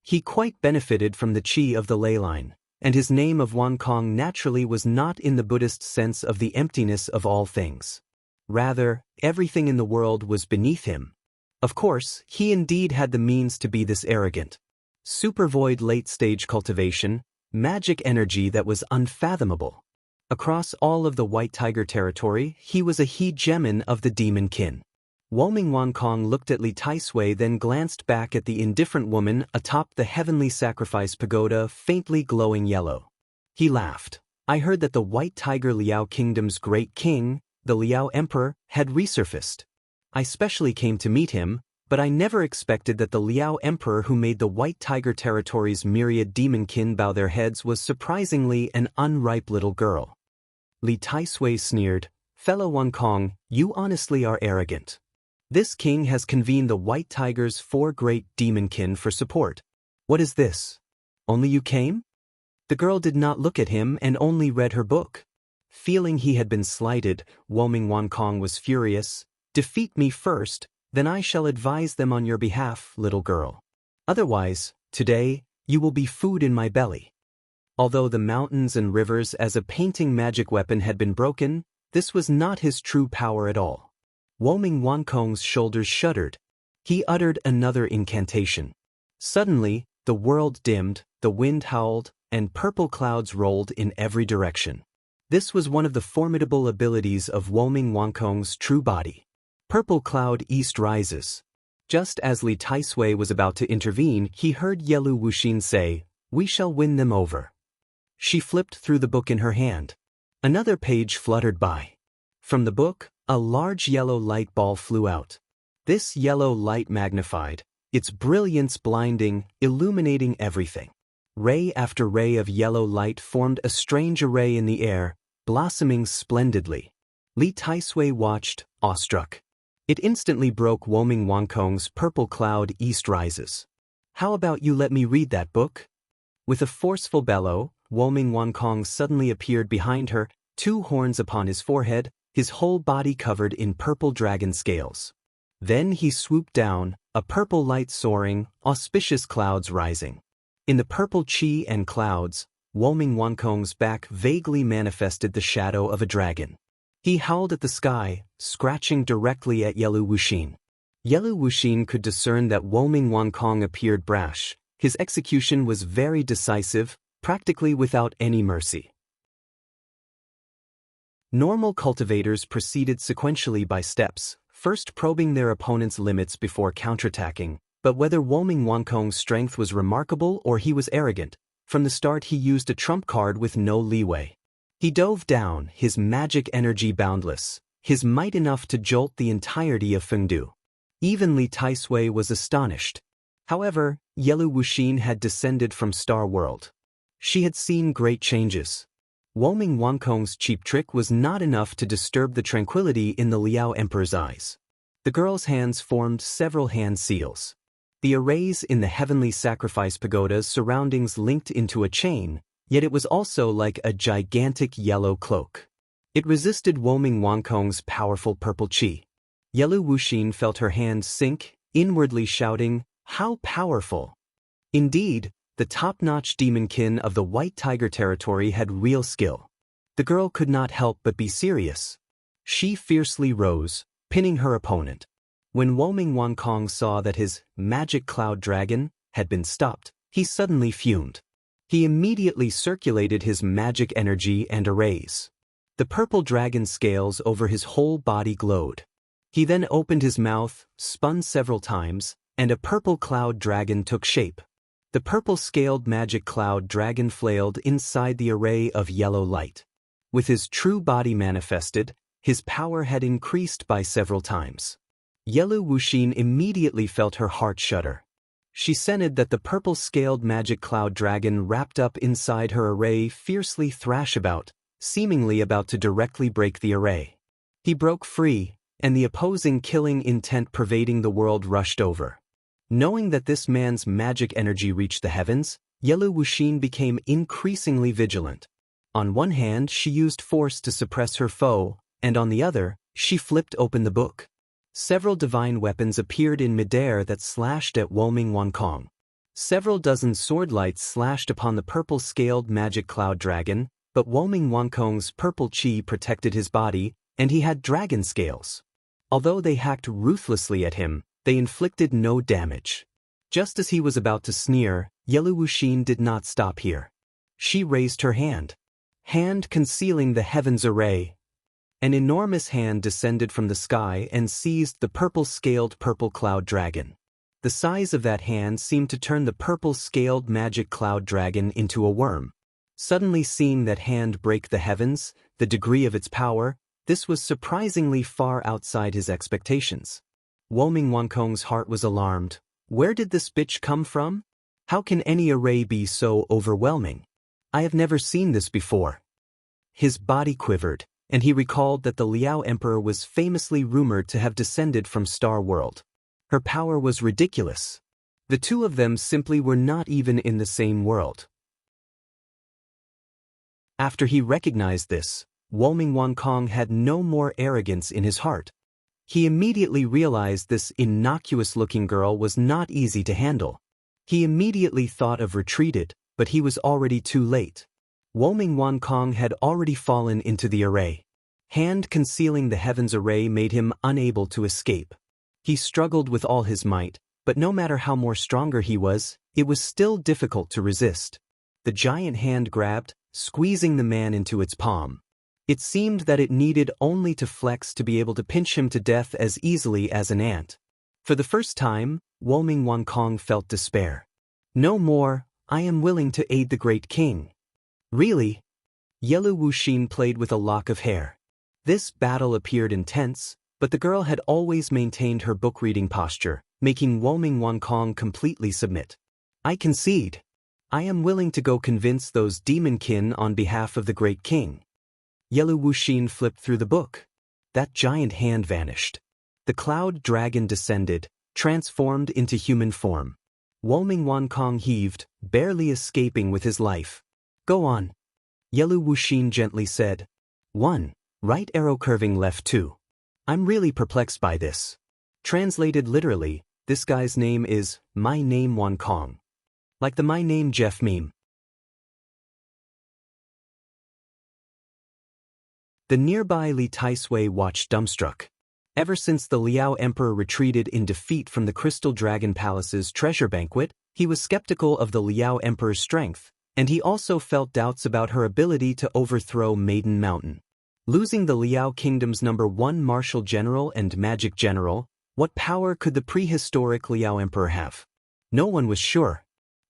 He quite benefited from the chi of the ley line, and his name of Wankong naturally was not in the Buddhist sense of the emptiness of all things. Rather, everything in the world was beneath him. Of course, he indeed had the means to be this arrogant. Supervoid late-stage cultivation, magic energy that was unfathomable. Across all of the White Tiger territory, he was a hegemon of the demon kin. Woming Wankong looked at Li Taisui, then glanced back at the indifferent woman atop the heavenly sacrifice pagoda, faintly glowing yellow. He laughed. I heard that the White Tiger Liao Kingdom's great king, the Liao Emperor, had resurfaced. I specially came to meet him, but I never expected that the Liao Emperor who made the White Tiger territory's myriad demonkin bow their heads was surprisingly an unripe little girl. Li Taisui sneered, Fellow Wankong, you honestly are arrogant. This king has convened the White Tiger's 4 great demonkin for support. What is this? Only you came? The girl did not look at him and only read her book. Feeling he had been slighted, Woming Wankong was furious. Defeat me first, then I shall advise them on your behalf, little girl. Otherwise, today, you will be food in my belly. Although the mountains and rivers as a painting magic weapon had been broken, this was not his true power at all. Woming Wankong's shoulders shuddered. He uttered another incantation. Suddenly, the world dimmed, the wind howled, and purple clouds rolled in every direction. This was one of the formidable abilities of Woming Wankong's true body. Purple cloud east rises. Just as Li Taisui was about to intervene, he heard Yelu Wuxin say, "We shall win them over." She flipped through the book in her hand. Another page fluttered by. From the book, a large yellow light ball flew out. This yellow light magnified, its brilliance blinding, illuminating everything. Ray after ray of yellow light formed a strange array in the air, blossoming splendidly. Li Taisui watched, awestruck. It instantly broke Woming Wankong's purple cloud east rises. How about you let me read that book? With a forceful bellow, Woming Wankong suddenly appeared behind her, 2 horns upon his forehead, his whole body covered in purple dragon scales. Then he swooped down, a purple light soaring, auspicious clouds rising. In the purple chi and clouds, Woming Wankong's back vaguely manifested the shadow of a dragon. He howled at the sky, scratching directly at Yelu Wuxin. Yelu Wuxin could discern that Woming Wankong appeared brash. His execution was very decisive, practically without any mercy. Normal cultivators proceeded sequentially by steps, first probing their opponent's limits before counterattacking, but whether Woming Wankong's strength was remarkable or he was arrogant, from the start he used a trump card with no leeway. He dove down, his magic energy boundless, his might enough to jolt the entirety of Fengdu. Even Li Taisui was astonished. However, Yelu Wuxin had descended from Star World. She had seen great changes. Woming Wankong's cheap trick was not enough to disturb the tranquility in the Liao Emperor's eyes. The girl's hands formed several hand seals. The arrays in the heavenly sacrifice pagoda's surroundings linked into a chain, yet it was also like a gigantic yellow cloak. It resisted Woming Wankong's powerful purple chi. Yelu Wuxin felt her hands sink, inwardly shouting, "How powerful!" Indeed, the top-notch demonkin of the White Tiger territory had real skill. The girl could not help but be serious. She fiercely rose, pinning her opponent. When Woming Wankong saw that his magic cloud dragon had been stopped, he suddenly fumed. He immediately circulated his magic energy and arrays. The purple dragon scales over his whole body glowed. He then opened his mouth, spun several times, and a purple cloud dragon took shape. The purple-scaled magic cloud dragon flailed inside the array of yellow light. With his true body manifested, his power had increased by several times. Yelu Wuxin immediately felt her heart shudder. She scented that the purple-scaled magic cloud dragon wrapped up inside her array fiercely thrash about, seemingly about to directly break the array. He broke free, and the opposing killing intent pervading the world rushed over. Knowing that this man's magic energy reached the heavens, Yelu Wuxin became increasingly vigilant. On one hand, she used force to suppress her foe, and on the other, she flipped open the book. Several divine weapons appeared in midair that slashed at Woming Wankong. Several dozen swordlights slashed upon the purple-scaled magic cloud dragon, but Woming Wankong's purple chi protected his body, and he had dragon scales. Although they hacked ruthlessly at him, they inflicted no damage. Just as he was about to sneer, Yelu Wuxin did not stop here. She raised her hand concealing the heavens array. An enormous hand descended from the sky and seized the purple-scaled purple cloud dragon. The size of that hand seemed to turn the purple-scaled magic cloud dragon into a worm. Suddenly seeing that hand break the heavens, the degree of its power, this was surprisingly far outside his expectations. Woming Wankong's heart was alarmed. Where did this bitch come from? How can any array be so overwhelming? I have never seen this before. His body quivered. and he recalled that the Liao Emperor was famously rumored to have descended from Star World. Her power was ridiculous. The two of them simply were not even in the same world. After he recognized this, Wolming Wankong had no more arrogance in his heart. He immediately realized this innocuous-looking girl was not easy to handle. He immediately thought of retreated, but he was already too late. Wolming Wankong had already fallen into the array. Hand concealing the heavens array made him unable to escape. He struggled with all his might, but no matter how more stronger he was, it was still difficult to resist. The giant hand grabbed, squeezing the man into its palm. It seemed that it needed only to flex to be able to pinch him to death as easily as an ant. For the first time, Wolming Wankong felt despair. No more, I am willing to aid the great king. Really? Yelu Wuxin played with a lock of hair. This battle appeared intense, but the girl had always maintained her book-reading posture, making Wolming Wankong completely submit. I concede. I am willing to go convince those demonkin on behalf of the great king. Yelu Wuxin flipped through the book. That giant hand vanished. The cloud dragon descended, transformed into human form. Wolming Wankong heaved, barely escaping with his life. Go on. Yelu Wuxin gently said. 1. Right arrow curving left 2. I'm really perplexed by this. Translated literally, this guy's name is, My Name Wankong. Like the My Name Jeff meme. The nearby Li Taisui watched dumbstruck. Ever since the Liao Emperor retreated in defeat from the Crystal Dragon Palace's treasure banquet, he was skeptical of the Liao Emperor's strength, and he also felt doubts about her ability to overthrow Maiden Mountain. Losing the Liao Kingdom's #1 martial general and magic general, what power could the prehistoric Liao Emperor have? No one was sure.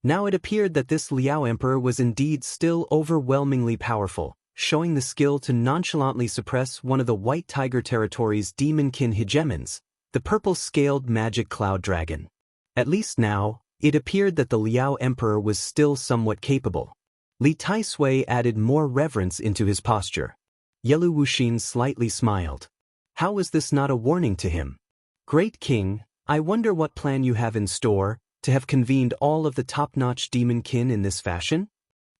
Now it appeared that this Liao Emperor was indeed still overwhelmingly powerful, showing the skill to nonchalantly suppress one of the White Tiger Territory's demonkin hegemons, the purple-scaled magic cloud dragon. At least now, it appeared that the Liao Emperor was still somewhat capable. Li Taisui added more reverence into his posture. Yelu Wuxin slightly smiled. How was this not a warning to him? Great King, I wonder what plan you have in store, to have convened all of the top-notch demonkin in this fashion?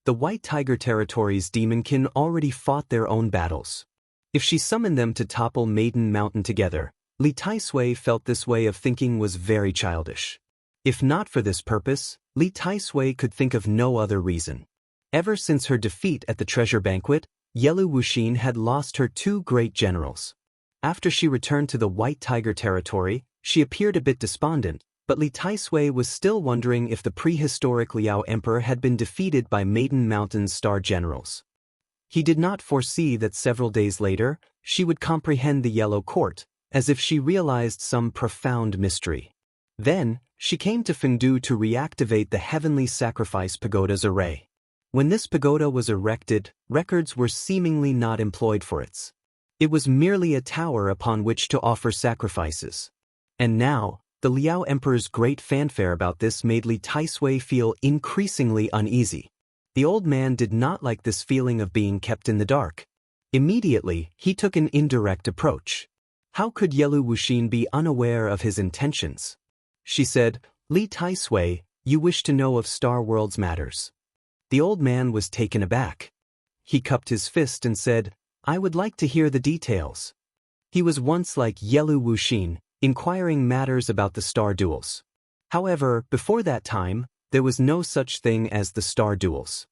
The White Tiger Territory's demonkin already fought their own battles. If she summoned them to topple Maiden Mountain together, Li Taisui felt this way of thinking was very childish. If not for this purpose, Li Taisui could think of no other reason. Ever since her defeat at the treasure banquet, Yelu Wuxin had lost her 2 great generals. After she returned to the White Tiger Territory, she appeared a bit despondent, but Li Taisui was still wondering if the prehistoric Liao Emperor had been defeated by Maiden Mountain's star generals. He did not foresee that several days later, she would comprehend the Yellow Court, as if she realized some profound mystery. Then, she came to Fengdu to reactivate the Heavenly Sacrifice Pagoda's array. When this pagoda was erected, records were seemingly not employed for it. It was merely a tower upon which to offer sacrifices. And now, the Liao Emperor's great fanfare about this made Li Taisui feel increasingly uneasy. The old man did not like this feeling of being kept in the dark. Immediately, he took an indirect approach. How could Yelu Wuxin be unaware of his intentions? She said, Li Taisui, you wish to know of Star World's matters. The old man was taken aback. He cupped his fist and said, I would like to hear the details. He was once like Yelu Wuxin, inquiring matters about the star duels. However, before that time, there was no such thing as the star duels.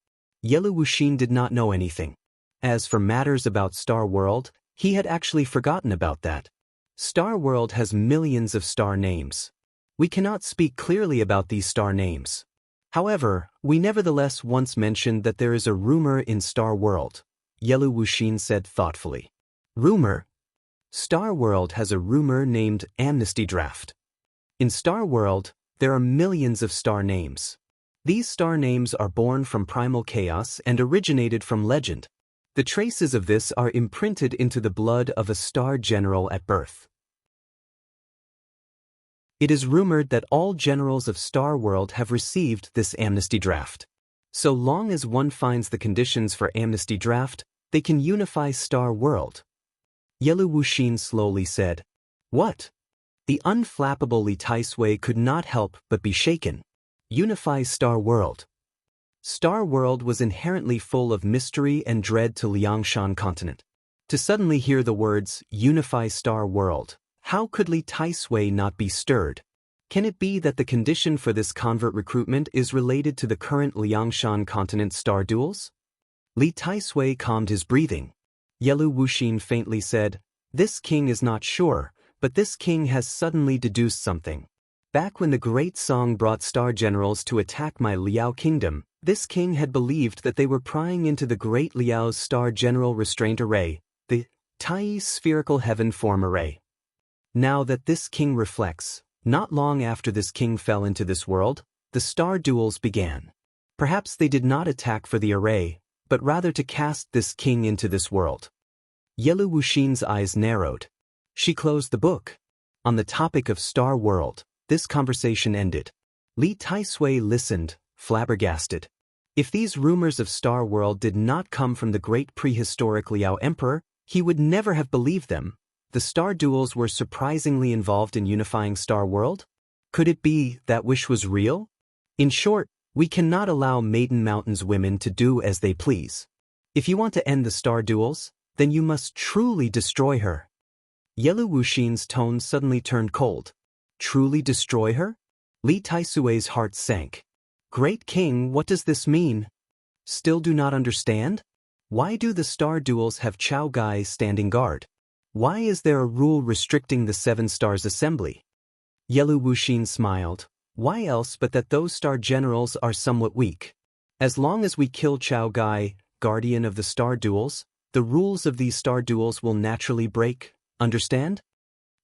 Yelu Wuxin did not know anything. As for matters about Star World, he had actually forgotten about that. Star World has millions of star names. We cannot speak clearly about these star names. However, we nevertheless once mentioned that there is a rumor in Star World, Yelu Wuxin said thoughtfully. Rumor? Star World has a rumor named Amnesty Draft. In Star World, there are millions of star names. These star names are born from primal chaos and originated from legend. The traces of this are imprinted into the blood of a star general at birth. It is rumored that all generals of Star World have received this amnesty draft. So long as one finds the conditions for amnesty draft, They can unify Star World. Yelu Wuxin slowly said. What? The unflappable Li Taisui could not help but be shaken. Unify Star World. Star World was inherently full of mystery and dread to Liangshan continent. To suddenly hear the words, unify Star World, how could Li Taisui not be stirred? Can it be that the condition for this convert recruitment is related to the current Liangshan continent star duels? Li Taisui calmed his breathing. Yelu Wuxin faintly said, this king is not sure, but this king has suddenly deduced something. Back when the great song brought star generals to attack my Liao kingdom, this king had believed that they were prying into the great Liao's star general restraint array, the Tai spherical heaven form array. Now that this king reflects, not long after this king fell into this world, the star duels began. Perhaps they did not attack for the array, but rather to cast this king into this world. Yelu Wuxin's eyes narrowed. She closed the book. On the topic of Star World, this conversation ended. Li Taisui listened, flabbergasted. If these rumors of Star World did not come from the great prehistoric Liao Emperor, he would never have believed them. The star duels were surprisingly involved in unifying Star World? Could it be that wish was real? In short, we cannot allow Maiden Mountain's women to do as they please. If you want to end the star duels, then you must truly destroy her. Yelu Wuxin's tone suddenly turned cold. Truly destroy her? Li Taisui's heart sank. Great king, what does this mean? Still do not understand? Why do the star duels have Chao Gai standing guard? Why is there a rule restricting the 7 stars assembly? Yelu Wuxin smiled. Why else but that those star generals are somewhat weak? As long as we kill Chao Gai, guardian of the star duels, the rules of these star duels will naturally break, understand?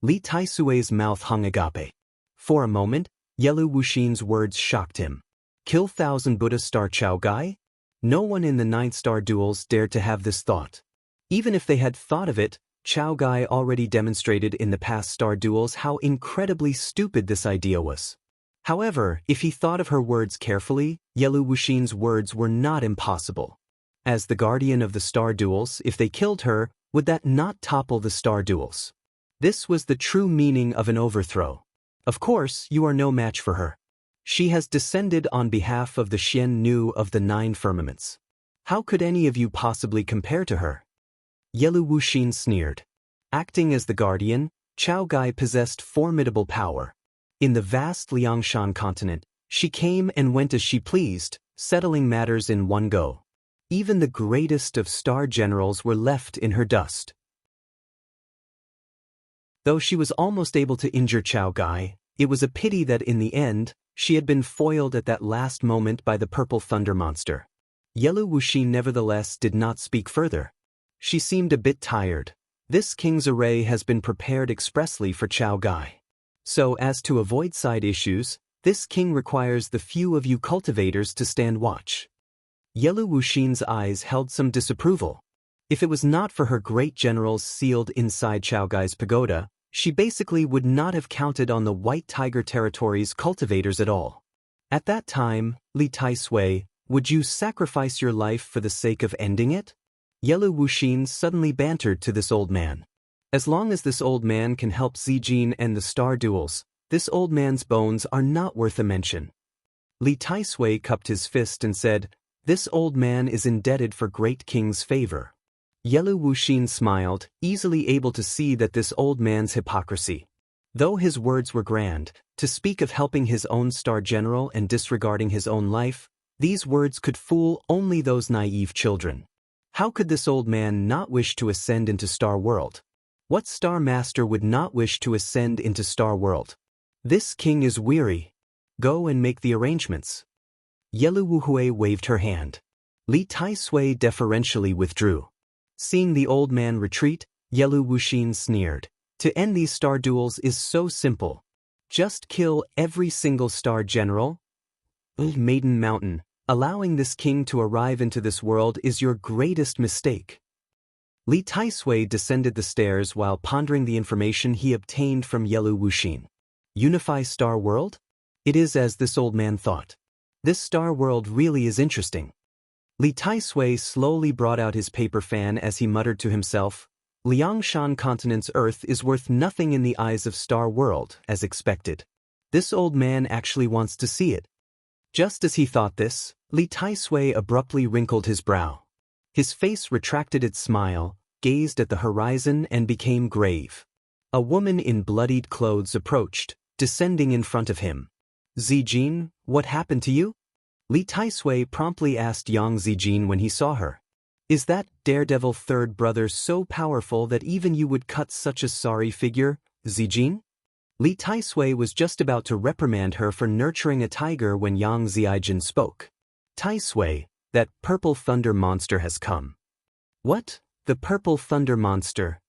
Li Taisui's mouth hung agape. For a moment, Yelu Wuxin's words shocked him. Kill 1,000 Buddha star Chao Gai? No one in the 9th star duels dared to have this thought. Even if they had thought of it, Chao Gai already demonstrated in the past star duels how incredibly stupid this idea was. However, if he thought of her words carefully, Yelu Wuxin's words were not impossible. As the guardian of the star duels, if they killed her, would that not topple the star duels? This was the true meaning of an overthrow. Of course, you are no match for her. She has descended on behalf of the Xian Nu of the 9 firmaments. How could any of you possibly compare to her? Yelu Wuxin sneered. Acting as the guardian, Chao Gai possessed formidable power. In the vast Liangshan continent, she came and went as she pleased, settling matters in one go. Even the greatest of star generals were left in her dust. Though she was almost able to injure Chao Gai, it was a pity that in the end, she had been foiled at that last moment by the purple thunder monster. Yelu Wuxin nevertheless did not speak further. She seemed a bit tired. This king's array has been prepared expressly for Chao Gai. So as to avoid side issues, this king requires the few of you cultivators to stand watch. Yelu Wuxin's eyes held some disapproval. If it was not for her great generals sealed inside Chao Gai's pagoda, she basically would not have counted on the White Tiger Territory's cultivators at all. At that time, Li Taisui, would you sacrifice your life for the sake of ending it? Yelu Wuxin suddenly bantered to this old man. As long as this old man can help Zijin end the star duels, this old man's bones are not worth a mention. Li Taisui cupped his fist and said, this old man is indebted for great king's favor. Yelu Wuxin smiled, easily able to see that this old man's hypocrisy. Though his words were grand, to speak of helping his own star general and disregarding his own life, these words could fool only those naive children. How could this old man not wish to ascend into Star World? What Star Master would not wish to ascend into Star World? This king is weary. Go and make the arrangements. Yelu Wuhui waved her hand. Li Taisui deferentially withdrew. Seeing the old man retreat, Yelu Wuxin sneered. To end these star duels is so simple. Just kill every single star general. Maiden Mountain, allowing this king to arrive into this world is your greatest mistake. Li Taisui descended the stairs while pondering the information he obtained from Yelu Wuxin. Unify Star World? It is as this old man thought. This Star World really is interesting. Li Taisui slowly brought out his paper fan as he muttered to himself, Liangshan Continent's Earth is worth nothing in the eyes of Star World, as expected. This old man actually wants to see it. Just as he thought this, Li Taisui abruptly wrinkled his brow. His face retracted its smile, gazed at the horizon and became grave. A woman in bloodied clothes approached, descending in front of him. Zijin, what happened to you? Li Taisui promptly asked Yang Zijin when he saw her. Is that daredevil third brother so powerful that even you would cut such a sorry figure, Zijin? Li Taisui was just about to reprimand her for nurturing a tiger when Yang Zijin spoke. Taisui, that purple thunder monster has come. What? The purple thunder monster?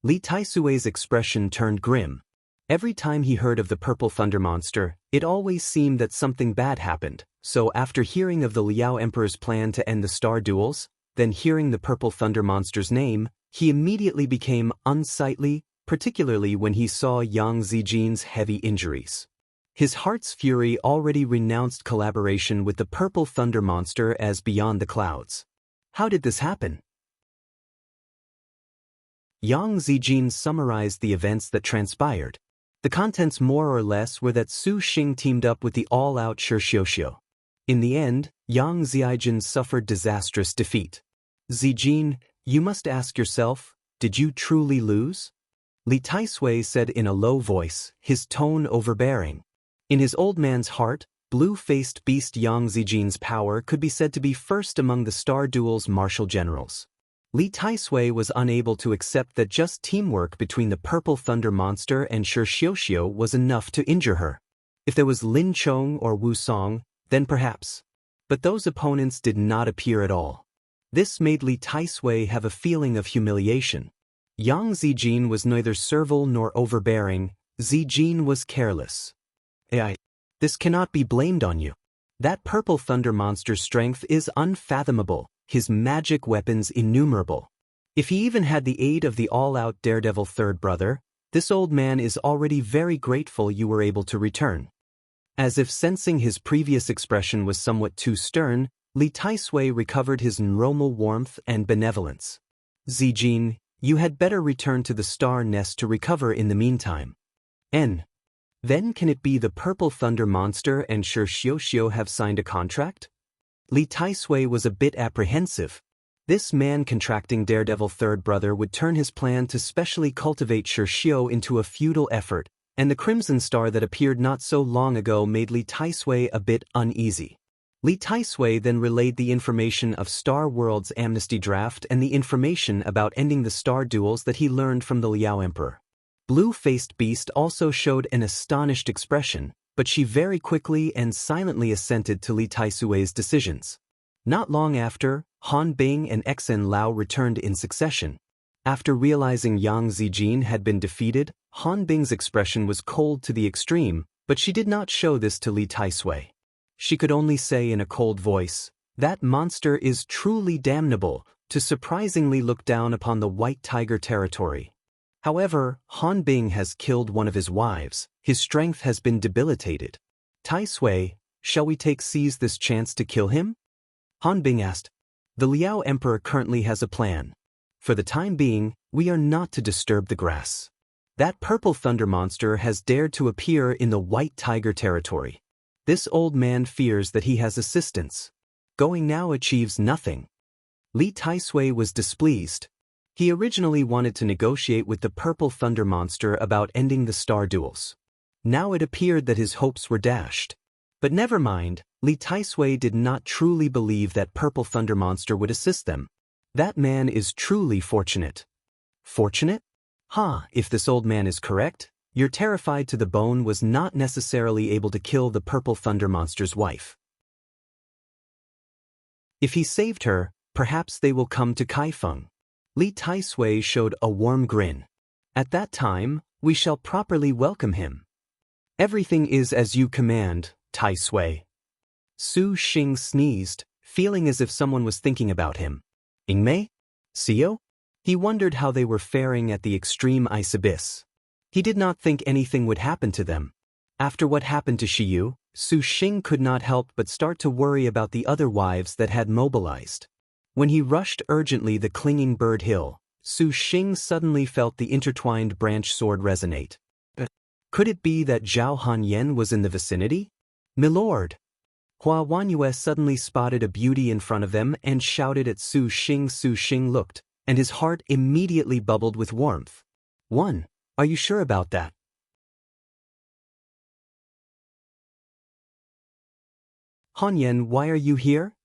Li Taisui's expression turned grim. Every time he heard of the purple thunder monster, it always seemed that something bad happened, so after hearing of the Liao Emperor's plan to end the star duels, then hearing the purple thunder monster's name, he immediately became unsightly, particularly when he saw Yang Zijin's heavy injuries. His heart's fury already renounced collaboration with the purple thunder monster as beyond the clouds. How did this happen? Yang Zijin summarized the events that transpired. The contents more or less were that Su Xing teamed up with the all-out Shi Xiuxiu. In the end, Yang Zijin suffered disastrous defeat. Zijin, you must ask yourself, did you truly lose? Li Taisui said in a low voice, his tone overbearing. In his old man's heart, blue-faced beast Yang Zijin's power could be said to be first among the Star Duel's martial generals. Li Taisui was unable to accept that just teamwork between the Purple Thunder Monster and Shi Xiuxiu was enough to injure her. If there was Lin Chong or Wu Song, then perhaps. But those opponents did not appear at all. This made Li Taisui have a feeling of humiliation. Yang Zijin was neither servile nor overbearing, Zijin was careless. This cannot be blamed on you. That Purple Thunder Monster's strength is unfathomable, his magic weapons innumerable. If he even had the aid of the all-out daredevil third brother, this old man is already very grateful you were able to return. As if sensing his previous expression was somewhat too stern, Li Taisui recovered his normal warmth and benevolence. Zijin, you had better return to the star nest to recover in the meantime. Then can it be the Purple Thunder Monster and Shi Xiuxiu have signed a contract? Li Taisui was a bit apprehensive. This man-contracting daredevil third brother would turn his plan to specially cultivate Shi Xiuxiu into a futile effort, and the crimson star that appeared not so long ago made Li Taisui a bit uneasy. Li Taisui then relayed the information of Star World's amnesty draft and the information about ending the star duels that he learned from the Liao Emperor. Blue-faced Beast also showed an astonished expression, but she very quickly and silently assented to Li Taisui's decisions. Not long after, Han Bing and Xen Lao returned in succession. After realizing Yang Zijin had been defeated, Han Bing's expression was cold to the extreme, but she did not show this to Li Taisui. She could only say in a cold voice, that monster is truly damnable, to surprisingly look down upon the White Tiger territory. However, Han Bing has killed one of his wives, his strength has been debilitated. Taisui, shall we seize this chance to kill him? Han Bing asked. The Liao Emperor currently has a plan. For the time being, we are not to disturb the grass. That Purple Thunder Monster has dared to appear in the White Tiger territory. This old man fears that he has assistance. Going now achieves nothing. Li Taisui was displeased. He originally wanted to negotiate with the Purple Thunder Monster about ending the star duels. Now it appeared that his hopes were dashed. But never mind, Li Taisui did not truly believe that Purple Thunder Monster would assist them. That man is truly fortunate. Fortunate? If this old man is correct, your terrified to the bone was not necessarily able to kill the Purple Thunder Monster's wife. If he saved her, perhaps they will come to Kaifeng. Li Taisui showed a warm grin. At that time, we shall properly welcome him. Everything is as you command, Taisui. Su Xing sneezed, feeling as if someone was thinking about him. Ingmei? Xiu? He wondered how they were faring at the extreme ice abyss. He did not think anything would happen to them. After what happened to Shiyu, Su Xing could not help but start to worry about the other wives that had mobilized. When he rushed urgently the clinging bird hill, Su Xing suddenly felt the intertwined branch sword resonate. Could it be that Zhao Hanyan was in the vicinity? "Milord!" Hua Wanyue suddenly spotted a beauty in front of them and shouted at Su Xing. Su Xing looked, and his heart immediately bubbled with warmth. Are you sure about that? Hanyan, why are you here?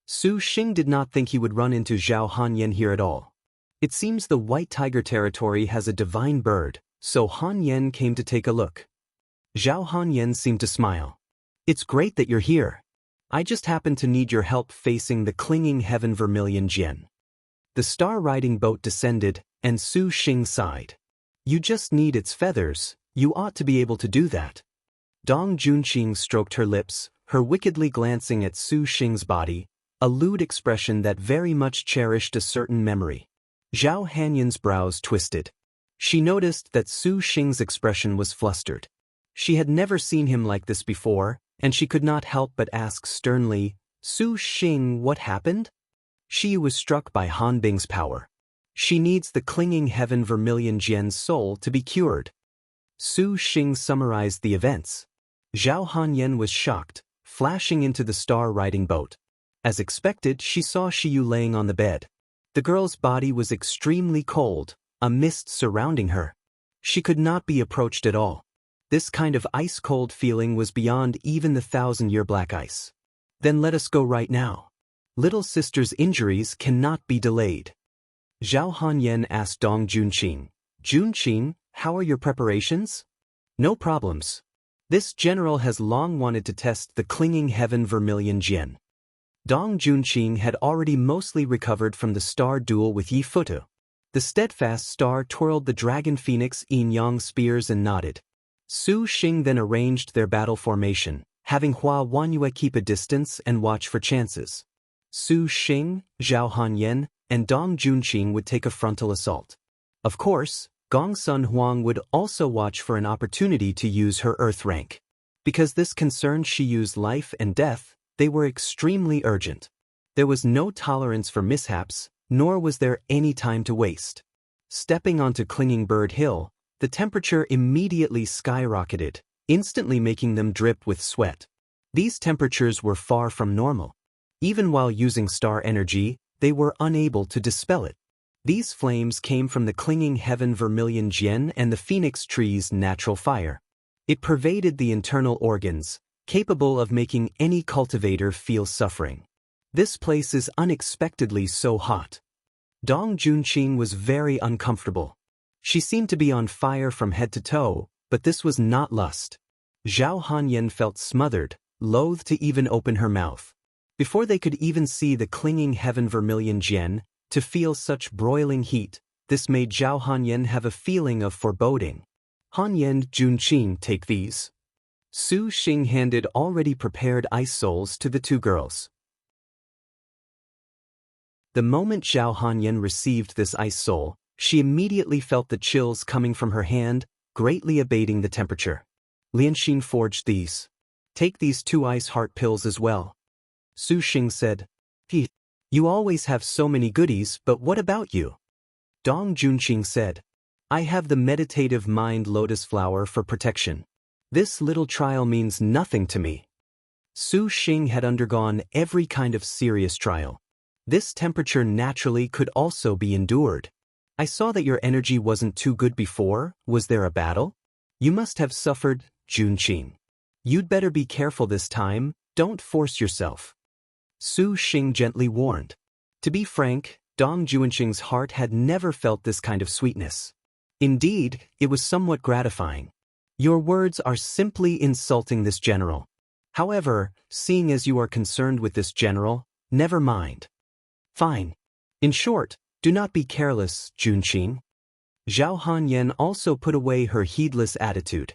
Su Xing did not think he would run into Zhao Hanyan here at all. It seems the White Tiger territory has a divine bird, so Hanyan came to take a look. Zhao Hanyan seemed to smile. It's great that you're here. I just happen to need your help facing the clinging heaven vermilion Jian. The star-riding boat descended, and Su Xing sighed. You just need its feathers, you ought to be able to do that. Dong Junqing stroked her lips, her wickedly glancing at Su Xing's body, a lewd expression that very much cherished a certain memory. Zhao Hanyan's brows twisted. She noticed that Su Xing's expression was flustered. She had never seen him like this before, and she could not help but ask sternly, Su Xing, what happened? She was struck by Han Bing's power. She needs the clinging heaven vermilion Jian's soul to be cured. Su Xing summarized the events. Zhao Hanyan was shocked, flashing into the star-riding boat. As expected, she saw Shiyu laying on the bed. The girl's body was extremely cold, a mist surrounding her. She could not be approached at all. This kind of ice-cold feeling was beyond even the 1,000-year black ice. Then let us go right now. Little sister's injuries cannot be delayed. Zhao Hanyan asked Dong Junqing. Junqing, how are your preparations? No problems. This general has long wanted to test the clinging heaven vermilion Jian. Dong Junqing had already mostly recovered from the star duel with Yi Futu. The steadfast star twirled the dragon phoenix yin-yang spears and nodded. Su Xing then arranged their battle formation, having Hua Wanyue keep a distance and watch for chances. Su Xing, Zhao Hanyan, and Dong Junqing would take a frontal assault. Of course, Gong Sun Huang would also watch for an opportunity to use her earth rank. Because this concerned Shiyu's life and death, they were extremely urgent. There was no tolerance for mishaps, nor was there any time to waste. Stepping onto Clinging Bird Hill, the temperature immediately skyrocketed, instantly making them drip with sweat. These temperatures were far from normal. Even while using star energy, they were unable to dispel it. These flames came from the clinging heaven vermilion Jian and the phoenix tree's natural fire. It pervaded the internal organs, capable of making any cultivator feel suffering. This place is unexpectedly so hot. Dong Junqing was very uncomfortable. She seemed to be on fire from head to toe, but this was not lust. Zhao Hanyan felt smothered, loath to even open her mouth. Before they could even see the clinging heaven vermilion Jian, to feel such broiling heat, this made Zhao Hanyan have a feeling of foreboding. Hanyan, Junqing, take these. Su Xing handed already prepared ice souls to the two girls. The moment Zhao Hanyan received this ice soul, she immediately felt the chills coming from her hand, greatly abating the temperature. Lianxin forged these. Take these 2 ice heart pills as well. Su Xing said. You always have so many goodies, but what about you? Dong Junqing said. I have the meditative mind lotus flower for protection. This little trial means nothing to me. Su Xing had undergone every kind of serious trial. This temperature naturally could also be endured. I saw that your energy wasn't too good before. Was there a battle? You must have suffered, Junqing. You'd better be careful this time, don't force yourself. Su Xing gently warned. To be frank, Dong Junqing's heart had never felt this kind of sweetness. Indeed, it was somewhat gratifying. Your words are simply insulting this general. However, seeing as you are concerned with this general, never mind. Fine. In short, do not be careless, Junqing. Zhao Hanyan also put away her heedless attitude.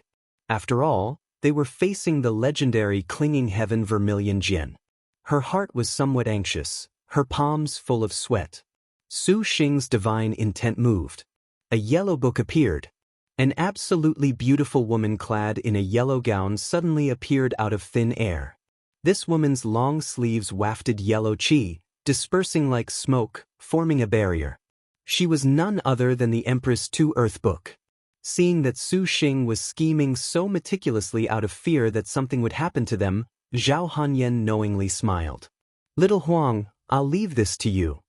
After all, they were facing the legendary clinging heaven vermilion Jian. Her heart was somewhat anxious, her palms full of sweat. Su Xing's divine intent moved. A yellow book appeared. An absolutely beautiful woman clad in a yellow gown suddenly appeared out of thin air. This woman's long sleeves wafted yellow qi, dispersing like smoke, forming a barrier. She was none other than the Empress Tu Earthbook. Seeing that Su Xing was scheming so meticulously out of fear that something would happen to them, Zhao Hanyan knowingly smiled. "Little Huang, I'll leave this to you,"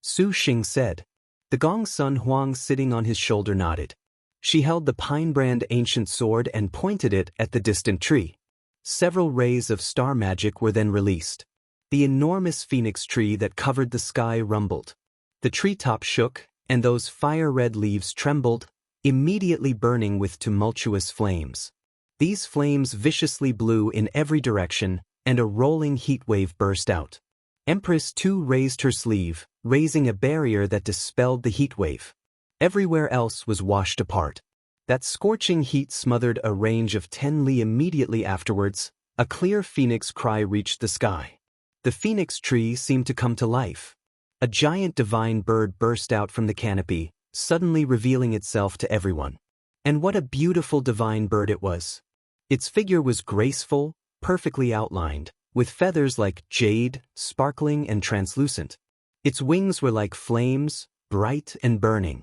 Su Xing said. The Gongsun Huang sitting on his shoulder nodded. She held the pine-brand ancient sword and pointed it at the distant tree. Several rays of star magic were then released. The enormous phoenix tree that covered the sky rumbled. The treetop shook, and those fire-red leaves trembled, immediately burning with tumultuous flames. These flames viciously blew in every direction, and a rolling heat wave burst out. Empress Tu raised her sleeve, raising a barrier that dispelled the heat wave. Everywhere else was washed apart. That scorching heat smothered a range of 10 li immediately afterwards. A clear phoenix cry reached the sky. The phoenix tree seemed to come to life. A giant divine bird burst out from the canopy, suddenly revealing itself to everyone. And what a beautiful divine bird it was. Its figure was graceful, perfectly outlined, with feathers like jade, sparkling and translucent. Its wings were like flames, bright and burning.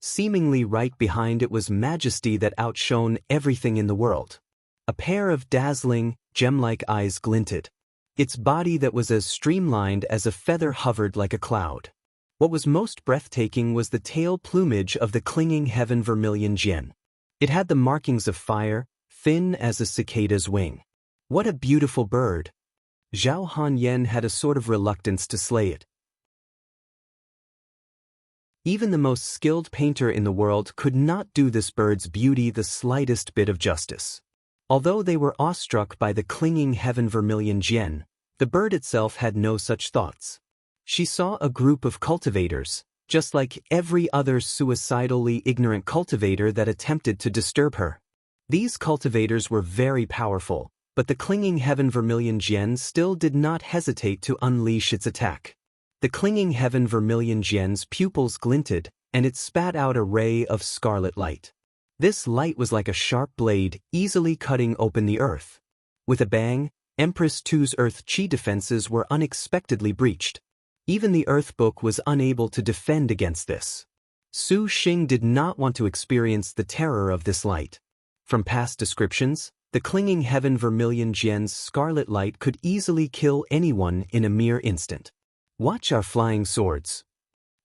Seemingly right behind it was majesty that outshone everything in the world. A pair of dazzling, gem-like eyes glinted. Its body that was as streamlined as a feather hovered like a cloud. What was most breathtaking was the tail plumage of the clinging heaven vermilion jian. It had the markings of fire, thin as a cicada's wing. What a beautiful bird! Zhao Hanyan had a sort of reluctance to slay it. Even the most skilled painter in the world could not do this bird's beauty the slightest bit of justice. Although they were awestruck by the clinging heaven vermilion jian, the bird itself had no such thoughts. She saw a group of cultivators, just like every other suicidally ignorant cultivator that attempted to disturb her. These cultivators were very powerful, but the clinging heaven vermilion jian still did not hesitate to unleash its attack. The clinging heaven vermilion jian's pupils glinted, and it spat out a ray of scarlet light. This light was like a sharp blade, easily cutting open the earth. With a bang, Empress Tu's earth chi defenses were unexpectedly breached. Even the Earth Book was unable to defend against this. Su Xing did not want to experience the terror of this light. From past descriptions, the clinging heaven vermilion jian's scarlet light could easily kill anyone in a mere instant. "Watch our flying swords."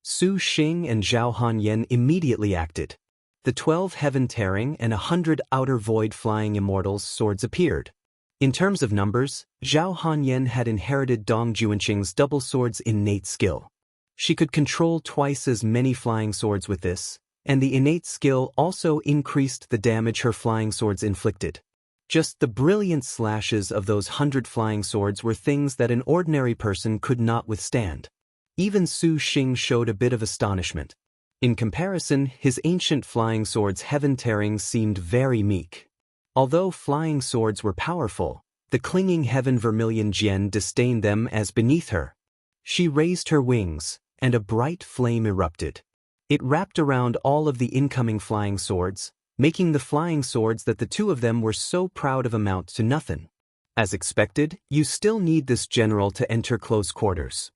Su Xing and Zhao Hanyan immediately acted. The 12 heaven-tearing and 100 outer void-flying immortals' swords appeared. In terms of numbers, Zhao Hanyan had inherited Dong Juanqing's double sword's innate skill. She could control twice as many flying swords with this, and the innate skill also increased the damage her flying swords inflicted. Just the brilliant slashes of those 100 flying swords were things that an ordinary person could not withstand. Even Su Xing showed a bit of astonishment. In comparison, his ancient flying sword's heaven-tearing seemed very meek. Although flying swords were powerful, the clinging heaven vermilion jian disdained them as beneath her. She raised her wings, and a bright flame erupted. It wrapped around all of the incoming flying swords, making the flying swords that the two of them were so proud of amount to nothing. As expected, you still need this general to enter close quarters.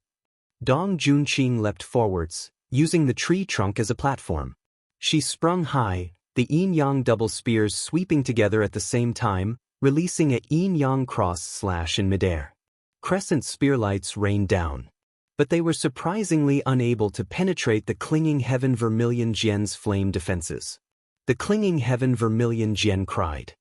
Dong Junqing leapt forwards, using the tree trunk as a platform. She sprung high, the yin-yang double spears sweeping together at the same time, releasing a yin-yang cross slash in midair. Crescent spearlights rained down. But they were surprisingly unable to penetrate the clinging heaven vermilion jian's flame defenses. The clinging heaven vermilion jian cried.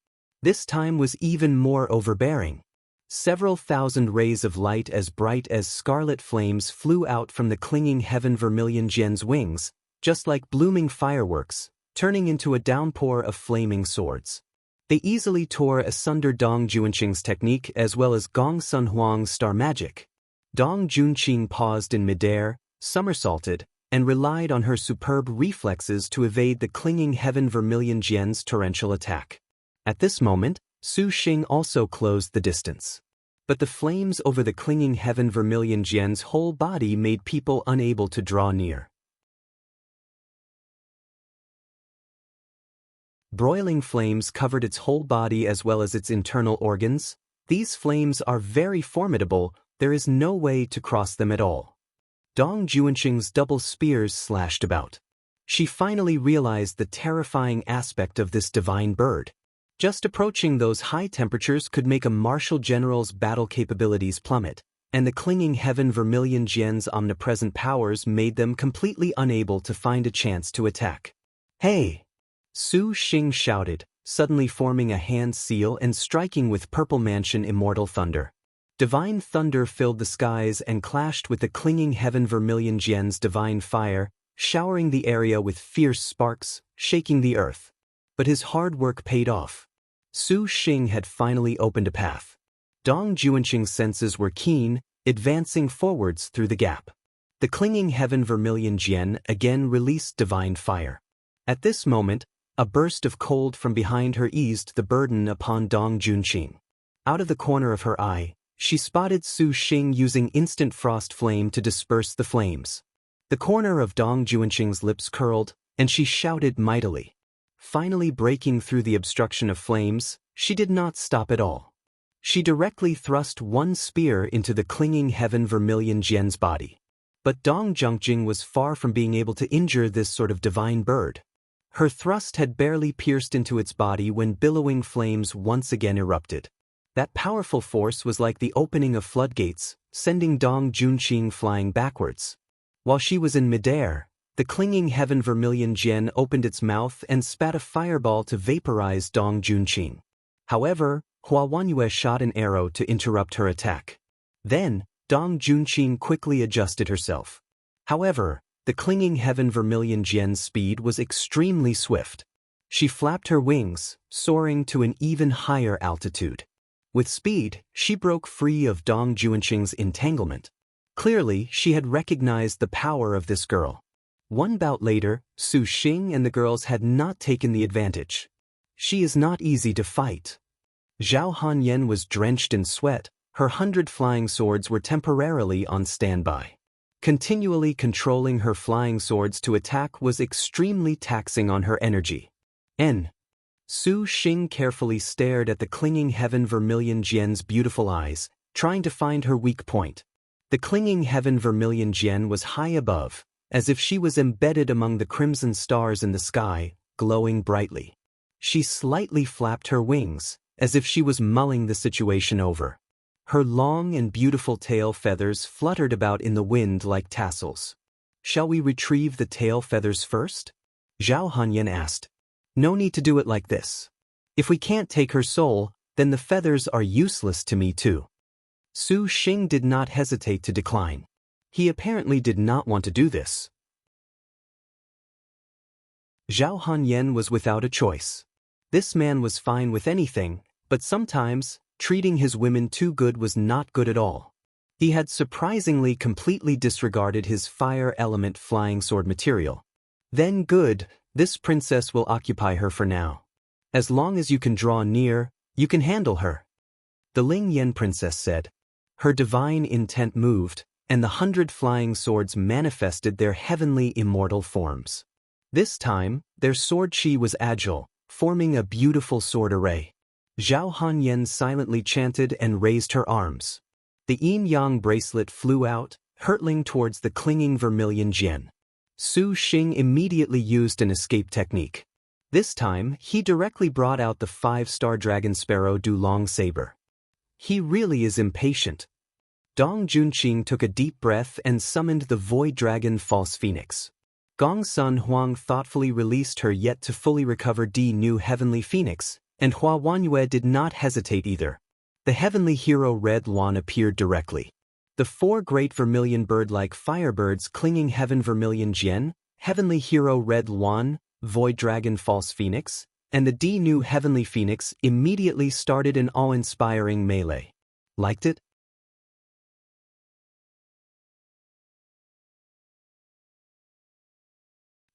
This time was even more overbearing. Several thousand rays of light as bright as scarlet flames flew out from the clinging heaven vermilion jian's wings, just like blooming fireworks, turning into a downpour of flaming swords. They easily tore asunder Dong Juanqing's technique as well as Gongsun Huang's star magic. Dong Junqing paused in midair, somersaulted, and relied on her superb reflexes to evade the clinging heaven vermilion jian's torrential attack. At this moment, Su Xing also closed the distance. But the flames over the clinging heaven vermilion jian's whole body made people unable to draw near. Broiling flames covered its whole body as well as its internal organs. These flames are very formidable, there is no way to cross them at all. Dong Juanqing's double spears slashed about. She finally realized the terrifying aspect of this divine bird. Just approaching those high temperatures could make a martial general's battle capabilities plummet, and the clinging heaven Vermilion Jian's omnipresent powers made them completely unable to find a chance to attack. "Hey!" Su Xing shouted, suddenly forming a hand seal and striking with Purple Mansion immortal thunder. Divine thunder filled the skies and clashed with the clinging heaven Vermilion Jian's divine fire, showering the area with fierce sparks, shaking the earth. But his hard work paid off. Su Xing had finally opened a path. Dong Juanqing's senses were keen, advancing forwards through the gap. The clinging heaven Vermilion Jian again released divine fire. At this moment, a burst of cold from behind her eased the burden upon Dong Juanqing. Out of the corner of her eye, she spotted Su Xing using instant frost flame to disperse the flames. The corner of Dong Juanqing's lips curled, and she shouted mightily. Finally breaking through the obstruction of flames, she did not stop at all. She directly thrust one spear into the clinging heaven Vermilion Jian's body. But Dong Juanqing was far from being able to injure this sort of divine bird. Her thrust had barely pierced into its body when billowing flames once again erupted. That powerful force was like the opening of floodgates, sending Dong Juanqing flying backwards. While she was in midair, the clinging heaven Vermilion Jian opened its mouth and spat a fireball to vaporize Dong Juanqing. However, Hua Wanyue shot an arrow to interrupt her attack. Then, Dong Juanqing quickly adjusted herself. However, the clinging heaven Vermilion Jian's speed was extremely swift. She flapped her wings, soaring to an even higher altitude. With speed, she broke free of Dong Juanqing's entanglement. Clearly, she had recognized the power of this girl. One bout later, Su Xing and the girls had not taken the advantage. She is not easy to fight. Zhao Hanyan was drenched in sweat, her 100 flying swords were temporarily on standby. Continually controlling her flying swords to attack was extremely taxing on her energy. Su Xing carefully stared at the clinging heaven Vermilion Jian's beautiful eyes, trying to find her weak point. The clinging heaven Vermilion Jian was high above, as if she was embedded among the crimson stars in the sky, glowing brightly. She slightly flapped her wings, as if she was mulling the situation over. Her long and beautiful tail feathers fluttered about in the wind like tassels. "Shall we retrieve the tail feathers first?" Zhao Hanyan asked. "No need to do it like this. If we can't take her soul, then the feathers are useless to me too." Su Xing did not hesitate to decline. He apparently did not want to do this. Zhao Hanyan was without a choice. This man was fine with anything, but sometimes, treating his women too good was not good at all. He had surprisingly completely disregarded his fire element flying sword material. "Then good, this princess will occupy her for now. As long as you can draw near, you can handle her," the Ling Yan princess said. Her divine intent moved, and the 100 flying swords manifested their heavenly immortal forms. This time, their sword chi was agile, forming a beautiful sword array. Zhao Hanyan silently chanted and raised her arms. The yin-yang bracelet flew out, hurtling towards the clinging Vermilion Jian. Su Xing immediately used an escape technique. This time, he directly brought out the 5-star dragon sparrow Dulong saber. He really is impatient. Dong Juanqing took a deep breath and summoned the void dragon false phoenix. Gong Sun Huang thoughtfully released her yet to fully recover Di new heavenly phoenix, and Hua Wanyue did not hesitate either. The heavenly hero Red Luan appeared directly. The 4 great vermilion bird-like firebirds clinging heaven Vermilion Jian, heavenly hero Red Luan, void dragon false phoenix, and the Di new heavenly phoenix immediately started an awe-inspiring melee. Liked it?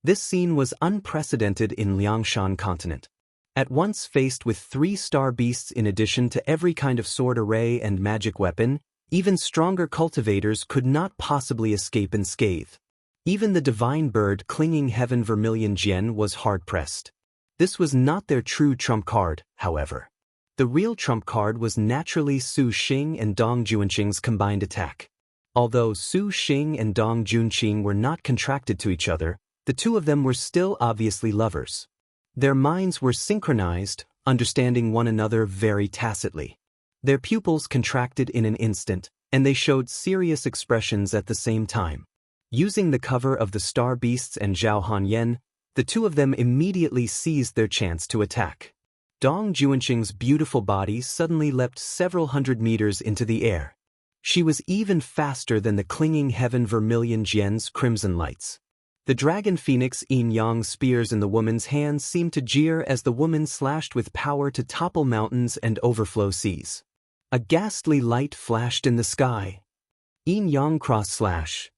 This scene was unprecedented in Liangshan continent. At once faced with 3-star beasts in addition to every kind of sword array and magic weapon, even stronger cultivators could not possibly escape unscathed. Even the divine bird clinging heaven Vermilion Jian was hard-pressed. This was not their true trump card, however. The real trump card was naturally Su Xing and Dong Junqing's combined attack. Although Su Xing and Dong Junqing were not contracted to each other, the two of them were still obviously lovers. Their minds were synchronized, understanding one another very tacitly. Their pupils contracted in an instant, and they showed serious expressions at the same time. Using the cover of the Star Beasts and Zhao Hanyan, the two of them immediately seized their chance to attack. Dong Junqing's beautiful body suddenly leapt several hundred meters into the air. She was even faster than the clinging heaven vermilion Jian's crimson lights. The dragon phoenix yin yang spears in the woman's hands seemed to jeer as the woman slashed with power to topple mountains and overflow seas. A ghastly light flashed in the sky. Yin yang cross slash.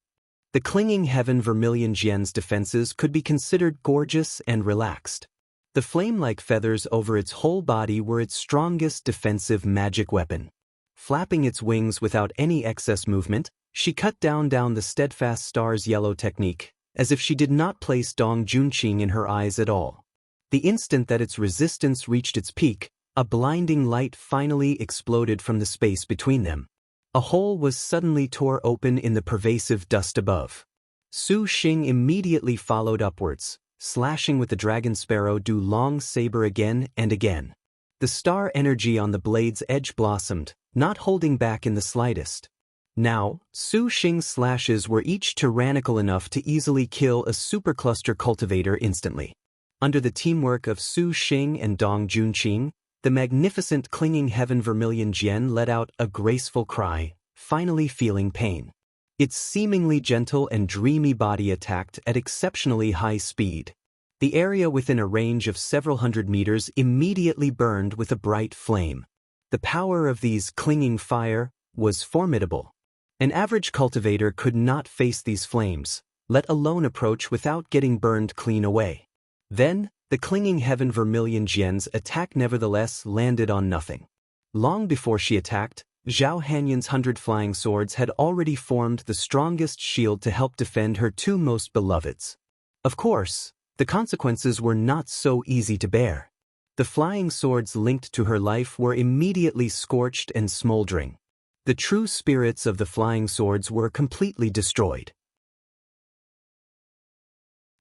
The clinging heaven vermilion Jian's defenses could be considered gorgeous and relaxed. The flame-like feathers over its whole body were its strongest defensive magic weapon. Flapping its wings without any excess movement, she cut down the steadfast star's yellow technique, as if she did not place Dong Junqing in her eyes at all. The instant that its resistance reached its peak, a blinding light finally exploded from the space between them. A hole was suddenly tore open in the pervasive dust above. Su Xing immediately followed upwards, slashing with the dragon sparrow Du Long saber again and again. The star energy on the blade's edge blossomed, not holding back in the slightest. Now, Su Xing's slashes were each tyrannical enough to easily kill a supercluster cultivator instantly. Under the teamwork of Su Xing and Dong Junqing, the magnificent clinging heaven vermilion Jian let out a graceful cry, finally feeling pain. Its seemingly gentle and dreamy body attacked at exceptionally high speed. The area within a range of several hundred meters immediately burned with a bright flame. The power of these clinging fire was formidable. An average cultivator could not face these flames, let alone approach without getting burned clean away. Then, the clinging heaven vermilion Jian's attack nevertheless landed on nothing. Long before she attacked, Zhao Hanyan's 100 flying swords had already formed the strongest shield to help defend her two most beloveds. Of course, the consequences were not so easy to bear. The flying swords linked to her life were immediately scorched and smoldering. The true spirits of the flying swords were completely destroyed.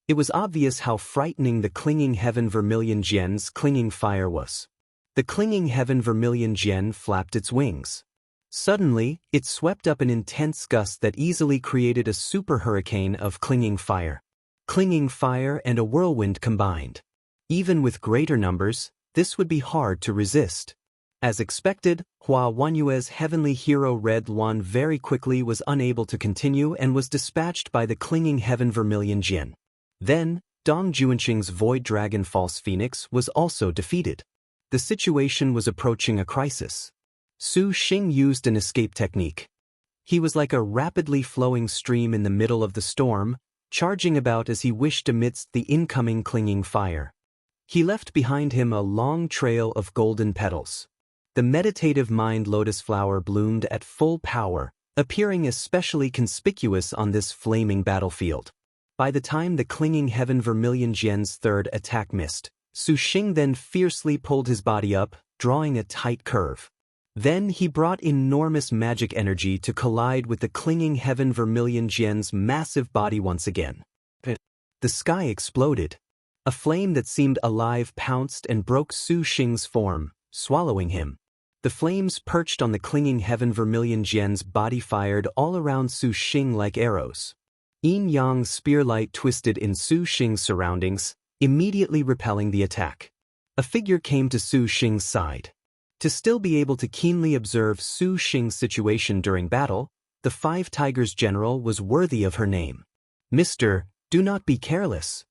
It was obvious how frightening the clinging heaven vermilion Jian's clinging fire was. The clinging heaven vermilion Jian flapped its wings. Suddenly, it swept up an intense gust that easily created a super hurricane of clinging fire. Clinging fire and a whirlwind combined. Even with greater numbers, this would be hard to resist. As expected, Hua Wanyue's heavenly hero Red Luan very quickly was unable to continue and was dispatched by the clinging heaven vermilion Jian. Then, Dong Junqing's void dragon false phoenix was also defeated. The situation was approaching a crisis. Su Xing used an escape technique. He was like a rapidly flowing stream in the middle of the storm, charging about as he wished amidst the incoming clinging fire. He left behind him a long trail of golden petals. The meditative mind lotus flower bloomed at full power, appearing especially conspicuous on this flaming battlefield. By the time the clinging heaven vermilion Jian's third attack missed, Su Xing then fiercely pulled his body up, drawing a tight curve. Then he brought enormous magic energy to collide with the clinging heaven vermilion Jian's massive body once again. The sky exploded. A flame that seemed alive pounced and broke Su Xing's form, swallowing him. The flames perched on the clinging heaven vermilion Jian's body fired all around Su Xing like arrows. Yin-yang spearlight twisted in Su Xing's surroundings, immediately repelling the attack. A figure came to Su Xing's side. To still be able to keenly observe Su Xing's situation during battle, the Five Tigers general was worthy of her name. "Mr. Do not be careless,"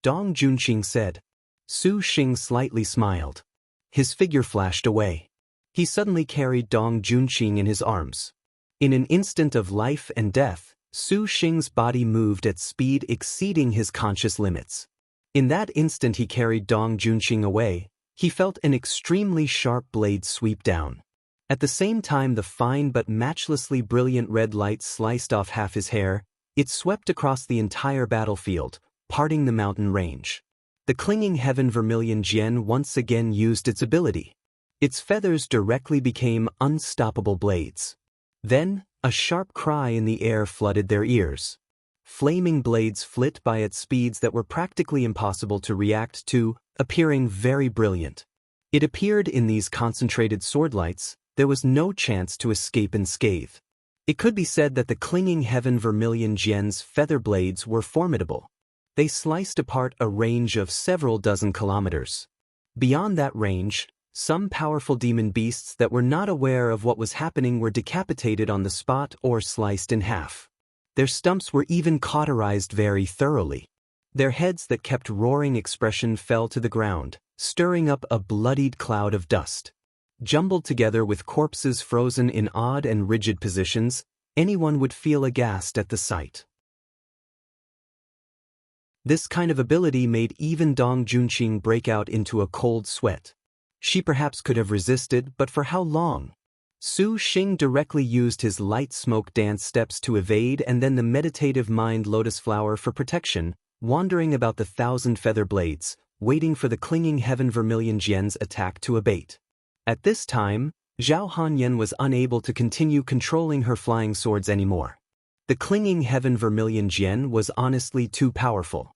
Dong Junqing said. Su Xing slightly smiled. His figure flashed away. He suddenly carried Dong Junqing in his arms. In an instant of life and death, Su Xing's body moved at speed exceeding his conscious limits. In that instant he carried Dong Junqing away, he felt an extremely sharp blade sweep down. At the same time the fine but matchlessly brilliant red light sliced off half his hair, it swept across the entire battlefield, parting the mountain range. The clinging heaven vermilion Jian once again used its ability. Its feathers directly became unstoppable blades. Then, a sharp cry in the air flooded their ears. Flaming blades flit by at speeds that were practically impossible to react to, appearing very brilliant. It appeared in these concentrated swordlights, there was no chance to escape unscathed. It could be said that the clinging heaven vermilion Jian's feather blades were formidable. They sliced apart a range of several dozen kilometers. Beyond that range, some powerful demon beasts that were not aware of what was happening were decapitated on the spot or sliced in half. Their stumps were even cauterized very thoroughly. Their heads that kept roaring expression fell to the ground, stirring up a bloodied cloud of dust. Jumbled together with corpses frozen in odd and rigid positions, anyone would feel aghast at the sight. This kind of ability made even Dong Junqing break out into a cold sweat. She perhaps could have resisted, but for how long? Su Xing directly used his light smoke dance steps to evade and then the meditative mind lotus flower for protection, wandering about the 1,000 feather blades, waiting for the clinging heaven vermilion Jian's attack to abate. At this time, Zhao Hanyan was unable to continue controlling her flying swords anymore. The clinging heaven vermilion Jian was honestly too powerful.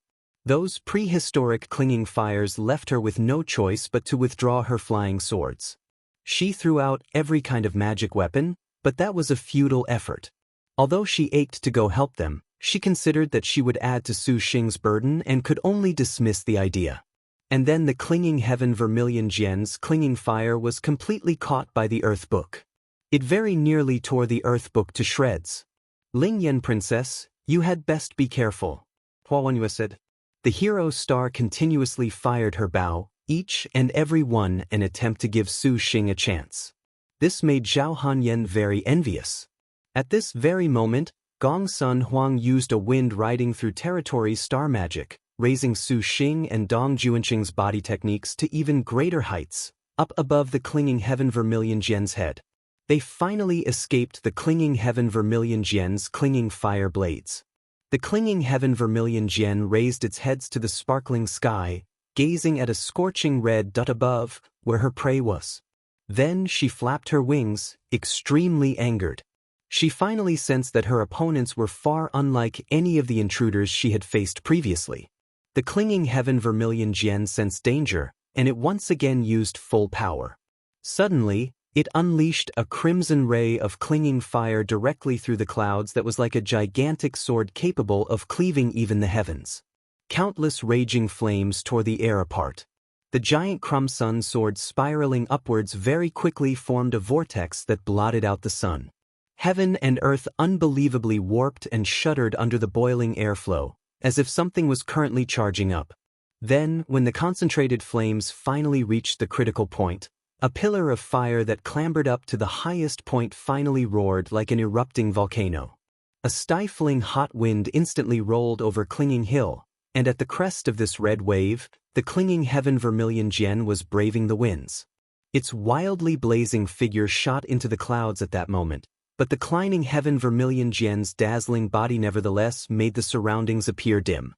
Those prehistoric clinging fires left her with no choice but to withdraw her flying swords. She threw out every kind of magic weapon, but that was a futile effort. Although she ached to go help them, she considered that she would add to Su Xing's burden and could only dismiss the idea. And then the clinging heaven vermilion Jian's clinging fire was completely caught by the earth book. It very nearly tore the earth book to shreds. "Ling Yan princess, you had best be careful," Hua Wanyue said. The hero star continuously fired her bow, each and every one an attempt to give Su Xing a chance. This made Zhao Hanyan very envious. At this very moment, Gong Sun Huang used a wind riding through territory star magic, raising Su Xing and Dong Junqing's body techniques to even greater heights, up above the clinging heaven vermilion Jian's head. They finally escaped the clinging heaven vermilion Jian's clinging fire blades. The clinging heaven vermilion Jian raised its heads to the sparkling sky, gazing at a scorching red dot above, where her prey was. Then she flapped her wings, extremely angered. She finally sensed that her opponents were far unlike any of the intruders she had faced previously. The clinging heaven vermilion Jian sensed danger, and it once again used full power. Suddenly, it unleashed a crimson ray of clinging fire directly through the clouds that was like a gigantic sword capable of cleaving even the heavens. Countless raging flames tore the air apart. The giant Crimson sword spiraling upwards very quickly formed a vortex that blotted out the sun. Heaven and earth unbelievably warped and shuddered under the boiling airflow, as if something was currently charging up. Then, when the concentrated flames finally reached the critical point, a pillar of fire that clambered up to the highest point finally roared like an erupting volcano. A stifling hot wind instantly rolled over Clinging Hill, and at the crest of this red wave, the clinging heaven vermilion Jian was braving the winds. Its wildly blazing figure shot into the clouds at that moment, but the clinging heaven vermilion Jian's dazzling body nevertheless made the surroundings appear dim.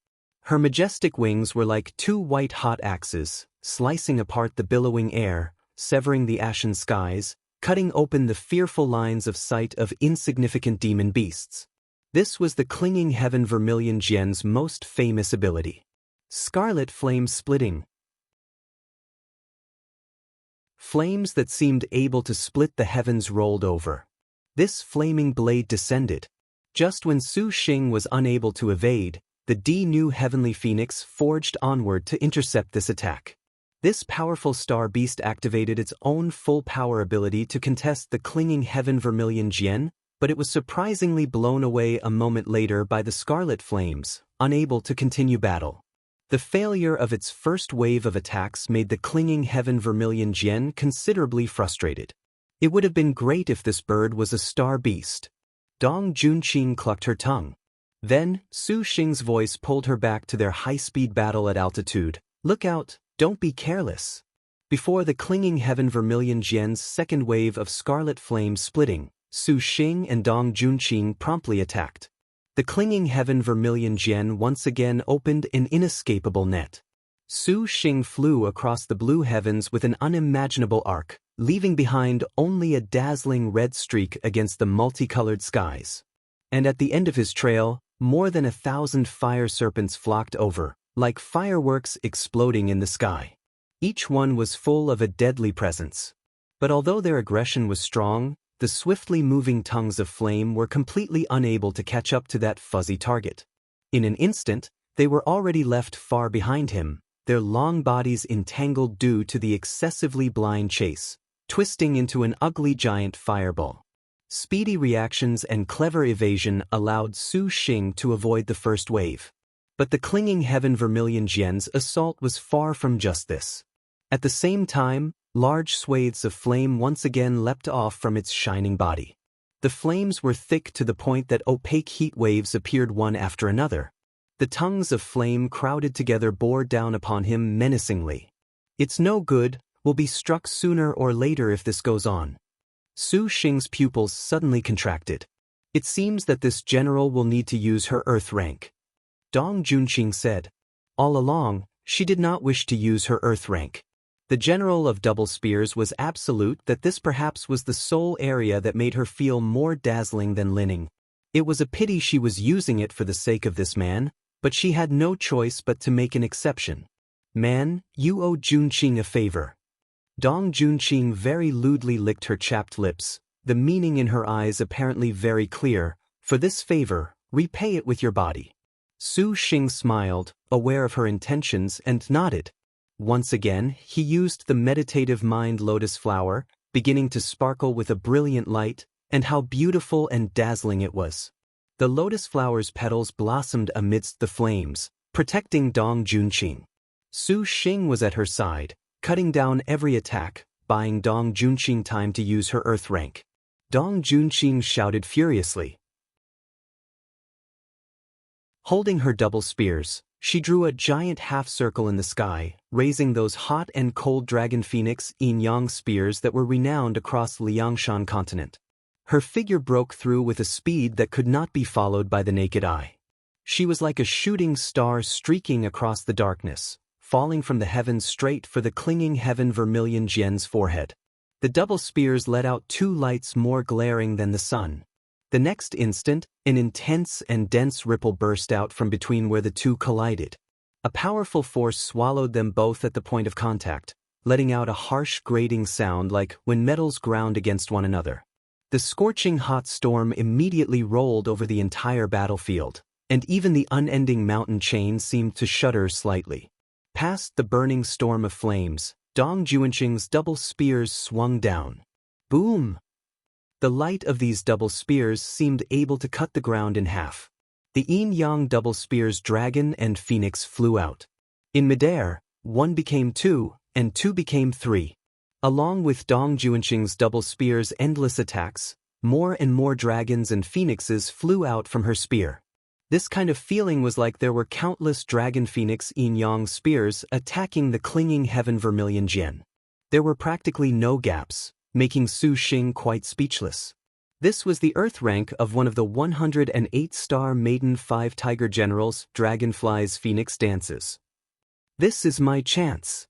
Her majestic wings were like two white-hot axes, slicing apart the billowing air, severing the ashen skies, cutting open the fearful lines of sight of insignificant demon beasts. This was the clinging heaven vermilion Jian's most famous ability. Scarlet flame splitting. Flames that seemed able to split the heavens rolled over. This flaming blade descended. Just when Su Xing was unable to evade, the new heavenly phoenix forged onward to intercept this attack. This powerful star beast activated its own full power ability to contest the clinging heaven vermilion Jian, but it was surprisingly blown away a moment later by the scarlet flames, unable to continue battle. The failure of its first wave of attacks made the clinging heaven vermilion Jian considerably frustrated. It would have been great if this bird was a star beast. Dong Junqing clucked her tongue. Then, Su Xing's voice pulled her back to their high-speed battle at altitude. "Look out, don't be careless." Before the clinging heaven vermilion Jian's second wave of scarlet flame splitting, Su Xing and Dong Junqing promptly attacked. The clinging heaven vermilion Jian once again opened an inescapable net. Su Xing flew across the blue heavens with an unimaginable arc, leaving behind only a dazzling red streak against the multicolored skies. And at the end of his trail, more than 1,000 fire serpents flocked over, like fireworks exploding in the sky. Each one was full of a deadly presence. But although their aggression was strong, the swiftly moving tongues of flame were completely unable to catch up to that fuzzy target. In an instant, they were already left far behind him, their long bodies entangled due to the excessively blind chase, twisting into an ugly giant fireball. Speedy reactions and clever evasion allowed Su Xing to avoid the first wave. But the clinging Heaven Vermilion Jian's assault was far from just this. At the same time, large swathes of flame once again leapt off from its shining body. The flames were thick to the point that opaque heat waves appeared one after another. The tongues of flame crowded together bore down upon him menacingly. "It's no good, we'll be struck sooner or later if this goes on." Su Xing's pupils suddenly contracted. "It seems that this general will need to use her earth rank." Dong Junqing said. All along, she did not wish to use her earth rank. The general of double spears was absolute that this perhaps was the sole area that made her feel more dazzling than Linning. It was a pity she was using it for the sake of this man, but she had no choice but to make an exception. "Man, you owe Junqing a favor." Dong Junqing very lewdly licked her chapped lips, the meaning in her eyes apparently very clear. "For this favor, repay it with your body." Su Xing smiled, aware of her intentions, and nodded. Once again, he used the meditative mind lotus flower, beginning to sparkle with a brilliant light, and how beautiful and dazzling it was. The lotus flower's petals blossomed amidst the flames, protecting Dong Junqing. Su Xing was at her side, cutting down every attack, buying Dong Junqing time to use her earth rank. Dong Junqing shouted furiously. Holding her double spears, she drew a giant half-circle in the sky, raising those hot and cold dragon phoenix yin-yang spears that were renowned across Liangshan continent. Her figure broke through with a speed that could not be followed by the naked eye. She was like a shooting star streaking across the darkness, falling from the heavens straight for the clinging Heaven Vermilion Jian's forehead. The double spears let out two lights more glaring than the sun. The next instant, an intense and dense ripple burst out from between where the two collided. A powerful force swallowed them both at the point of contact, letting out a harsh grating sound like when metals ground against one another. The scorching hot storm immediately rolled over the entire battlefield, and even the unending mountain chain seemed to shudder slightly. Past the burning storm of flames, Dong Junqing's double spears swung down. Boom! The light of these double spears seemed able to cut the ground in half. The yin-yang double spears dragon and phoenix flew out. In midair, one became two, and two became three. Along with Dong Junqing's double spears' endless attacks, more and more dragons and phoenixes flew out from her spear. This kind of feeling was like there were countless dragon phoenix yin-yang spears attacking the clinging Heaven Vermilion Jian. There were practically no gaps, making Su Xing quite speechless. This was the earth rank of one of the 108-star Maiden 5 Tiger Generals, Dragonfly's Phoenix Dances. "This is my chance."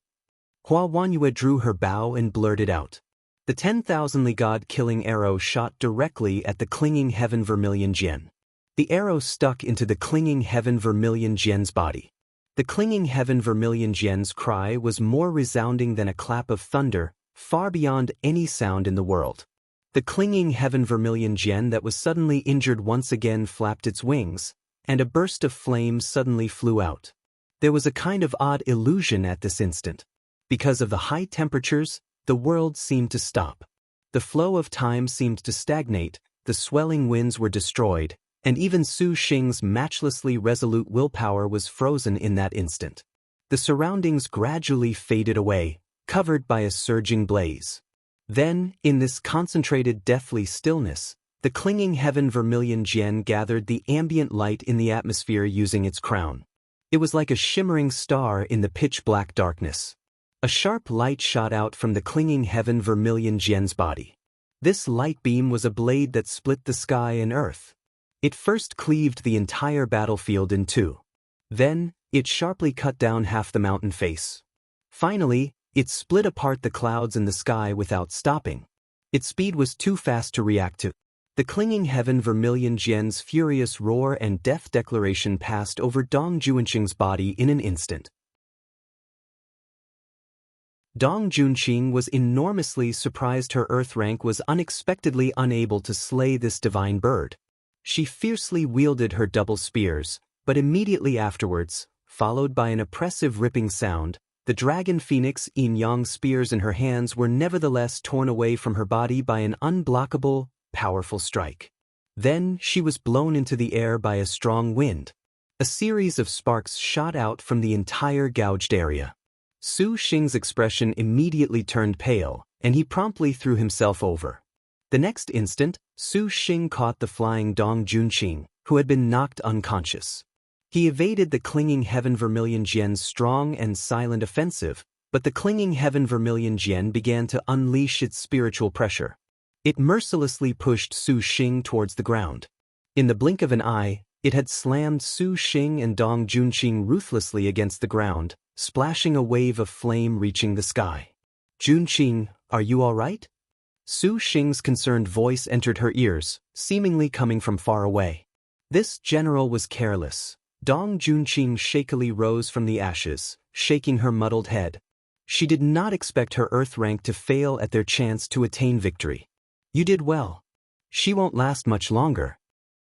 Hua Wanyue drew her bow and blurted out. The 10,000 god-killing arrow shot directly at the clinging Heaven Vermilion Jian. The arrow stuck into the clinging Heaven Vermilion Jian's body. The clinging Heaven Vermilion Jian's cry was more resounding than a clap of thunder, far beyond any sound in the world. The clinging Heaven Vermilion Jian that was suddenly injured once again flapped its wings, and a burst of flame suddenly flew out. There was a kind of odd illusion at this instant. Because of the high temperatures, the world seemed to stop. The flow of time seemed to stagnate, the swelling winds were destroyed, and even Su Xing's matchlessly resolute willpower was frozen in that instant. The surroundings gradually faded away, covered by a surging blaze. Then, in this concentrated deathly stillness, the clinging Heaven Vermilion Jian gathered the ambient light in the atmosphere using its crown. It was like a shimmering star in the pitch-black darkness. A sharp light shot out from the clinging Heaven Vermilion Jian's body. This light beam was a blade that split the sky and earth. It first cleaved the entire battlefield in two. Then, it sharply cut down half the mountain face. Finally, it split apart the clouds in the sky without stopping. Its speed was too fast to react to. The clinging heaven Vermilion Jian's furious roar and death declaration passed over Dong Junqing's body in an instant. Dong Junqing was enormously surprised her earth rank was unexpectedly unable to slay this divine bird. She fiercely wielded her double spears, but immediately afterwards, followed by an oppressive ripping sound, the dragon phoenix yin-yang spears in her hands were nevertheless torn away from her body by an unblockable, powerful strike. Then she was blown into the air by a strong wind. A series of sparks shot out from the entire gouged area. Su Xing's expression immediately turned pale, and he promptly threw himself over. The next instant, Su Xing caught the flying Dong Junqing, who had been knocked unconscious. He evaded the clinging heaven Vermilion Jian's strong and silent offensive, but the clinging heaven Vermilion Jian began to unleash its spiritual pressure. It mercilessly pushed Su Xing towards the ground. In the blink of an eye, it had slammed Su Xing and Dong Junqing ruthlessly against the ground, splashing a wave of flame reaching the sky. "Junqing, are you all right?" Su Xing's concerned voice entered her ears, seemingly coming from far away. This general was careless. Dong Junqing shakily rose from the ashes, shaking her muddled head. She did not expect her earth rank to fail at their chance to attain victory. "You did well. She won't last much longer,"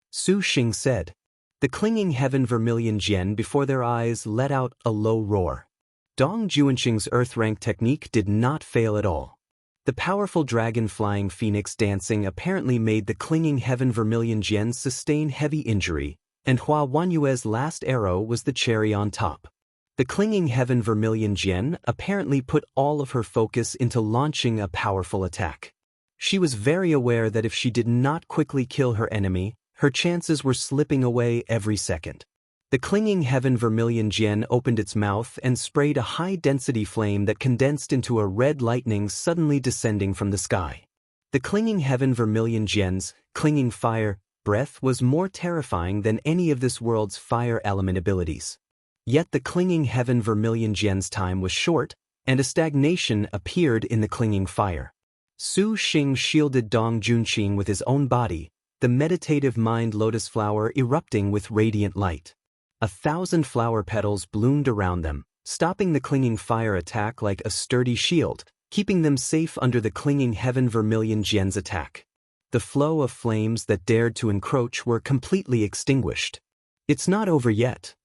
Su Xing said. The clinging heaven Vermilion Jian before their eyes let out a low roar. Dong Junqing's earth rank technique did not fail at all. The powerful dragon-flying phoenix dancing apparently made the clinging heaven Vermilion Jian sustain heavy injury, and Hua Wanyue's last arrow was the cherry on top. The clinging heaven Vermilion Jian apparently put all of her focus into launching a powerful attack. She was very aware that if she did not quickly kill her enemy, her chances were slipping away every second. The clinging heaven Vermilion Jian opened its mouth and sprayed a high-density flame that condensed into a red lightning suddenly descending from the sky. The clinging heaven Vermilion Jian's clinging fire breath was more terrifying than any of this world's fire element abilities. Yet the clinging heaven Vermilion Jian's time was short, and a stagnation appeared in the clinging fire. Su Xing shielded Dong Junqing with his own body, the meditative mind lotus flower erupting with radiant light. 1,000 flower petals bloomed around them, stopping the clinging fire attack like a sturdy shield, keeping them safe under the clinging heaven Vermilion Jian's attack. The flow of flames that dared to encroach were completely extinguished. "It's not over yet."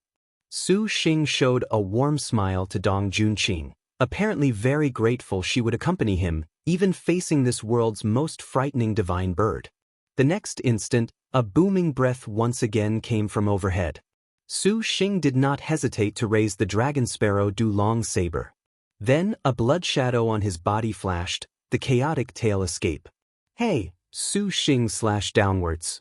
Su Xing showed a warm smile to Dong Junqing, apparently very grateful she would accompany him, even facing this world's most frightening divine bird. The next instant, a booming breath once again came from overhead. Su Xing did not hesitate to raise the dragon sparrow Dulong saber. Then, a blood shadow on his body flashed, the chaotic tail escape. "Hey!" Su Xing slashed downwards.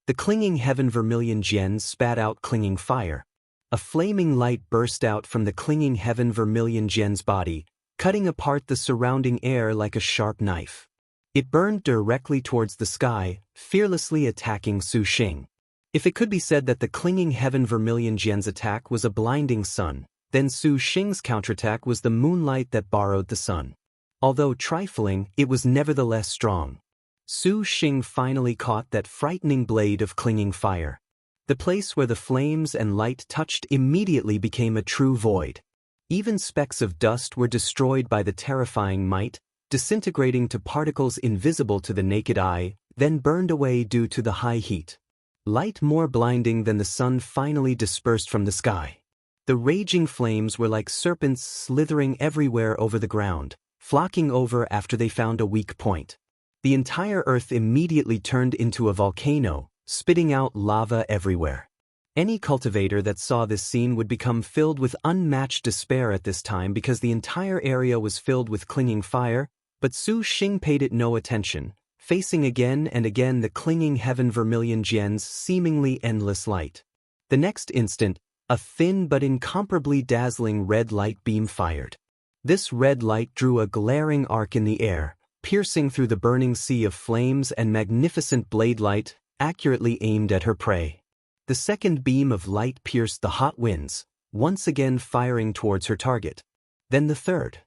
The clinging heaven Vermilion Jian spat out clinging fire. A flaming light burst out from the clinging heaven Vermilion Jian's body, cutting apart the surrounding air like a sharp knife. It burned directly towards the sky, fearlessly attacking Su Xing. If it could be said that the clinging heaven Vermilion Jian's attack was a blinding sun, then Su Xing's counterattack was the moonlight that borrowed the sun. Although trifling, it was nevertheless strong. Su Xing finally caught that frightening blade of clinging fire. The place where the flames and light touched immediately became a true void. Even specks of dust were destroyed by the terrifying might, disintegrating to particles invisible to the naked eye, then burned away due to the high heat. Light more blinding than the sun finally dispersed from the sky. The raging flames were like serpents slithering everywhere over the ground, flocking over after they found a weak point. The entire earth immediately turned into a volcano, spitting out lava everywhere. Any cultivator that saw this scene would become filled with unmatched despair at this time because the entire area was filled with clinging fire, but Su Xing paid it no attention, facing again and again the clinging heaven Vermilion Jian's seemingly endless light. The next instant, a thin but incomparably dazzling red light beam fired. This red light drew a glaring arc in the air, piercing through the burning sea of flames and magnificent blade light, accurately aimed at her prey. The second beam of light pierced the hot winds, once again firing towards her target. Then the third.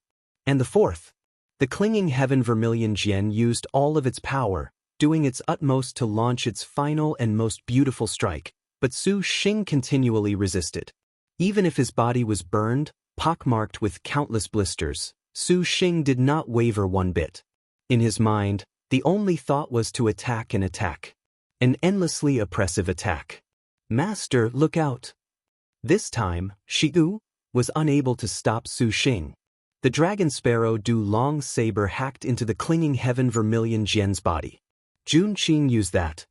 And the fourth. The clinging heaven vermilion Jian used all of its power, doing its utmost to launch its final and most beautiful strike, but Su Xing continually resisted. Even if his body was burned, pockmarked with countless blisters, Su Xing did not waver one bit. In his mind, the only thought was to attack and attack. An endlessly oppressive attack. "Master, look out!" This time, Shigu was unable to stop Su Xing. The dragon sparrow Du-Long saber hacked into the clinging heaven vermilion Jian's body. "Junqing used that!"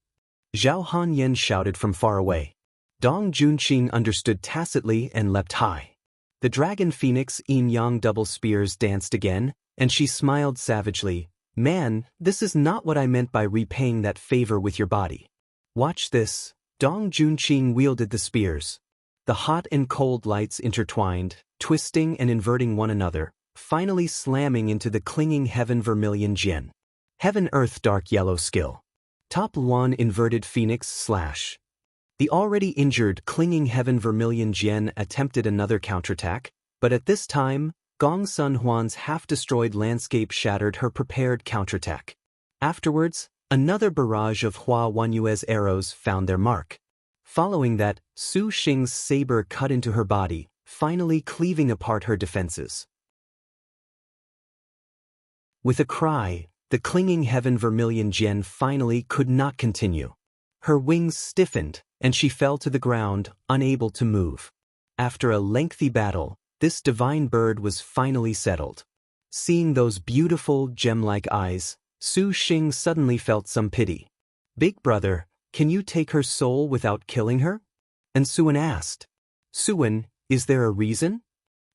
Zhao Hanyan shouted from far away. Dong Junqing understood tacitly and leapt high. The dragon phoenix yin-yang double spears danced again, and she smiled savagely. "Man, this is not what I meant by repaying that favor with your body. Watch this." Dong Junqing wielded the spears. The hot and cold lights intertwined, twisting and inverting one another, finally slamming into the clinging heaven vermilion Jian. Heaven-Earth dark yellow skill. Top 1 inverted phoenix slash. The already injured clinging heaven vermilion Jian attempted another counterattack, but at this time, Gong Sun Huan's half-destroyed landscape shattered her prepared counterattack. Afterwards, another barrage of Hua Wanyue's arrows found their mark. Following that, Su Xing's saber cut into her body, finally cleaving apart her defenses. With a cry, the clinging heaven vermilion Jian finally could not continue. Her wings stiffened, and she fell to the ground, unable to move. After a lengthy battle, this divine bird was finally settled. Seeing those beautiful, gem-like eyes, Su Xing suddenly felt some pity. "Big brother, can you take her soul without killing her?" And Suan asked. "Suan, is there a reason?"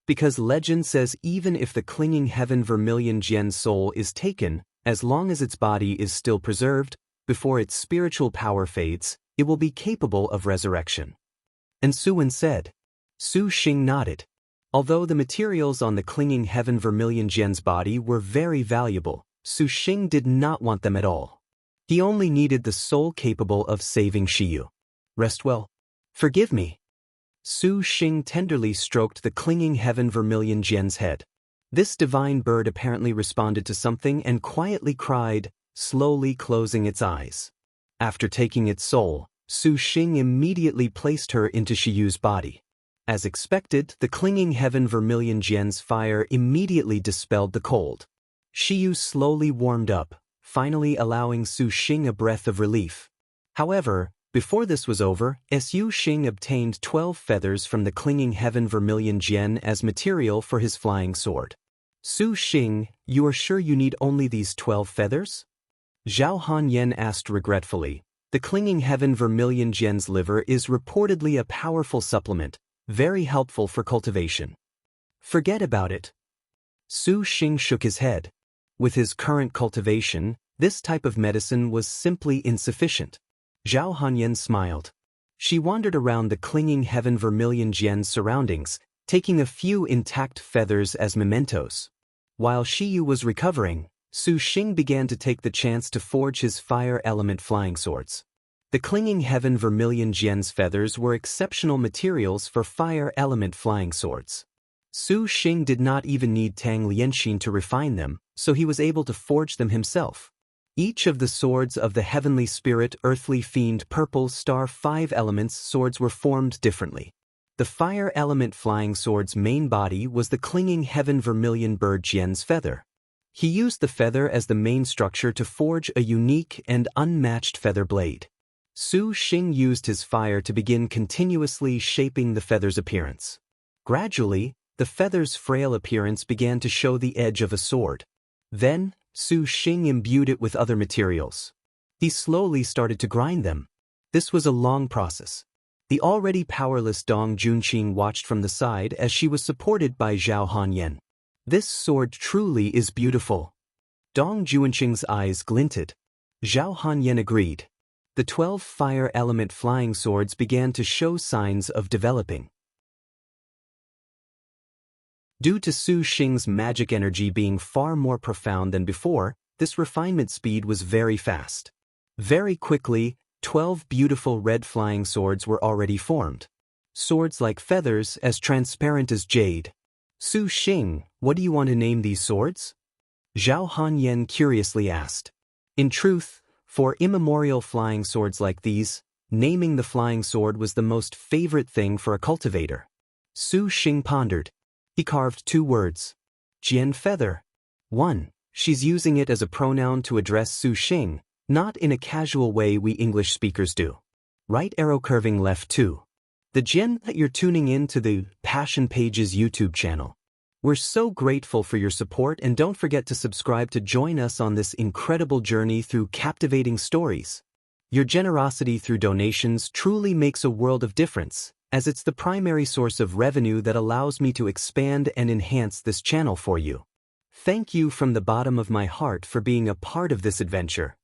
"Because legend says even if the clinging heaven vermilion Jian's soul is taken, as long as its body is still preserved, before its spiritual power fades, it will be capable of resurrection." And Suan said. Su Xing nodded. Although the materials on the clinging heaven vermilion Jian's body were very valuable, Su Xing did not want them at all. He only needed the soul capable of saving Shiyu. "Rest well. Forgive me." Su Xing tenderly stroked the clinging heaven vermilion Jian's head. This divine bird apparently responded to something and quietly cried, slowly closing its eyes. After taking its soul, Su Xing immediately placed her into Shiyu's body. As expected, the clinging heaven vermilion Jian's fire immediately dispelled the cold. Shiyu slowly warmed up, finally allowing Su Xing a breath of relief. However, before this was over, Su Xing obtained 12 feathers from the clinging heaven vermilion Jian as material for his flying sword. "Su Xing, you are sure you need only these 12 feathers?" Zhao Hanyan asked regretfully. The clinging heaven vermilion Jian's liver is reportedly a powerful supplement, very helpful for cultivation. "Forget about it." Su Xing shook his head. With his current cultivation, this type of medicine was simply insufficient. Zhao Hanyan smiled. She wandered around the clinging heaven vermilion Jian's surroundings, taking a few intact feathers as mementos. While Shiyu was recovering, Su Xing began to take the chance to forge his fire element flying swords. The clinging heaven vermilion Jian's feathers were exceptional materials for fire element flying swords. Su Xing did not even need Tang Lianxin to refine them, so he was able to forge them himself. Each of the swords of the heavenly spirit earthly fiend purple star 5 elements swords were formed differently. The fire element flying sword's main body was the clinging heaven vermilion bird Jian's feather. He used the feather as the main structure to forge a unique and unmatched feather blade. Su Xing used his fire to begin continuously shaping the feather's appearance. Gradually, the feather's frail appearance began to show the edge of a sword. Then, Su Xing imbued it with other materials. He slowly started to grind them. This was a long process. The already powerless Dong Junqing watched from the side as she was supported by Zhao Hanyan. "This sword truly is beautiful." Dong Junqing's eyes glinted. Zhao Hanyan agreed. The 12 fire element flying swords began to show signs of developing. Due to Su Xing's magic energy being far more profound than before, this refinement speed was very fast. Very quickly, 12 beautiful red flying swords were already formed. Swords like feathers, as transparent as jade. Su Xing, what do you want to name these swords? Zhao Hanyan curiously asked. In truth, for immemorial flying swords like these, naming the flying sword was the most favorite thing for a cultivator. Su Xing pondered. He carved 2 words. Jian feather. 1. She's using it as a pronoun to address Su Xing, not in a casual way we English speakers do. Right arrow curving left 2. The Jian that you're tuning in to the Passion Pages YouTube channel. We're so grateful for your support, and don't forget to subscribe to join us on this incredible journey through captivating stories. Your generosity through donations truly makes a world of difference, as it's the primary source of revenue that allows me to expand and enhance this channel for you. Thank you from the bottom of my heart for being a part of this adventure.